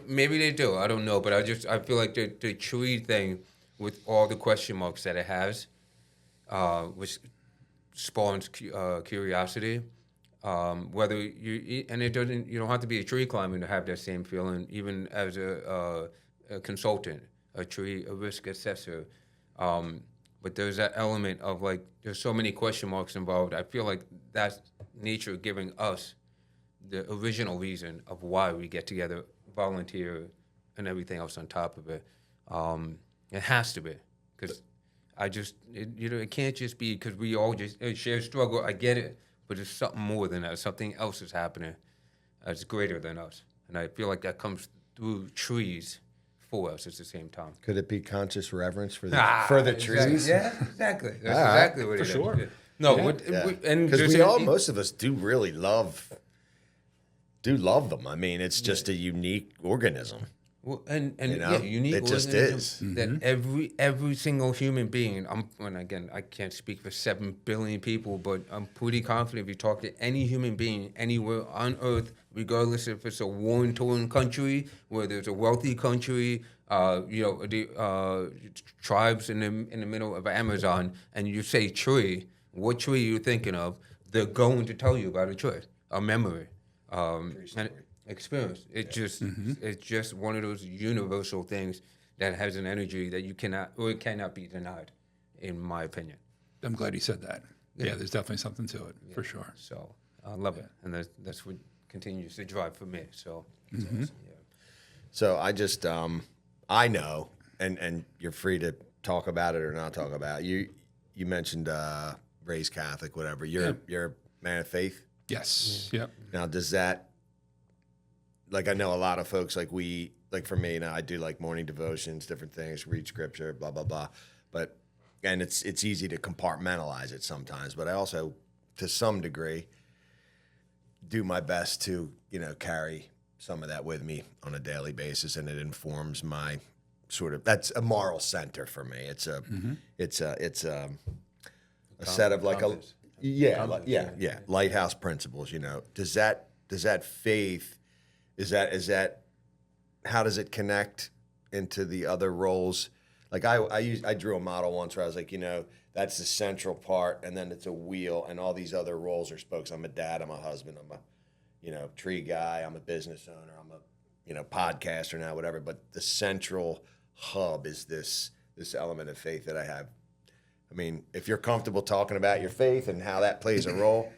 Maybe they do. I don't know, but I feel like the tree thing, with all the question marks that it has, which spawns curiosity. Whether you don't have to be a tree climber to have that same feeling. Even as a consultant, a risk assessor. But there's that element of, like, there's so many question marks involved. I feel like that's nature giving us the original reason of why we get together, volunteer, and everything else on top of it. It has to be, because it can't just be because we all just share struggle. I get it, but it's something more than that. Something else is happening that's greater than us, and I feel like that comes through trees for us at the same time. Could it be conscious reverence for the trees? Yeah, exactly. That's exactly what it is. For sure. Yeah. No, because most of us do really love them. I mean, it's just a unique organism. Well, unique. It just is. That every single human being. And again, I can't speak for 7 billion people, but I'm pretty confident if you talk to any human being anywhere on Earth, regardless if it's a war-torn country, where there's a wealthy country, the tribes in the middle of Amazon, and you say tree, what tree are you thinking of? They're going to tell you about a tree, a memory. And experience. It's just one of those universal things that has an energy that it cannot be denied, in my opinion. I'm glad you said that. Yeah, there's definitely something to it, for sure. So I love it, and that's what continues to drive for me. So, Mm-hmm. awesome, yeah. So I just, I know, and you're free to talk about it or not talk about it. You mentioned raised Catholic, whatever. You're a man of faith. Yes. Yep. Now, does that, like, I know a lot of folks, like for me, I do like morning devotions, different things, read scripture, blah, blah, blah. But, and it's easy to compartmentalize it sometimes, but I also, to some degree, do my best to, carry some of that with me on a daily basis, and it informs my that's a moral center for me. It's a, it's a set of like compass. lighthouse principles. Does that faith, is that how does it connect into the other roles? Like I drew a model once where I was like, that's the central part, and then it's a wheel, and all these other roles are spokes. I'm a dad, I'm a husband, I'm a tree guy, I'm a business owner, I'm a podcaster now, whatever. But the central hub is this element of faith that I have. I mean, if you're comfortable talking about your faith and how that plays a role,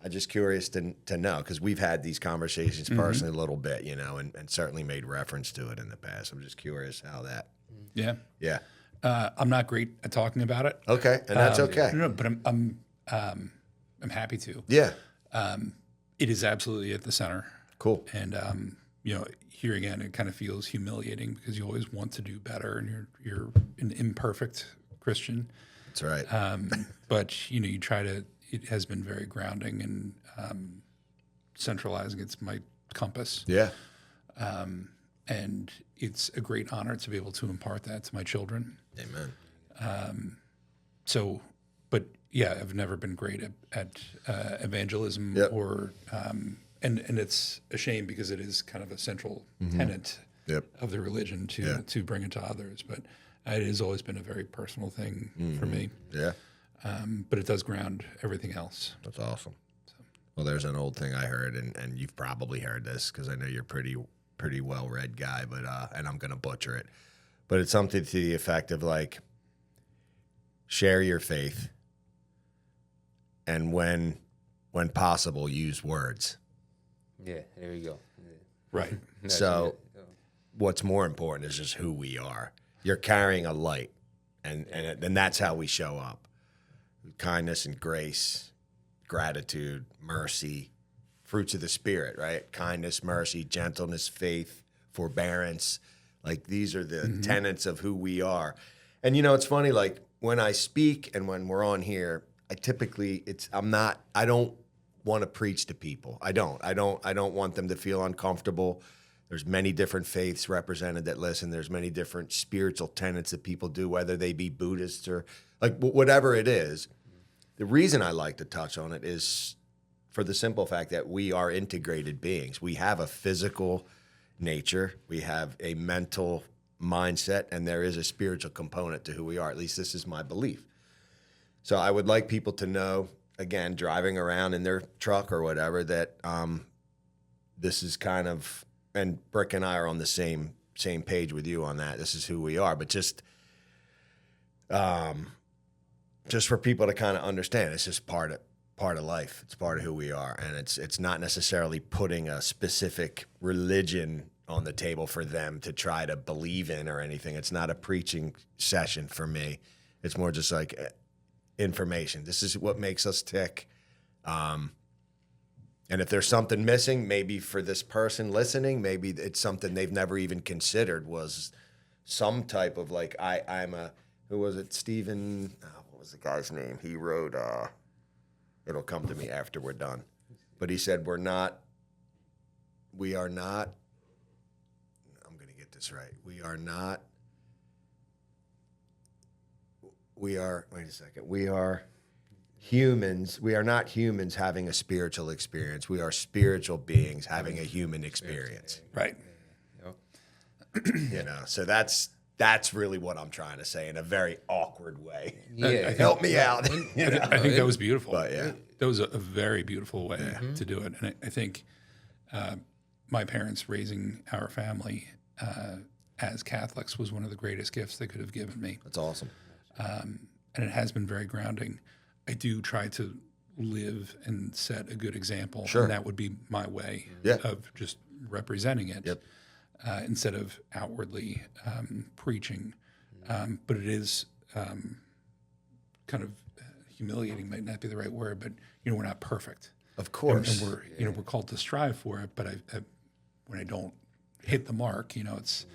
I'm just curious to know, because we've had these conversations personally a little bit, and certainly made reference to it in the past. I'm just curious how that. Yeah. Yeah. I'm not great at talking about it. Okay, and that's okay. No, but I'm happy to. Yeah. It is absolutely at the center. Cool. And here again, it kind of feels humiliating because you always want to do better, and you're an imperfect Christian. That's right. But you try to. It has been very grounding and centralizing. It's my compass. Yeah. And it's a great honor to be able to impart that to my children. Amen. So, but yeah, I've never been great at evangelism or, and it's a shame because it is kind of a central tenet of the religion to bring it to others. But it has always been a very personal thing for me. Yeah. But it does ground everything else. That's awesome. Well, there's an old thing I heard, and you've probably heard this because I know you're pretty well-read guy, but and I'm going to butcher it. But it's something to the effect of like, share your faith, and when possible, use words. Yeah, there you go. Yeah. Right. So what's more important is just who we are. You're carrying a light, and that's how we show up. Kindness and grace, gratitude, mercy, fruits of the Spirit, right? Kindness, mercy, gentleness, faith, forbearance. Like, these are the tenets of who we are. And, it's funny, like, when I speak and when we're on here, I don't want to preach to people. I don't want them to feel uncomfortable. There's many different faiths represented that listen. There's many different spiritual tenets that people do, whether they be Buddhists or like whatever it is. The reason I like to touch on it is for the simple fact that we are integrated beings. We have a physical nature, we have a mental mindset, and there is a spiritual component to who we are. At least this is my belief. So I would like people to know, again, driving around in their truck or whatever, that this is kind of, and Brick and I are on the same page with you on that. This is who we are, but just for people to kind of understand, it's just part of life. It's part of who we are, and it's not necessarily putting a specific religion on the table for them to try to believe in or anything. It's not a preaching session for me. It's more just like information. This is what makes us tick. And if there's something missing, maybe for this person listening, maybe it's something they've never even considered was some type of like, who was it? Stephen, what was the guy's name? He wrote, it'll come to me after we're done. But he said, we are not, I'm going to get this right. We are, wait a second. We are humans. We are not humans having a spiritual experience. We are spiritual beings having a human experience. Right. So that's really what I'm trying to say in a very awkward way. Yeah. Help me out. I think that was beautiful. But yeah. That was a very beautiful way to do it. And I think my parents raising our family as Catholics was one of the greatest gifts they could have given me. That's awesome. And it has been very grounding. I do try to live and set a good example. Sure. And that would be my way Yeah. of just representing it Yep. instead of outwardly preaching. But it is kind of humiliating, might not be the right word, but, we're not perfect. Of course. And we're called to strive for it. But when I don't hit the mark, it's,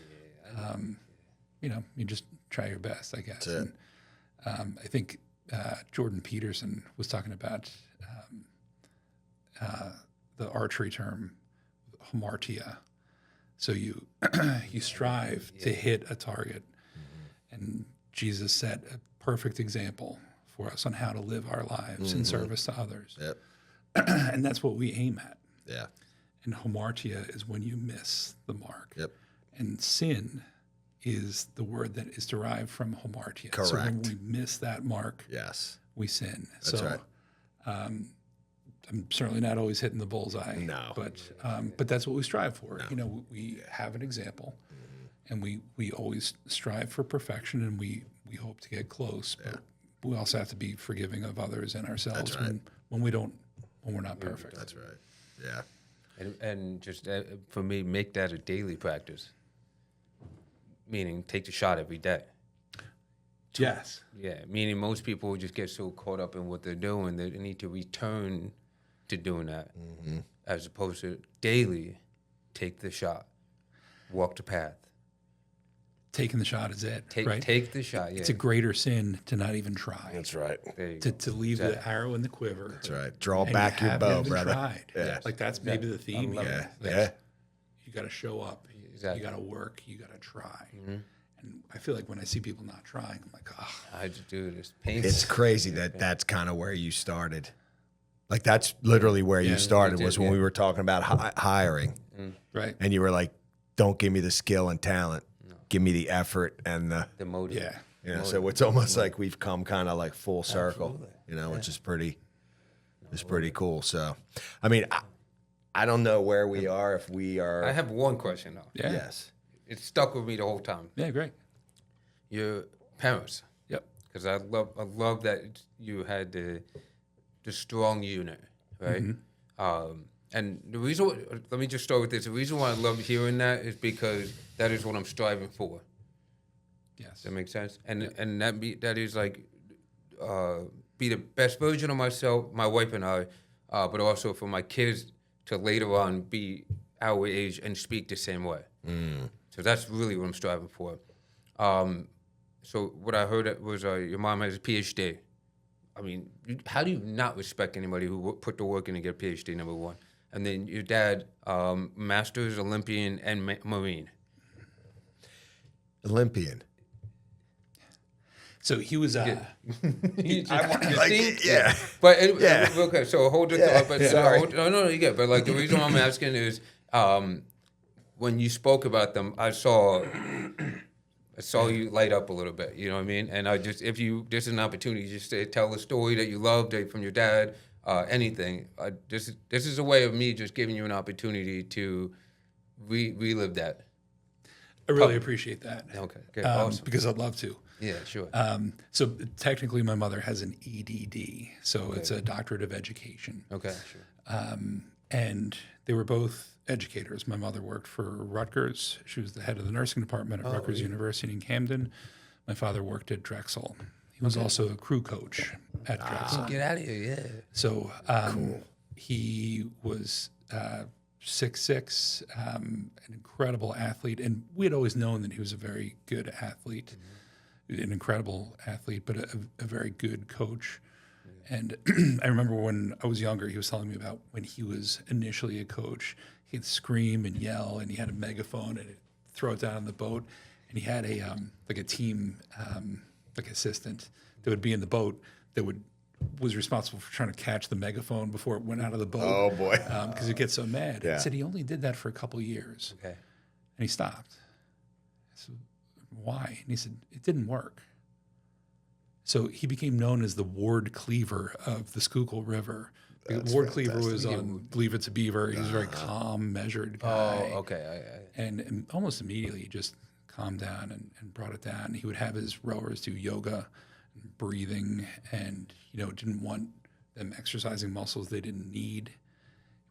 you just try your best, I guess. That's it. And I think Jordan Peterson was talking about the archery term, hamartia. So you strive to hit a target. And Jesus set a perfect example for us on how to live our lives in service to others. Yep. And that's what we aim at. Yeah. And hamartia is when you miss the mark. Yep. And sin is the word that is derived from hamartia. So when Correct. we miss that mark, Yes. we sin. That's right. I'm certainly not always hitting the bullseye. No. But that's what we strive for. We have an example, and we always strive for perfection, and we hope to get close. But we also have to be forgiving of others and ourselves That's right. when we're not perfect. That's right. Yeah. And just for me, make that a daily practice. Meaning, take the shot every day. Yes. Yeah, meaning most people just get so caught up in what they're doing, they need to return to doing that, as opposed to daily take the shot, walk the path. Taking the shot is it, right? Take the shot, yeah. It's a greater sin to not even try. That's right. There you go. To leave the arrow in the quiver. That's right. Draw and back your haven't bow, even brother. Tried. Yeah. Like that's maybe the theme love here. Yeah. that Yeah. You got to show up. Exactly. You got to work. You got to try. And I feel like when I see people not trying, I'm like, oh, I just do this painful. It's crazy that that's kind of where you started. Like that's literally where you started was when we were talking about hiring. right. And you were like, don't give me the skill and talent. Give me the effort and the motive. Yeah. so it's almost like we've come kind of like full circle, which is pretty cool. So, I mean, I don't know where we are if we are. I have one question though. Yeah. Yes. It stuck with me the whole time. Yeah, great. Your parents, Yep. because I love that you had the strong unit, right? And the reason, let me just start with this. The reason why I love hearing that is because that is what I'm striving for. Yes. Does that make sense? And that is like be the best version of myself, my wife and I, but also for my kids to later on be our age and speak the same way. So that's really what I'm striving for. So what I heard was your mom has a PhD. I mean, how do you not respect anybody who put the work in to get a PhD, number one? And then your dad, Masters, Olympian, and Marine. Olympian. So he was. Yeah. But okay, so hold it. Yeah. But Sorry. No, you get. But like the reason why I'm asking is, when you spoke about them, I saw you light up a little bit. You know what I mean? And this is an opportunity just to tell a story that you loved from your dad. Anything. This is a way of me just giving you an opportunity to relive that. I really appreciate that. Okay, good, awesome. Because I'd love to. Yeah, sure. So technically, my mother has an EDD, so it's a doctorate of education. Okay, sure. And they were both educators. My mother worked for Rutgers. She was the head of the nursing department at Rutgers University in Camden. My father worked at Drexel. He was also a crew coach at Drexel. Get out of here, yeah. So he was 6'6", an incredible athlete. And we had always known that he was a very good athlete, an incredible athlete, but a very good coach. And I remember when I was younger, he was telling me about when he was initially a coach, he'd scream and yell, and he had a megaphone and he'd throw it down on the boat. And he had a team assistant that would be in the boat that was responsible for trying to catch the megaphone before it went out of the boat. Oh boy. Because he'd get so mad. Yeah. He said he only did that for a couple years. Okay. And he stopped. I said, why? And he said, it didn't work. So he became known as the Ward Cleaver of the Schuylkill River. Ward Cleaver was on Leave It to Beaver. He was a very calm, measured guy. Oh, okay. And almost immediately he just calmed down and brought it down. He would have his rowers do yoga and breathing and, didn't want them exercising muscles they didn't need.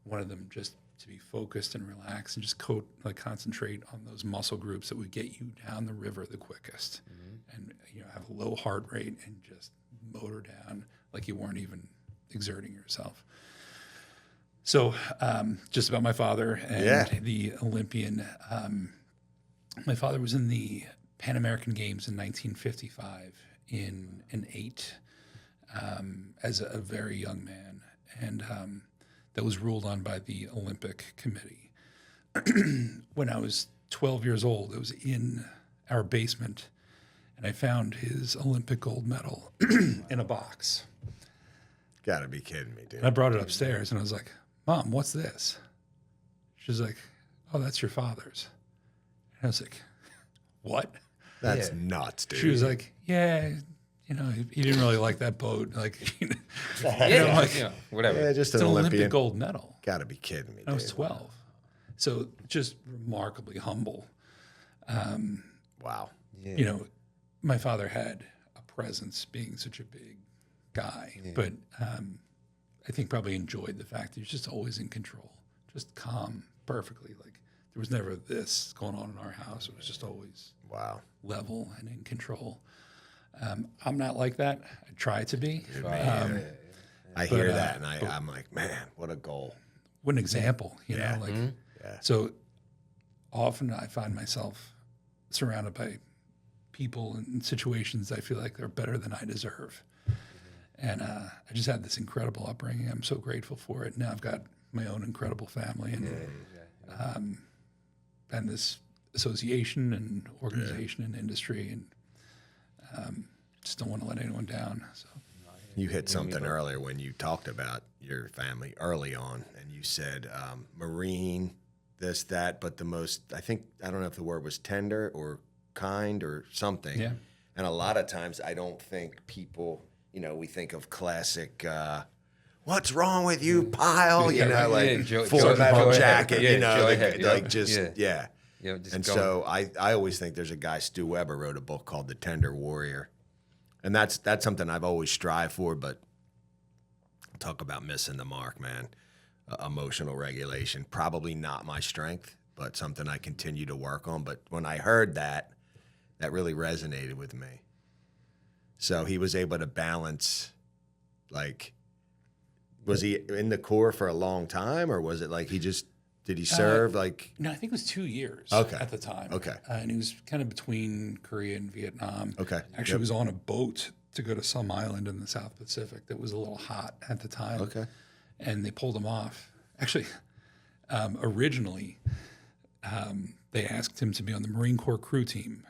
Wanted them just to be focused and relaxed and just concentrate on those muscle groups that would get you down the river the quickest, and have a low heart rate and just motor down like you weren't even exerting yourself. So just about my father and the Olympian. My father was in the Pan American Games in 1955 in an 8 as a very young man, and that was ruled on by the Olympic Committee. When I was 12 years old, I was in our basement, and I found his Olympic gold medal in a box. Gotta be kidding me, dude. And I brought it upstairs, and I was like, Mom, what's this? She's like, oh, that's your father's. And I was like, what? That's nuts, dude. She was like, yeah, he didn't really like that boat. Like, whatever. Yeah, just an it's an Olympian. Olympic gold medal. Gotta be kidding me, dude. I was 12. So just remarkably humble. Wow. My father had a presence being such a big guy, but I think probably enjoyed the fact that he was just always in control, just calm, perfectly. Like there was never this going on in our house. It was just always level and in control. I'm not like that. I try to be. I hear that, and I'm like, man, what a goal. What an example, So often I find myself surrounded by people and situations I feel like they're better than I deserve. And I just had this incredible upbringing. I'm so grateful for it. Now I've got my own incredible family and this association and organization and industry, and just don't want to let anyone down. So you hit something earlier when you talked about your family early on, and you said Marine, this, that, but the most, I don't know if the word was tender or kind or something. Yeah. And a lot of times I don't think people, we think of classic, what's wrong with you, pile? Full metal jacket, And so I always think there's a guy, Stu Weber, wrote a book called The Tender Warrior. And that's something I've always strived for, but talk about missing the mark, man. Emotional regulation, probably not my strength, but something I continue to work on. But when I heard that really resonated with me. So he was able to balance, was he in the Corps for a long time, or was it did he serve No, I think it was 2 years at the time. Okay. And he was kind of between Korea and Vietnam. Okay. Actually was on a boat to go to some island in the South Pacific that was a little hot at the time. Okay. And they pulled him off. Actually, originally, they asked him to be on the Marine Corps crew team.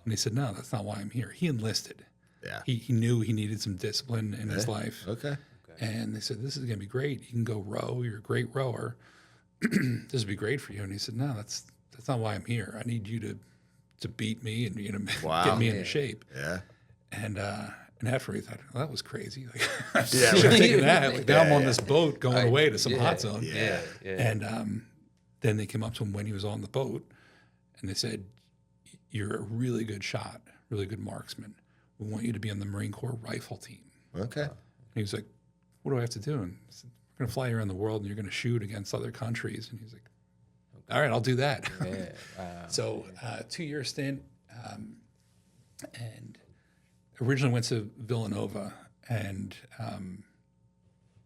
And he said, no, that's not why I'm here. He enlisted. Yeah. He knew he needed some discipline in his life. Okay. And they said, this is going to be great. You can go row. You're a great rower. This would be great for you. And he said, no, that's not why I'm here. I need you to beat me and get me into shape. Yeah. And after he thought, well, that was crazy. Taking that. Now I'm on this boat going away to some hot zone. Yeah. And then they came up to him when he was on the boat, and they said, you're a really good shot, really good marksman. We want you to be on the Marine Corps rifle team. Okay. And he was like, what do I have to do? And I said, we're going to fly you around the world, and you're going to shoot against other countries. And he's like, all right, I'll do that. Yeah. Wow. So 2-year stint, and originally went to Villanova and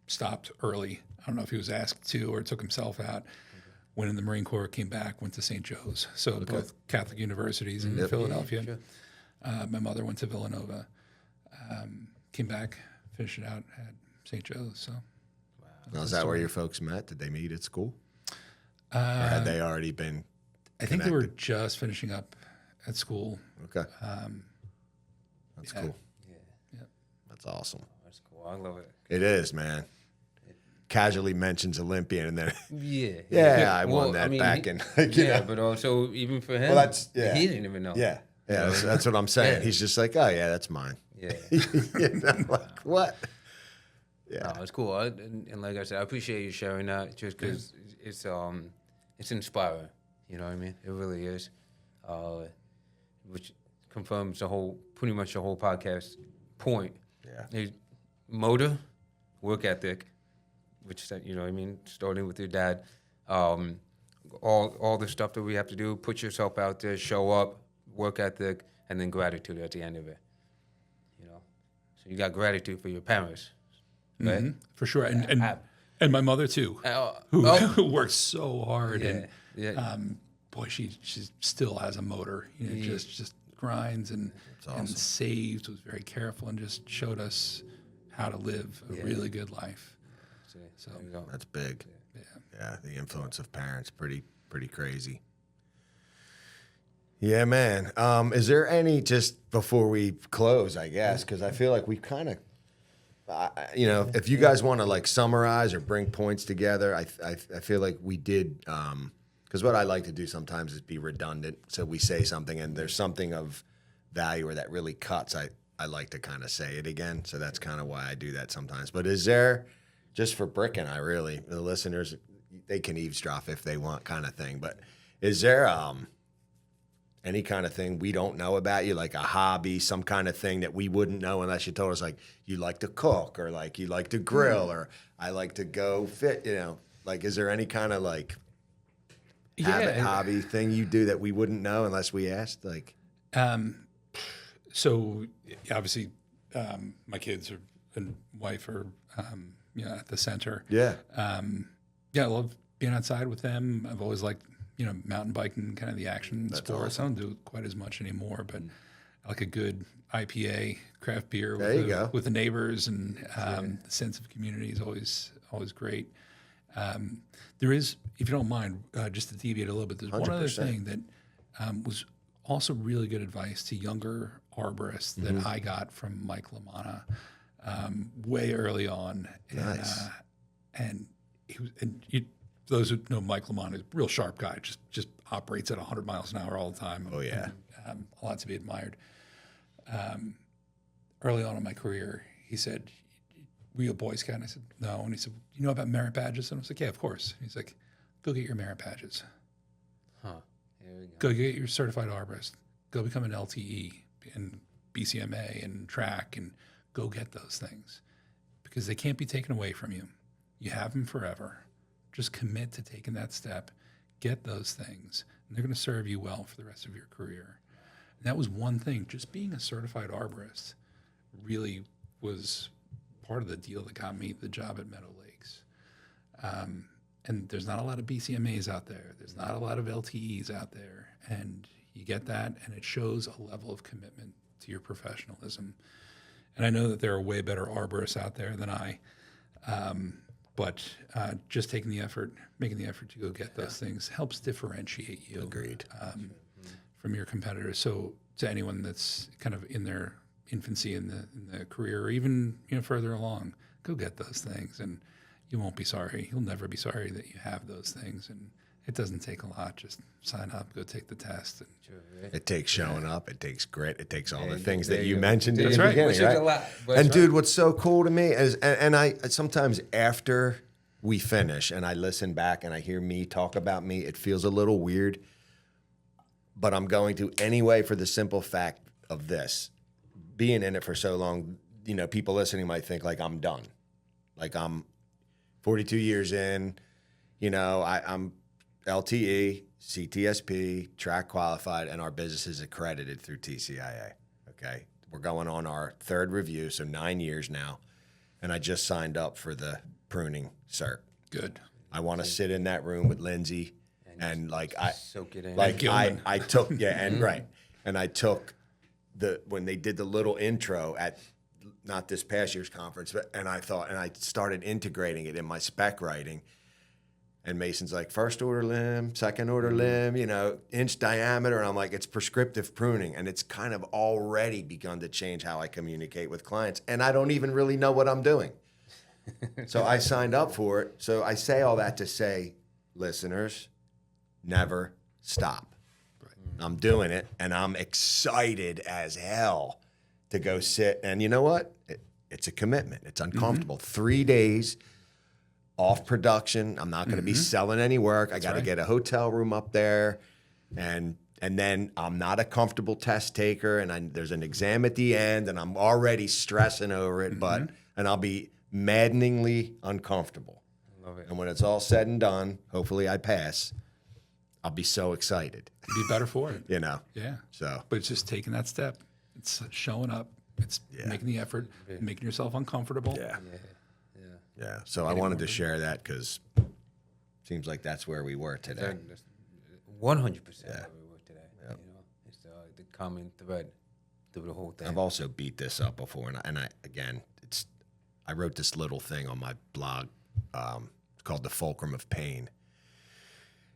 stopped early. I don't know if he was asked to or took himself out. Went in the Marine Corps, came back, went to St. Joe's. So both Catholic universities in Philadelphia. Sure. My mother went to Villanova. Came back, finished it out at St. Joe's. So, Now, is that where your folks met? Did they meet at school? Or had they already been I think they were just finishing up at school. Okay. That's cool. Yeah. That's awesome. That's cool. I love it. It is, man. Casually mentions Olympian, and then Yeah. I won that back in. But also even for him, he didn't even know. Yeah, that's what I'm saying. Yeah. He's just like, oh yeah, that's mine. Yeah. Like what? Yeah, No, it's cool. And like I said, I appreciate you sharing that, just because it's inspiring. You know what I mean? It really is, which confirms pretty much the whole podcast point. Yeah. There's motor, work ethic, which, you know what I mean, starting with your dad, all the stuff that we have to do, put yourself out there, show up, work ethic, and then gratitude at the end of it. You know, so you got gratitude for your parents, right? Mm-hmm. For sure, and my mother too, who worked so hard, and boy, she still has a motor. You know, just grinds and saves, was very careful, and just showed us how to live a really good life. So that's big. Yeah, the influence of parents, pretty crazy. Yeah, man. Is there any, just before we close, I guess, because I feel like we've kind of, you know, if you guys want to like summarize or bring points together, I feel like we did, because what I like to do sometimes is be redundant. So we say something and there's something of value or that really cuts. I like to kind of say it again. So that's kind of why I do that sometimes. But is there, just for Brick and I, really, the listeners, they can eavesdrop if they want, kind of thing. But is there any kind of thing we don't know about you, like a hobby, some kind of thing that we wouldn't know unless you told us, like you like to cook or like you like to grill or I like to go fit, you know, like is there any kind of like habit, hobby thing you do that we wouldn't know unless we asked? Like, so obviously my kids and wife are at the center. Yeah. I love being outside with them. I've always liked, you know, mountain biking, kind of the action sports. Awesome. I don't do it quite as much anymore, but I like a good IPA, craft beer with the neighbors, and the sense of community is always great. There is, if you don't mind, just to deviate a little bit, there's 100%. One other thing that was also really good advice to younger arborists that I got from Mike LaManna way early on. Nice. And those who know Mike LaManna is a real sharp guy, just operates at 100 miles an hour all the time. Oh, yeah. And, a lot to be admired. Early on in my career, he said, "Were you a Boy Scout?" And I said, "No." And he said, "You know about merit badges?" And I was like, "Yeah, of course." And he's like, "Go get your merit badges. Huh. Here we Go get your certified arborist. Go become an LTE and BCMA and track, and go get those things because they can't be taken away from you. You have them forever. Just commit to taking that step, get those things, and they're going to serve you well for the rest of your career." And that was one thing. Just being a certified arborist really was part of the deal that got me the job at Meadow Lakes. And there's not a lot of BCMAs out there. There's not a lot of LTEs out there. And you get that, and it shows a level of commitment to your professionalism. And I know that there are way better arborists out there than I. But just making the effort to go get those things helps differentiate you. Agreed. From your competitors. So to anyone that's kind of in their infancy in the career, or even further along, go get those things, and you won't be sorry. You'll never be sorry that you have those things. And it doesn't take a lot. Just sign up, go take the test. And it takes showing up. It takes grit. It takes all the things that you mentioned in That's the right. beginning, Which is right? a lot. And dude, what's so cool to me is, and I sometimes after we finish and I listen back and I hear me talk about me, it feels a little weird, but I'm going to anyway for the simple fact of this. Being in it for so long, people listening might think like I'm done. Like I'm 42 years in, I'm LTE, CTSP, track qualified, and our business is accredited through TCIA. Okay. We're going on our third review, so 9 years now. And I just signed up for the pruning cert. good. I want to sit in that room with Lindsay and like soak it in. like I took and I took when they did the little intro at not this past year's conference, and I started integrating it in my spec writing. And Mason's like, first order limb, second order limb, inch diameter. And I'm like, it's prescriptive pruning. And it's kind of already begun to change how I communicate with clients. And I don't even really know what I'm doing. So I signed up for it. So I say all that to say, listeners, never stop. Right. I'm doing it, and I'm excited as hell to go sit. And you know what? It's a commitment. It's uncomfortable. 3 days off production. I'm not going to be selling any work. I got to get a hotel room up there, and then I'm not a comfortable test taker, and there's an exam at the end, and I'm already stressing over it. And I'll be maddeningly uncomfortable. Love it. And when it's all said and done, hopefully I pass, I'll be so excited, Be better for it. you know? Yeah. So, But it's just taking that step. It's showing up. It's making the effort, making yourself uncomfortable. yeah. So I wanted to share that because seems like that's where we were today. 100% where we were today. You know, it's the common thread through the whole thing. I've also beat this up before, and I again, I wrote this little thing on my blog called "The Fulcrum of Pain,"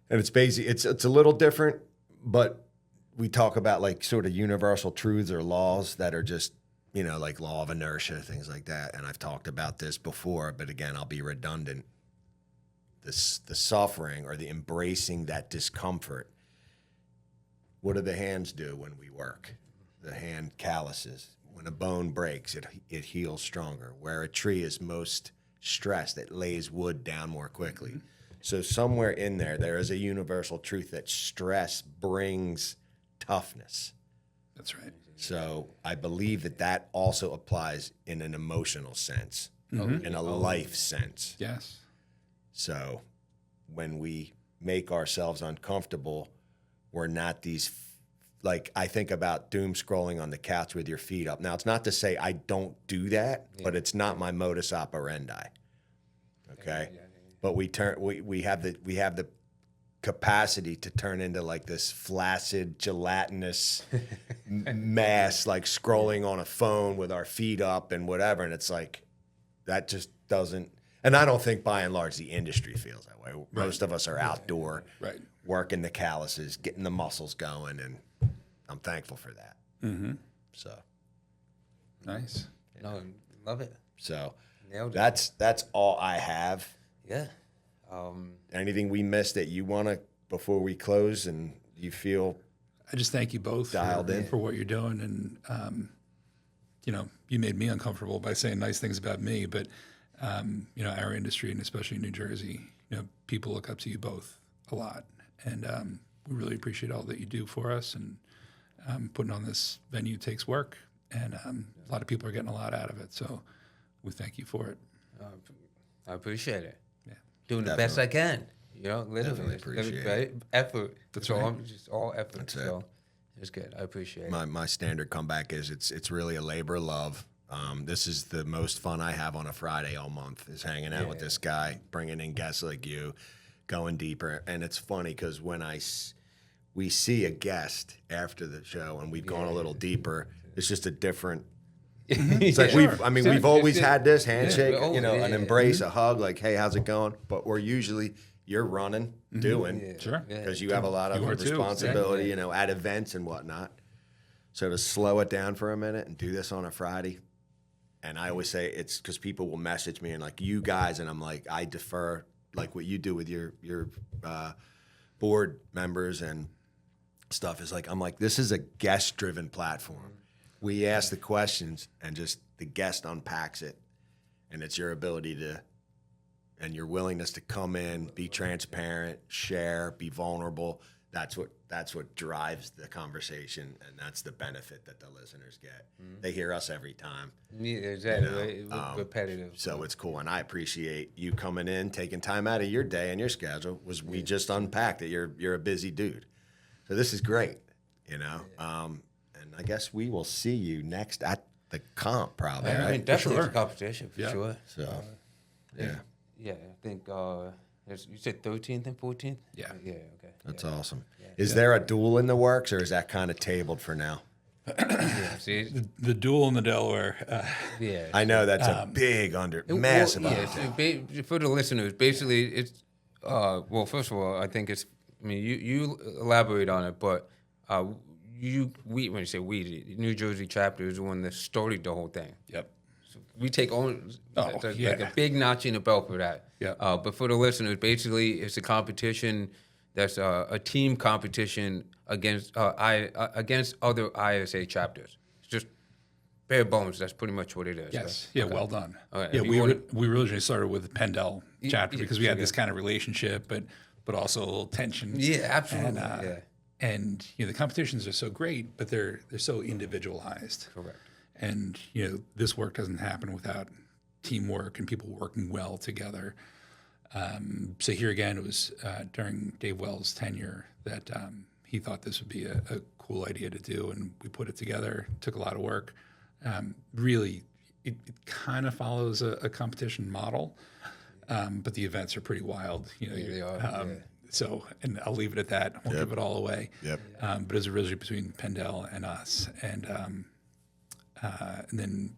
and it's basically it's a little different, but we talk about like sort of universal truths or laws that are just, you know, like law of inertia, things like that. And I've talked about this before, but again, I'll be redundant. The suffering or the embracing that discomfort. What do the hands do when we work? The hand calluses. When a bone breaks, it heals stronger. Where a tree is most stressed, it lays wood down more quickly. So somewhere in there is a universal truth that stress brings toughness. That's right. So I believe that also applies in an emotional sense, in a life sense. Yes. So when we make ourselves uncomfortable, we're not these, like I think about doom scrolling on the couch with your feet up. Now, it's not to say I don't do that, but it's not my modus operandi. Okay? But we have the capacity to turn into like this flaccid, gelatinous mass, like scrolling on a phone with our feet up and whatever. And it's like, that just doesn't, and I don't think by and large the industry feels that way. Most of us are outdoor, working the calluses, getting the muscles going, and I'm thankful for that. So Nice. No, love it. So Nailed it. that's all I have. Yeah. Anything we missed that you want to, before we close, and you feel I just thank you both Dialed in. for what you're doing. And, you know, you made me uncomfortable by saying nice things about me, but, you know, our industry, and especially in New Jersey, you know, people look up to you both a lot. And we really appreciate all that you do for us. And putting on this venue takes work. And a lot of people are getting a lot out of it. So we thank you for it. I appreciate it. Yeah. Doing the best I can. You know, literally. Definitely appreciate Right? Effort. That's So right. I'm just all effort. That's so it's good. I appreciate it. my standard comeback is it's really a labor of love. This is the most fun I have on a Friday all month, is hanging out with this guy, bringing in guests like you, going deeper. And it's funny because when we see a guest after the show and we've gone a little deeper, it's just a different. It's like we've always had this handshake, you know, an embrace, a hug, like, hey, how's it going? But we're usually, you're running, doing, Sure. because you have a lot of You are too. responsibility, you know, at events and whatnot. So to slow it down for a minute and do this on a Friday, and I always say it's because people will message me and like, you guys, and I'm like, I defer, like what you do with your board members and stuff is like, I'm like, this is a guest-driven platform. We ask the questions and just the guest unpacks it, and it's your ability to, and your willingness to come in, be transparent, share, be vulnerable. That's what drives the conversation, and that's the benefit that the listeners get. They hear us every time. Yeah, exactly. Repetitive. So it's cool, and I appreciate you coming in, taking time out of your day and your schedule. We just unpacked that you're a busy dude, so this is great, you know. And I guess we will see you next at the comp, probably. I Right? mean, definitely Sure. it's a competition for sure. So, yeah, Yeah, I think you said 13th and 14th. Yeah. Yeah. Okay. that's awesome. Is there a duel in the works, or is that kind of tabled for now? Yeah. See. The duel in the Delaware. Yeah. I know that's a massive Well, undertaking. for the listeners, basically, it's well. First of all, I think it's. I mean, you elaborate on it, but when you say we, the New Jersey chapter is the one that started the whole thing. Yep. So we take on like a big notch in the belt for that. Yeah. But for the listeners, basically, it's a competition that's a team competition against against other ISA chapters. It's just bare bones. That's pretty much what it is. Yes. Right? Yeah. Well done. Okay. Yeah. If you We originally started with the Pendel chapter yeah, because we had this kind of relationship, but also a little tension. Yeah, absolutely. And, and you know, the competitions are so great, but they're so individualized. Correct. And you know, this work doesn't happen without teamwork and people working well together. So here again, it was during Dave Wells' tenure that he thought this would be a cool idea to do, and we put it together. It took a lot of work. Really, it kind of follows a competition model, but the events are pretty wild. They are. So, and I'll leave it at that. I won't give it all away. Yep. But it was originally between Pendel and us, and then,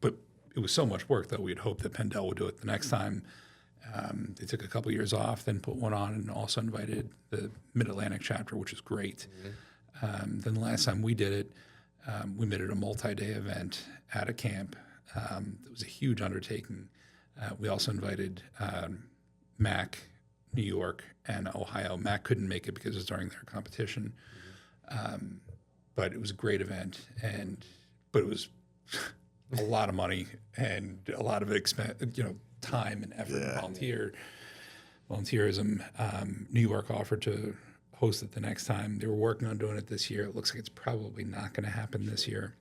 but it was so much work that we'd hoped that Pendel would do it the next time. They took a couple years off, then put one on, and also invited the Mid-Atlantic chapter, which is great. Then the last time we did it, we made it a multi-day event at a camp. It was a huge undertaking. We also invited Mac, New York, and Ohio. Mac couldn't make it because it was during their competition, but it was a great event, but it was a lot of money and a lot of time and effort and volunteerism. New York offered to host it the next time. They were working on doing it this year. It looks like it's probably not going to happen this year,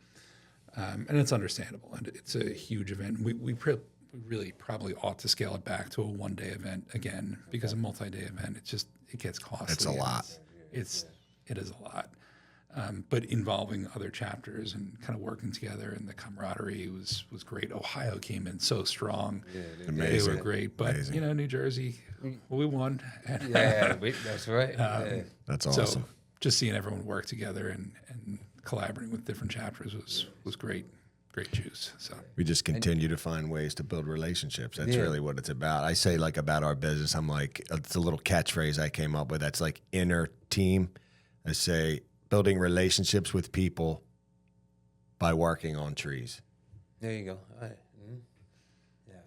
and it's understandable. And it's a huge event. We really probably ought to scale it back to a one-day event again, because a multi-day event, it gets costly. It's a lot. It is a lot. But involving other chapters and kind of working together, and the camaraderie was great. Ohio came in so strong. Yeah, they were great. But, New Jersey, we won. That's right. That's awesome. So just seeing everyone work together and collaborating with different chapters was great. Great juice. So we just continue to find ways to build relationships. That's really what it's about. I say, like, about our business, I'm like, it's a little catchphrase I came up with. That's like inner team. I say, building relationships with people by working on trees. There you go. All right. Yeah.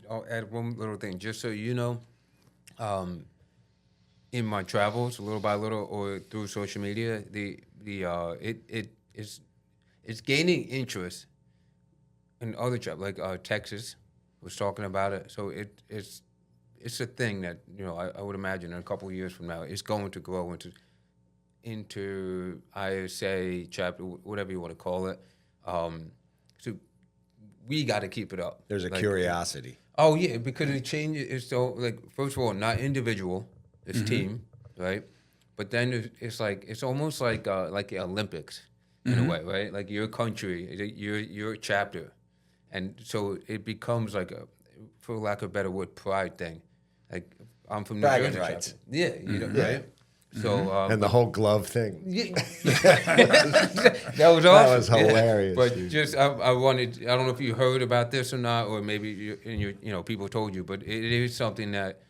I'll add one little thing, just so you know. In my travels, little by little, or through social media, it's gaining interest in other jobs, like Texas was talking about it. So it's a thing that I would imagine in a couple of years from now it's going to grow into ISA chapter, whatever you want to call it. So we got to keep it up. There's a curiosity. Oh yeah, because it changes. It's so, like, first of all, not individual, it's team, right? But then it's almost like the Olympics in a way, right? Like your country, your chapter, and so it becomes like for lack of a better word, pride thing. Like, I'm from New Jersey. Rights. Yeah, right. So and the whole glove thing. Yeah. That was awesome. That was hilarious. But dude. just I wanted, I don't know if you heard about this or not, or maybe people told you, but it is something that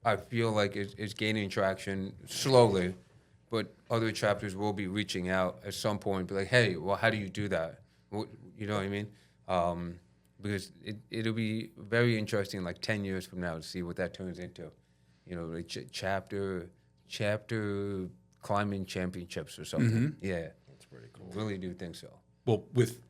I feel like is gaining traction slowly. But other chapters will be reaching out at some point, be like, hey, well, how do you do that? You know what I mean? Because it'll be very interesting, like 10 years from now, to see what that turns into. Like chapter climbing championships or something. Yeah. That's pretty cool. Really do think so. Well, with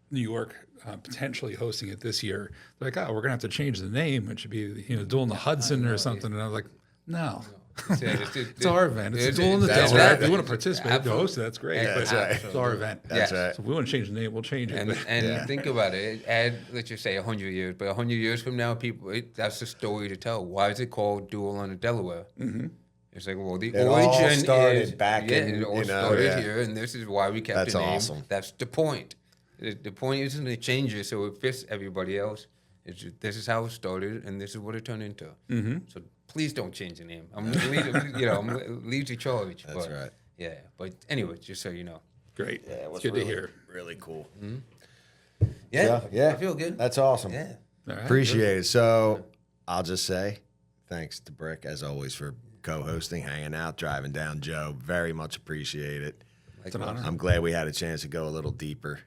New York potentially hosting it this year, they're like, we're going to have to change the name. It should be, Duel in the Hudson or something. And I was like, no. It's our event. It's a Duel in the Delaware. If you want to participate, to host it, that's great. Yeah, but it's our event. That's right. So if we want to change the name, we'll change it. And think about it. Add, let's just say 100 years. But 100 years from now, that's the story to tell. Why is it called Duel on the Delaware? Mm-hmm. It's like, well, the origin all started is back it all started here, and this is why we kept the name. That's awesome. That's the point. The point isn't to change it so it fits everybody else. It's just, this is how it started, and this is what it turned into. Mm-hmm. So please don't change the name. I'm lead to charge. That's right. Yeah, but anyway, just so you know. Great. Yeah, it's good to hear. Really cool. Mm-hmm. Yeah, I feel good. That's awesome. Yeah. All right, Appreciate it. So I'll just say thanks to Brick, as always, for co-hosting, hanging out, driving down Joe. Very much appreciate it. It's an honor. I'm glad we had a chance to go a little deeper.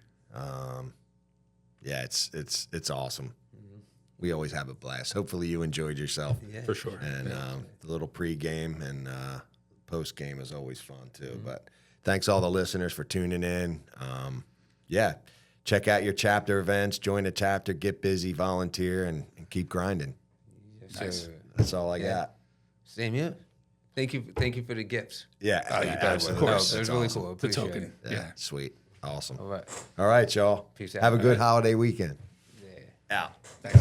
It's awesome. Mm-hmm. We always have a blast. Hopefully you enjoyed yourself. Yeah. For sure. And the little pre-game and post-game is always fun too. Mm-hmm. But thanks all the listeners for tuning in. Check out your chapter events, join a chapter, get busy, volunteer, and keep grinding. Yes, nice. Sir. That's all I got. Same here. Thank you for the gifts. Yeah, of course. It was really cool. The token. It. Yeah, sweet. Awesome. All right, y'all. Peace out. Have a good holiday weekend. Yeah. Out. Thanks.